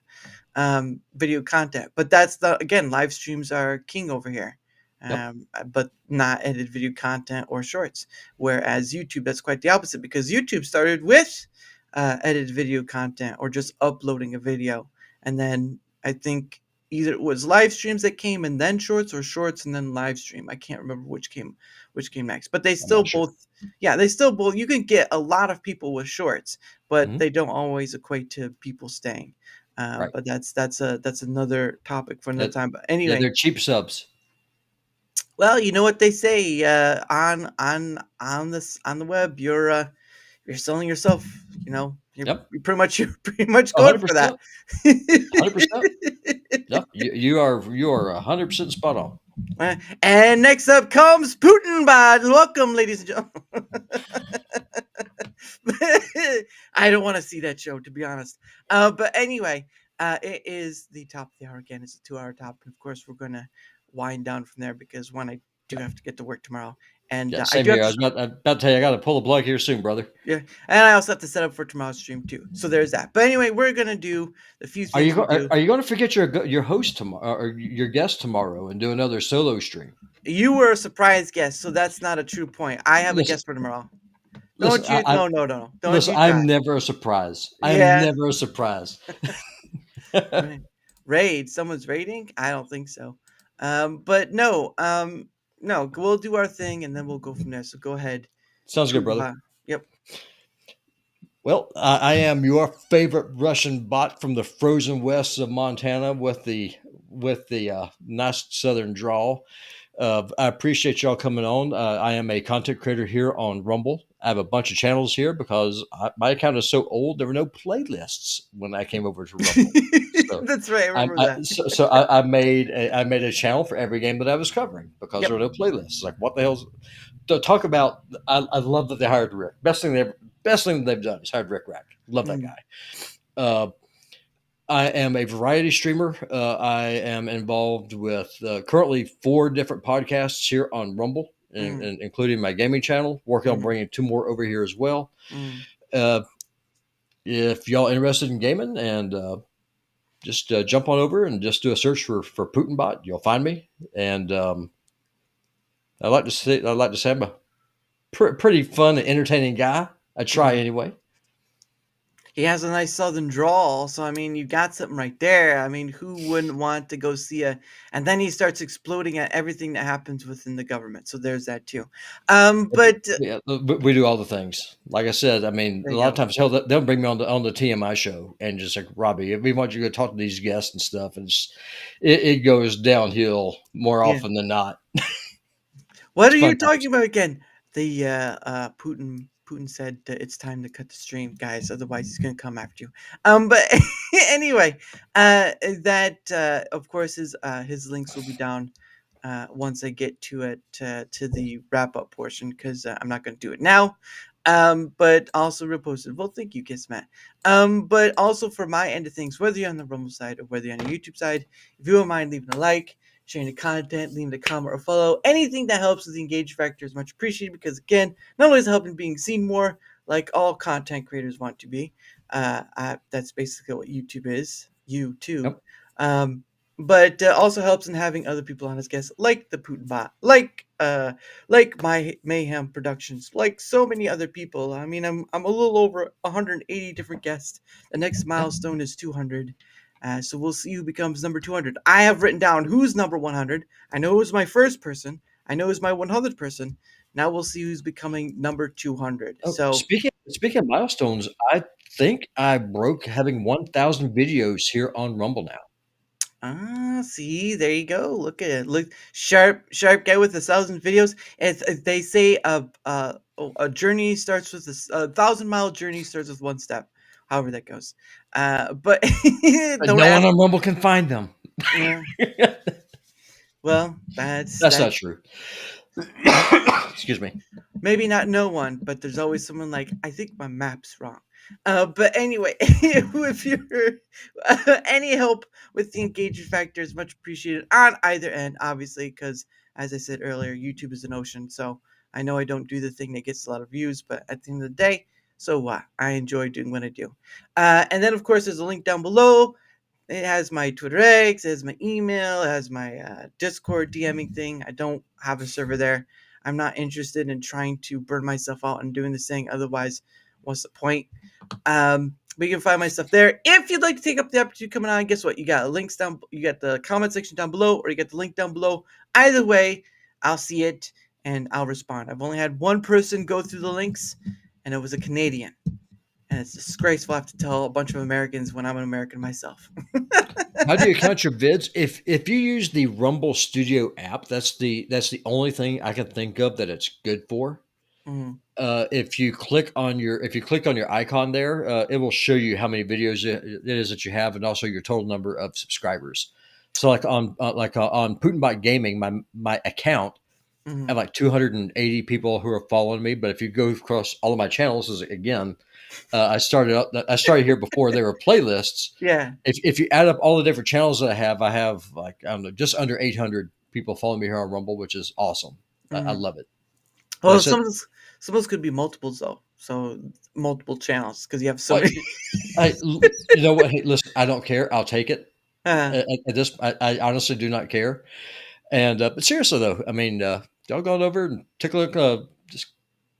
video content. But that's again, live streams are king over here. But not edited video content or shorts. Whereas YouTube, that's quite the opposite, because YouTube started with edited video content or just uploading a video. And then I think either it was live streams that came and then shorts, or shorts and then live stream. I can't remember which came next. But they still both, you can get a lot of people with shorts, but they don't always equate to people staying. But that's another topic for another time. But anyway, they're cheap subs. Well, you know what they say on the web, you're selling yourself. You know, you're pretty much going 100%. for that. 100%. Yep, you are 100% spot on. And next up comes PutinBot. Welcome, ladies and gentlemen. I don't want to see that show, to be honest. But anyway, it is the top of the hour again. It's a 2-hour top, and of course, we're gonna wind down from there because I do have to get to work tomorrow. And same here. I was about to tell you, I got to pull the plug here soon, brother. Yeah, and I also have to set up for tomorrow's stream too. So there's that. But anyway, we're gonna do the few things. Are you going to forget your host tomorrow, or your guest tomorrow, and do another solo stream? You were a surprise guest, so that's not a true point. I have a guest for tomorrow. No. I'm never a surprise. I'm never a surprise. Raid? Someone's raiding? I don't think so. But no, we'll do our thing and then we'll go from there. So go ahead. Sounds good, brother. Yep. Well, I am your favorite Russian bot from the frozen west of Montana with the nice southern drawl. I appreciate y'all coming on. I am a content creator here on Rumble. I have a bunch of channels here because my account is so old. There were no playlists when I came over to Rumble. So that's right. I remember that. So I made a channel for every game that I was covering because there were no playlists. Like, what the hell's to talk about? I love that they hired Rick. Best thing they've done is hired Rick Rack. Love that guy. I am a variety streamer. I am involved with currently 4 different podcasts here on Rumble, and including my gaming channel. Working on bringing 2 more over here as well. If y'all interested in gaming and just jump on over and just do a search for PutinBot. You'll find me, and I like to say I'm a pretty fun and entertaining guy. I try anyway. He has a nice southern drawl, so I mean, you got something right there. I mean, who wouldn't want to go see a? And then he starts exploding at everything that happens within the government. So there's that too. But Yeah, we do all the things. Like I said, I mean, there a you lot of go. times, hell, they'll bring me on the TMI show and just like Robbie, we want you to go talk to these guests and stuff, and it goes downhill more Yeah. often than not. What It's are fun you times. talking about again? The Putin said that it's time to cut the stream, guys. Otherwise, he's gonna come after you. But anyway, that of course his links will be down once I get to it to the wrap up portion because I'm not gonna do it now. But also reposted. Well, thank you, Kiss Matt. But also for my end of things, whether you're on the Rumble side or whether you're on the YouTube side, if you don't mind leaving a like, sharing the content, leaving a comment or follow. Anything that helps with the engage factor is much appreciated because, again, not only is it helping being seen more, like all content creators want to be, that's basically what YouTube is. You too. Yep. But also helps in having other people on as guests, like the Putin bot, like my Mayhem Productions, like so many other people. I mean, I'm a little over 180 different guests. The next Yeah. milestone is 200. So we'll see who becomes number 200. I have written down who's number 100. I know it was my first person. I know it was my 100th person. Now we'll see who's becoming number 200. Oh, So, speaking of milestones, I think I broke having 1,000 videos here on Rumble now. see, there you go. Look at it. Look, sharp guy with 1,000 videos. They say a journey starts with a 1,000-mile journey starts with one step. However that goes. But But don't no one ask. on Rumble can find them. Yeah. Well, That's not true. Excuse me. maybe not no one, but there's always someone like, I think my map's wrong. But anyway, if you're any help with the engagement factor is much appreciated on either end, obviously, because as I said earlier, YouTube is an ocean. So I know I don't do the thing that gets a lot of views, but at the end of the day, so what? I enjoy doing what I do. And then, of course, there's a link down below. It has my Twitter X, it has my email, it has my Discord DMing thing. I don't have a server there. I'm not interested in trying to burn myself out and doing this thing. Otherwise, what's the point? But you can find my stuff there. If you'd like to take up the opportunity coming on, guess what? You got links down. You got the comment section down below, or you get the link down below. Either way, I'll see it and I'll respond. I've only had one person go through the links, and it was a Canadian. And it's disgraceful. I have to tell a bunch of Americans when I'm an American myself. How do you count your vids? If you use the Rumble Studio app, that's the only thing I can think of that it's good for. Mhm. If you click on your icon there, it will show you how many videos it is that you have, and also your total number of subscribers. So, like on PutinBotGaming, my account, I have Mhm. like 280 people who are following me. But if you go across all of my channels, again, I started here before there were playlists. Yeah. If you add up all the different channels that I have like I don't know, just under 800 people following me here on Rumble, which is awesome. I Mhm. love it. And I Well, said, some of those could be multiples though. So multiple channels because you have so well, many. you know what? Hey, listen, I don't care. I'll take it. uh, At this, I honestly do not care. And but seriously though, I mean, y'all go on over and take a look. Just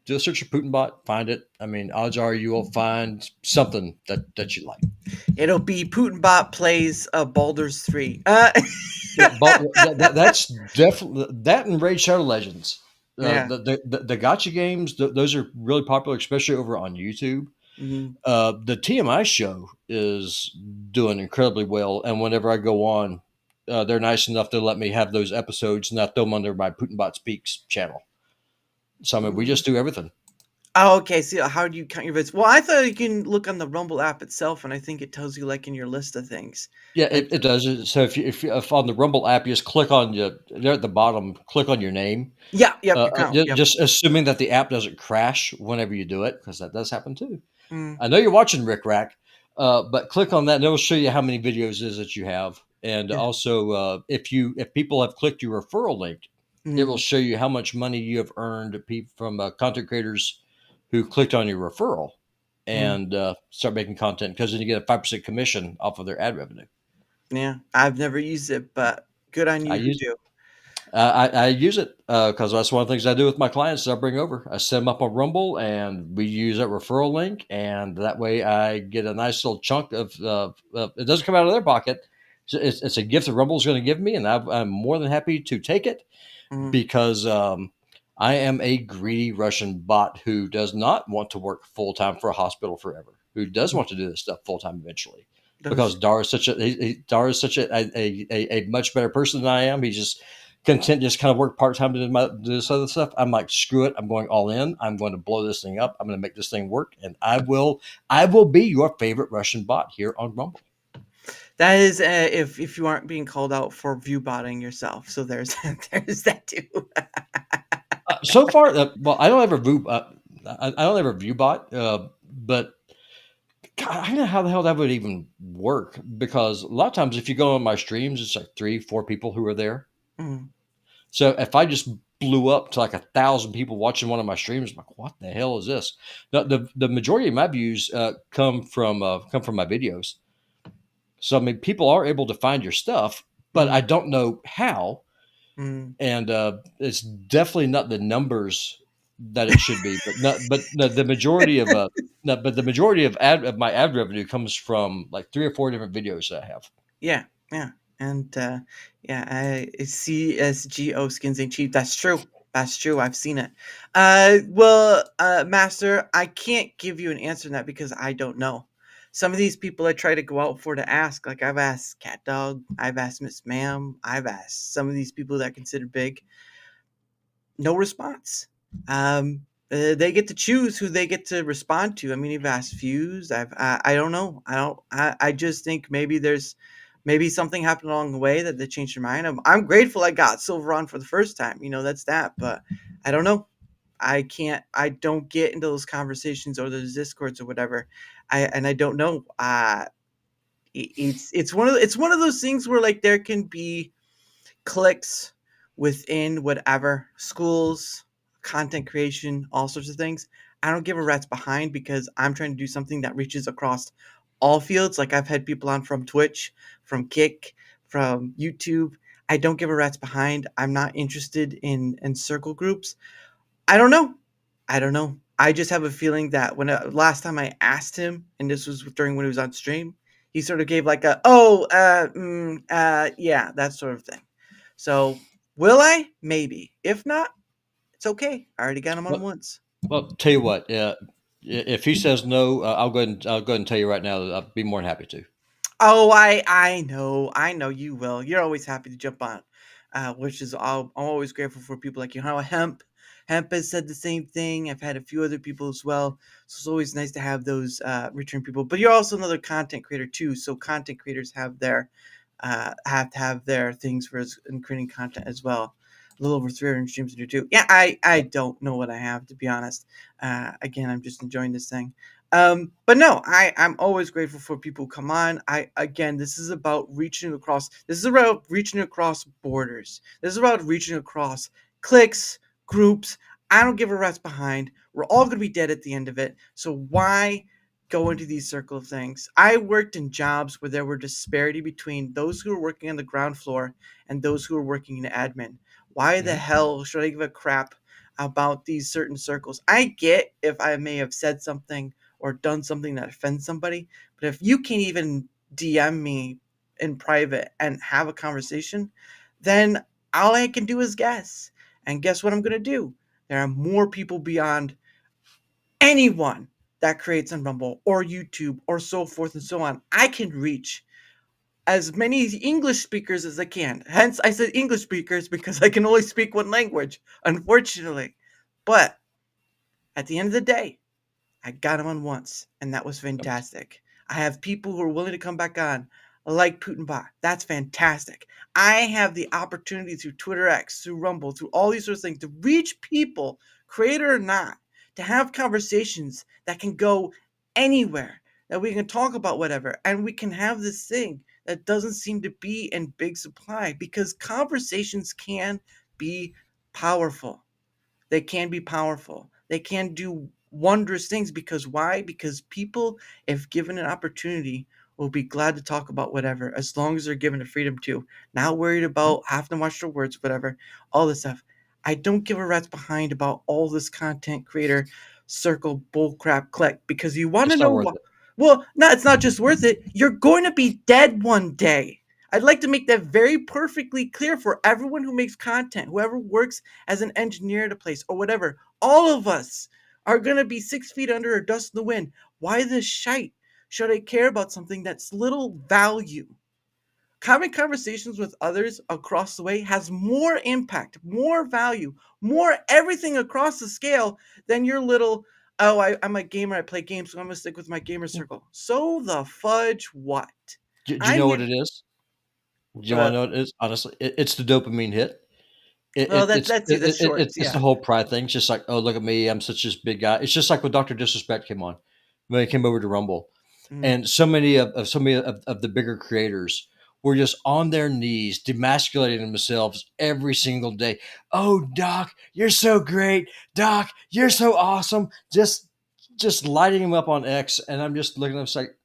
do a search for PutinBot, find it. I mean, odds are you will find something that you like. it'll be PutinBot plays Baldur's 3. Yeah, but that's definitely that and Raid Shadow Legends. Yeah. The gotcha games, those are really popular, especially over on YouTube. Mhm. The TMI show is doing incredibly well, and whenever I go on, they're nice enough to let me have those episodes, and I throw them under my PutinBot Speaks channel. So I mean, we just do everything. Oh, okay. So how do you count your vids? Well, I thought you can look on the Rumble app itself, and I think it tells you like in your list of things. Yeah, Like, it does. So if on the Rumble app, you just click on there at the bottom, click on your name. yeah, yep, you count. Yep. Just assuming that the app doesn't crash whenever you do it, because that does happen too. Mm, I know you're watching Rick Rack, but click on that and it'll show you how many videos it is that you have. And yeah. also, if people have clicked your referral link, it will Mm, show you how much money you have earned from content creators who clicked on your referral mm. and start making content because then you get a 5% commission off of their ad revenue. Yeah, I've never used it, but good on I you who use do. I use it because that's one of the things I do with my clients. I bring over, I set them up on Rumble, and we use that referral link, and that way I get a nice little chunk of. It doesn't come out of their pocket. It's a gift that Rumble's going to give me, and I'm more than happy to take it Mhm, because I am a greedy Russian bot who does not want to work full time for a hospital forever. Who does mhm. want to do this stuff full time eventually? Those Because Dara is such Dara is such a much better person than I am. He's just content just kind of work part time to do this other stuff. I'm like, screw it. I'm going all in. I'm going to blow this thing up. I'm going to make this thing work, and I will be your favorite Russian bot here on Rumble. that is if you aren't being called out for view botting yourself. So there's there's that too. So far, well, I don't ever view. I don't ever view bot, but God, I don't know how the hell that would even work because a lot of times if you go on my streams, it's like 3, 4 people who are there. Mhm, So if I just blew up to like 1,000 people watching one of my streams, I'm like, what the hell is this? The majority of my views come from my videos. So I mean, people are able to find your stuff, but mhm, I don't know how, mhm. and it's definitely not the numbers that it should be. But no, the majority of no, but the majority of my ad revenue comes from like 3 or 4 different videos that I have. Yeah, yeah, and yeah, I CSGO skins ain't cheap. That's true. That's true. I've seen it. Well, Master, I can't give you an answer on that because I don't know. Some of these people I try to go out for to ask, like I've asked Cat Dog, I've asked Miss Ma'am, I've asked some of these people that I consider big, no response. They get to choose who they get to respond to. I mean, you've asked Fuse. I don't know. I just think maybe there's maybe something happened along the way that they changed their mind. I'm grateful I got Silver on for the first time. You know, that's that. But I don't know. I can't. I don't get into those conversations or those discords or whatever. I don't know. It's one of those things where like there can be clicks within whatever schools, content creation, all sorts of things. I don't give a rat's behind because I'm trying to do something that reaches across all fields. Like I've had people on from Twitch, from Kick, from YouTube. I don't give a rat's behind. I'm not interested in circle groups. I don't know. I don't know. I just have a feeling that when last time I asked him, and this was during when he was on stream, he sort of gave like a yeah, that sort of thing. So will I? Maybe. If not, it's okay. I already got him on Well, once. well, tell you what, if he says no, I'll go ahead and tell you right now that I'll be more than happy to. Oh, I know you will. You're always happy to jump on, which is I'm always grateful for people like you. How Hemp has said the same thing. I've had a few other people as well. So it's always nice to have those return people. But you're also another content creator too. So content creators have to have their things for in creating content as well. A little over 300 streams to do too. Yeah, I don't know what I have to be honest. Again, I'm just enjoying this thing. But no, I'm always grateful for people who come on. This is about reaching across. This is about reaching across borders. This is about reaching across cliques, groups. I don't give a rat's behind. We're all gonna be dead at the end of it. So why go into these circle of things? I worked in jobs where there were disparity between those who were working on the ground floor and those who were working in admin. Why the Mhm. hell should I give a crap about these certain circles? I get if I may have said something or done something that offends somebody. But if you can't even DM me in private and have a conversation, then all I can do is guess. And guess what I'm going to do? There are more people beyond anyone that creates on Rumble or YouTube or so forth and so on. I can reach as many English speakers as I can. Hence, I said English speakers because I can only speak one language, unfortunately. But at the end of the day, I got him on once, and that was fantastic. I have people who are willing to come back on, like PutinBot. That's fantastic. I have the opportunity through Twitter X, through Rumble, through all these sorts of things to reach people, creator or not, to have conversations that can go anywhere, that we can talk about whatever, and we can have this thing that doesn't seem to be in big supply because conversations can be powerful. They can be powerful. They can do wondrous things because why? Because people, if given an opportunity, will be glad to talk about whatever, as long as they're given the freedom to. Not worried about having to watch their words, whatever, all this stuff. I don't give a rat's behind about all this content creator circle bullcrap click, because you want to It's not know worth what. it. Well, no, it's not just worth it. You're going to be dead one day. I'd like to make that very perfectly clear for everyone who makes content, whoever works as an engineer at a place or whatever. All of us are going to be 6 feet under or dust in the wind. Why the shite should I care about something that's little value? Having conversations with others across the way has more impact, more value, more everything across the scale than your little, oh, I'm a gamer, I play games, so I'm going to stick with my gamer circle. So the fudge what? Do you I'm know here. what it is? Do you want to know what it is? Honestly, it's the dopamine hit. Well, that's the shorts, It's yeah. the whole pride thing. It's just like, oh, look at me, I'm such this big guy. It's just like when Doctor Disrespect came on, when he came over to Rumble, Mm, and so many of the bigger creators were just on their knees, demasculating themselves every single day. Oh, Doc, you're so great. Doc, you're so awesome. Just lighting him up on X, and I'm just looking at them like,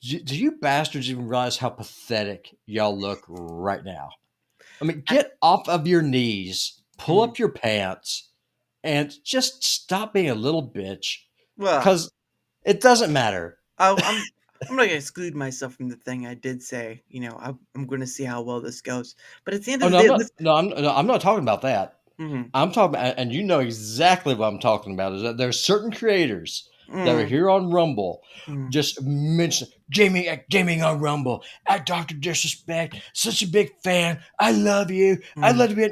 do you bastards even realize how pathetic y'all look right now? I mean, I, get off of your knees, pull mm. up your pants, and just stop being a little bitch Well, because it doesn't matter. I'm not gonna exclude myself from the thing I did say. I'm going to see how well this goes. But at the end Oh of the no, I'm day, not. this. No, I'm not talking about that. Mm, I'm talking about, and you know exactly what I'm talking about. Is that there's certain creators that are mm, here on Rumble, mm, just mention gaming on Rumble at Doctor Disrespect. Such a big fan. I love you. I mm, love to be.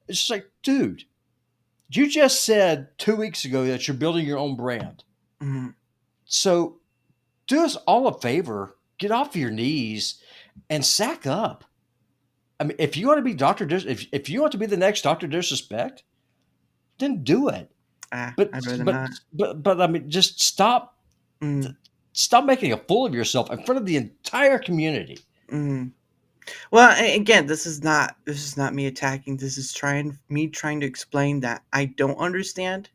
It's just like, dude, you just said 2 weeks ago that you're building your own brand. mm. So do us all a favor, get off your knees and sack up. I mean, if you want to be if you want to be the next Doctor Disrespect, then do it. But I'd rather but not. but I mean, just Mm, stop making a fool of yourself in front of the entire community. mm. Well, again, this is not me attacking. This is trying to explain that I don't understand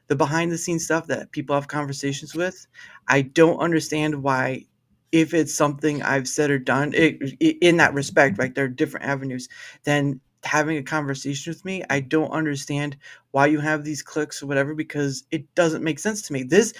the behind the scenes stuff that people have conversations with. I don't understand why, if it's something I've said or done, in that respect, right? There are different avenues. Then having a conversation with me, I don't understand why you have these clicks or whatever, because it doesn't make sense to me. This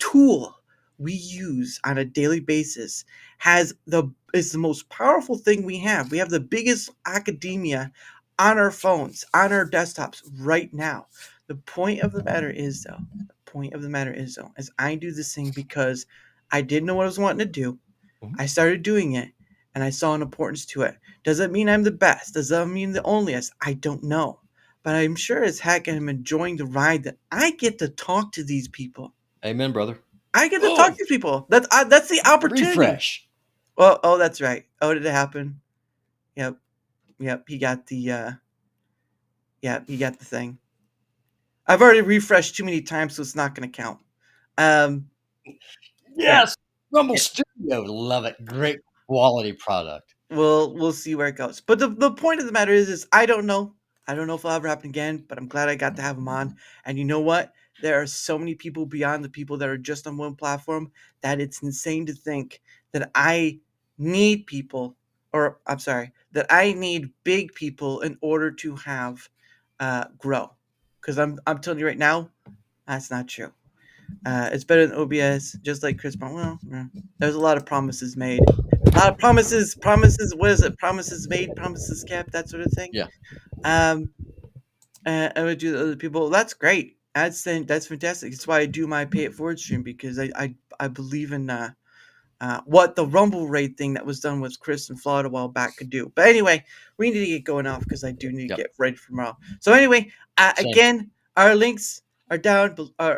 tool we use on a daily basis has the is the most powerful thing we have. We have the biggest academia on our phones, on our desktops right now. The point of the matter is, though, is I do this thing because I didn't know what I was wanting to do. Mhm. I started doing it, and I saw an importance to it. Does that mean I'm the best? Does that mean the onlyest? I don't know. But I'm sure as heck I'm enjoying the ride that I get to talk to these people. Amen, brother. I get to talk Oh, to these people. That's the opportunity. refresh. Oh, that's right. Oh, did it happen? Yep, yep. He got the thing. I've already refreshed too many times, so it's not going to count. Um, yeah, Yes, Rumble yeah. Studio, love it. Great quality product. We'll see where it goes. But the point of the matter is I don't know. I don't know if it'll ever happen again. But I'm glad I got to have him on. And you know what? There are so many people beyond the people that are just on one platform that it's insane to think that I need people, or I'm sorry, that I need big people in order to have grow. Because I'm telling you right now, that's not true. It's better than OBS, just like Chris Brown. Well, yeah, there's a lot of promises made. A lot of promises. What is it? Promises made, promises kept, that sort of thing. Yeah, Um, I would do the other people. That's great. That's fantastic. That's why I do my pay it forward stream, because I believe in what the Rumble raid thing that was done with Chris and Flawed a while back could do. But anyway, we need to get going off because I do need to yep. get ready for tomorrow. So anyway, Same. again, our links are down.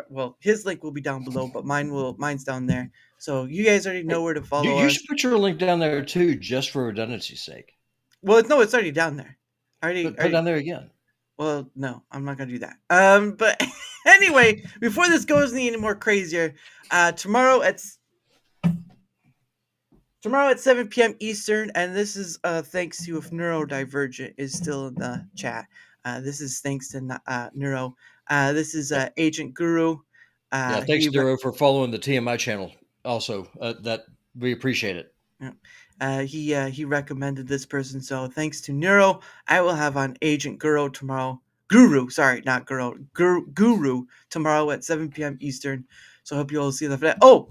Well, his link will be down below, but mine's down there. So you guys already Hey, know where to follow you us. should put your link down there too, just for redundancy's sake. Well, no, it's already down there. Put it down there again. Well, no, I'm not gonna do that. But anyway, before this goes any more crazier, tomorrow at 7 p.m. Eastern, and this is thanks to if Neurodivergent is still in the chat. This is thanks to Neuro. This is Yep. Agent Guru. Yeah, thanks, He Duro, for following the TMI channel. Also, that We appreciate it. He recommended this person, so thanks to Neuro, I will have on Agent Guru tomorrow. Guru, sorry, not Guru. Guru tomorrow at 7 p.m. Eastern. So I hope you all see that for that. Oh,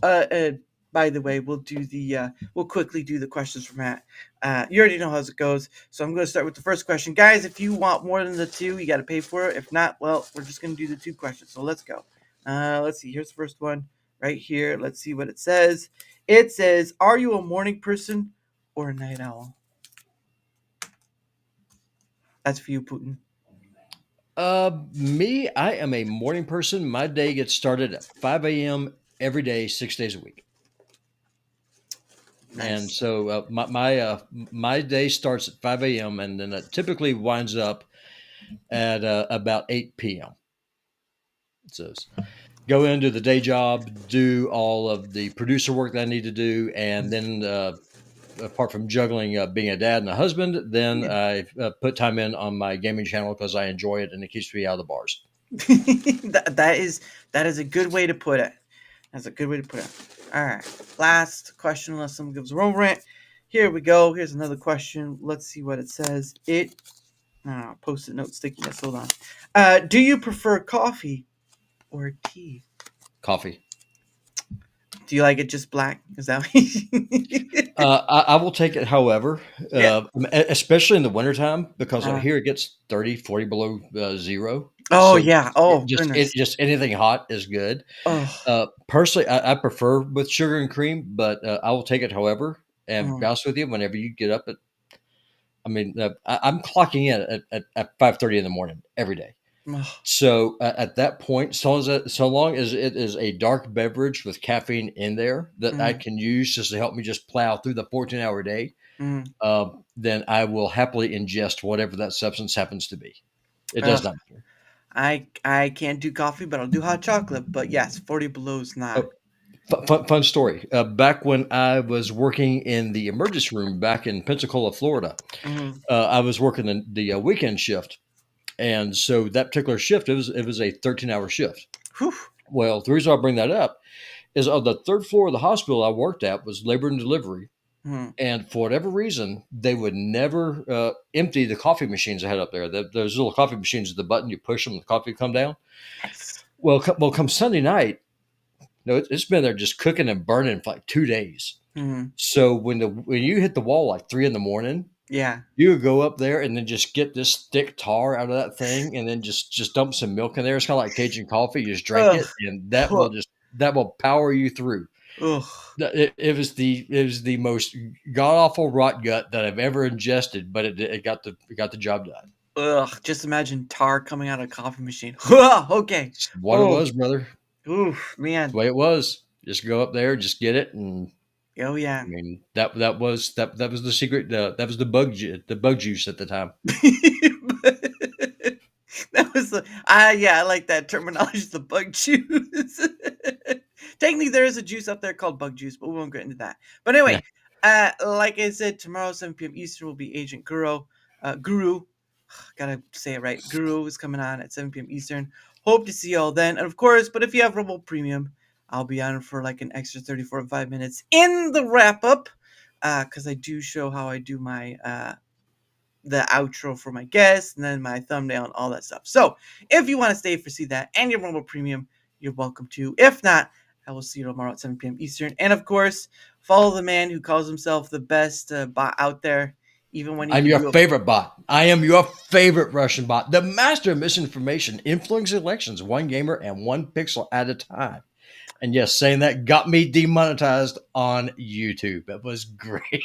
by the way, we'll quickly do the questions for Matt. You already know how it goes, so I'm going to start with the first question, guys. If you want more than the two, you got to pay for it. If not, well, we're just going to do the two questions. So let's go. Let's see. Here's the first one right here. Let's see what it says. It says, "Are you a morning person or a night owl?" That's for you, Putin. Me, I am a morning person. My day gets started at 5 a.m. every day, 6 days a week. Nice. And so my day starts at 5 a.m. and then it typically winds up at about 8 p.m. So go into the day job, do all of the producer work that I need to do, and then apart from juggling being a dad and a husband, then I put time in on my gaming channel because I enjoy it and it keeps me out of the bars. that is a good way to put it. That's a good way to put it. All right, last question, unless someone gives a roll rant. Here we go. Here's another question. Let's see what it says. Post-it note stickiness. Hold on. Do you prefer coffee or tea? Coffee. Do you like it just black? Is that I will take it, however, especially in the wintertime, because here it gets 30, 40 below zero. Oh, so yeah. Oh, goodness. Just anything hot is good. Oh. Personally, I prefer with sugar and cream, but I will take it, however. And to be honest with you, whenever you get up I'm clocking in at 5:30 in the morning every day. So at that point, so long as it is a dark beverage with caffeine in there that I can use just to help me just plow through the 14-hour day, then I will happily ingest whatever that substance happens to be. It does not matter. I can't do coffee, but I'll do hot chocolate. But yes, 40 below is not. Fun story. Back when I was working in the emergency room back in Pensacola, Florida, I was working the weekend shift. And so that particular shift, it was a 13-hour shift. Whew. Well, the reason I bring that up is on the third floor of the hospital I worked at was labor and delivery. And for whatever reason, they would never empty the coffee machines I had up there. Those little coffee machines with the button, you push them, the coffee come down. Yes. Well, come Sunday night, it's been there just cooking and burning for like 2 days. So when you hit the wall like 3 a.m, you would go up there and then just get this thick tar out of that thing, and then just dump some milk in there. It's kind of like Cajun coffee. You just drink it, and that will power you through. It was the most god awful rot gut that I've ever ingested, but it got the job done. Ugh! Just imagine tar coming out of a coffee machine. Okay, it's what it was, brother. Oof, man. The way it was. Just go up there, just get it, and oh yeah. I mean that was the secret. That was the bug juice at the time. That was I like that terminology, the bug juice. Technically, there is a juice up there called bug juice, but we won't get into that. But anyway, like I said, tomorrow 7 p.m. Eastern will be Agent Guru. Gotta say it right. Guru is coming on at 7 p.m. Eastern. Hope to see you all then. And of course, but if you have Rumble Premium, I'll be on for like an extra 35 minutes in the wrap up, because I do show how I do my the outro for my guests and then my thumbnail and all that stuff. So if you want to stay for see that and your Rumble Premium, you're welcome to. If not, I will see you tomorrow at 7 p.m. Eastern. And of course, follow the man who calls himself the best bot out there. Even when I'm your favorite bot. I am your favorite Russian bot. The master of misinformation, influencing elections, one gamer and one pixel at a time. And yes, saying that got me demonetized on YouTube. That was great.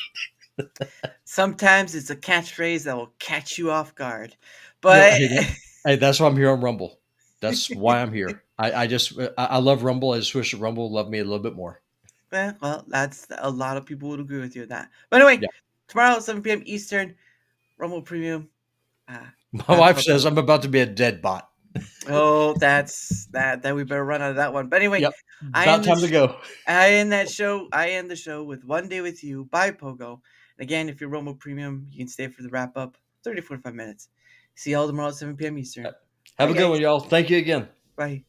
Sometimes it's a catchphrase that will catch you off guard. But hey, that's why I'm here on Rumble. That's why I'm here. I love Rumble. I just wish Rumble loved me a little bit more. Well, that's a lot of people would agree with you with that. But anyway, tomorrow at 7 p.m. Eastern, Rumble Premium. My wife says I'm about to be a dead bot. Oh, that's that. Then we better run out of that one. But anyway, about time to go. I end the show with One Day With You by Pogo. And again, if you're Rumble Premium, you can stay for the wrap up, 30-45 minutes. See y'all tomorrow at 7 p.m. Eastern. Have a good one, y'all. Thank you again. Bye.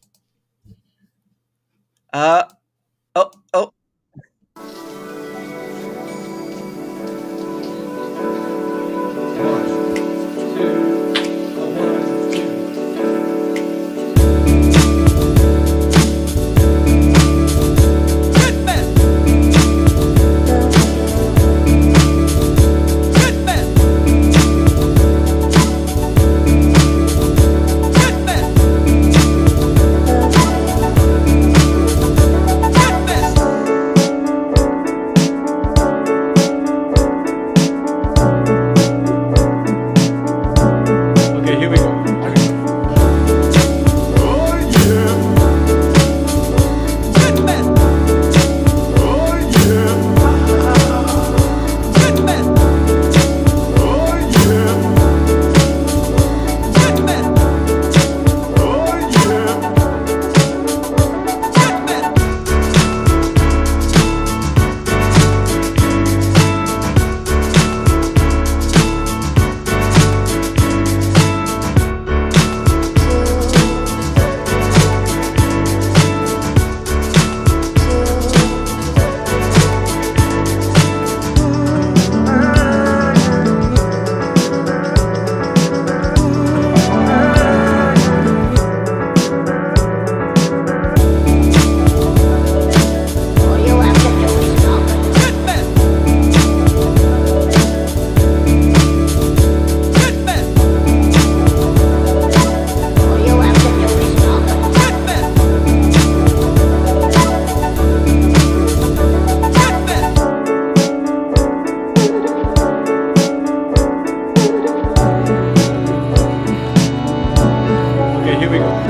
we go.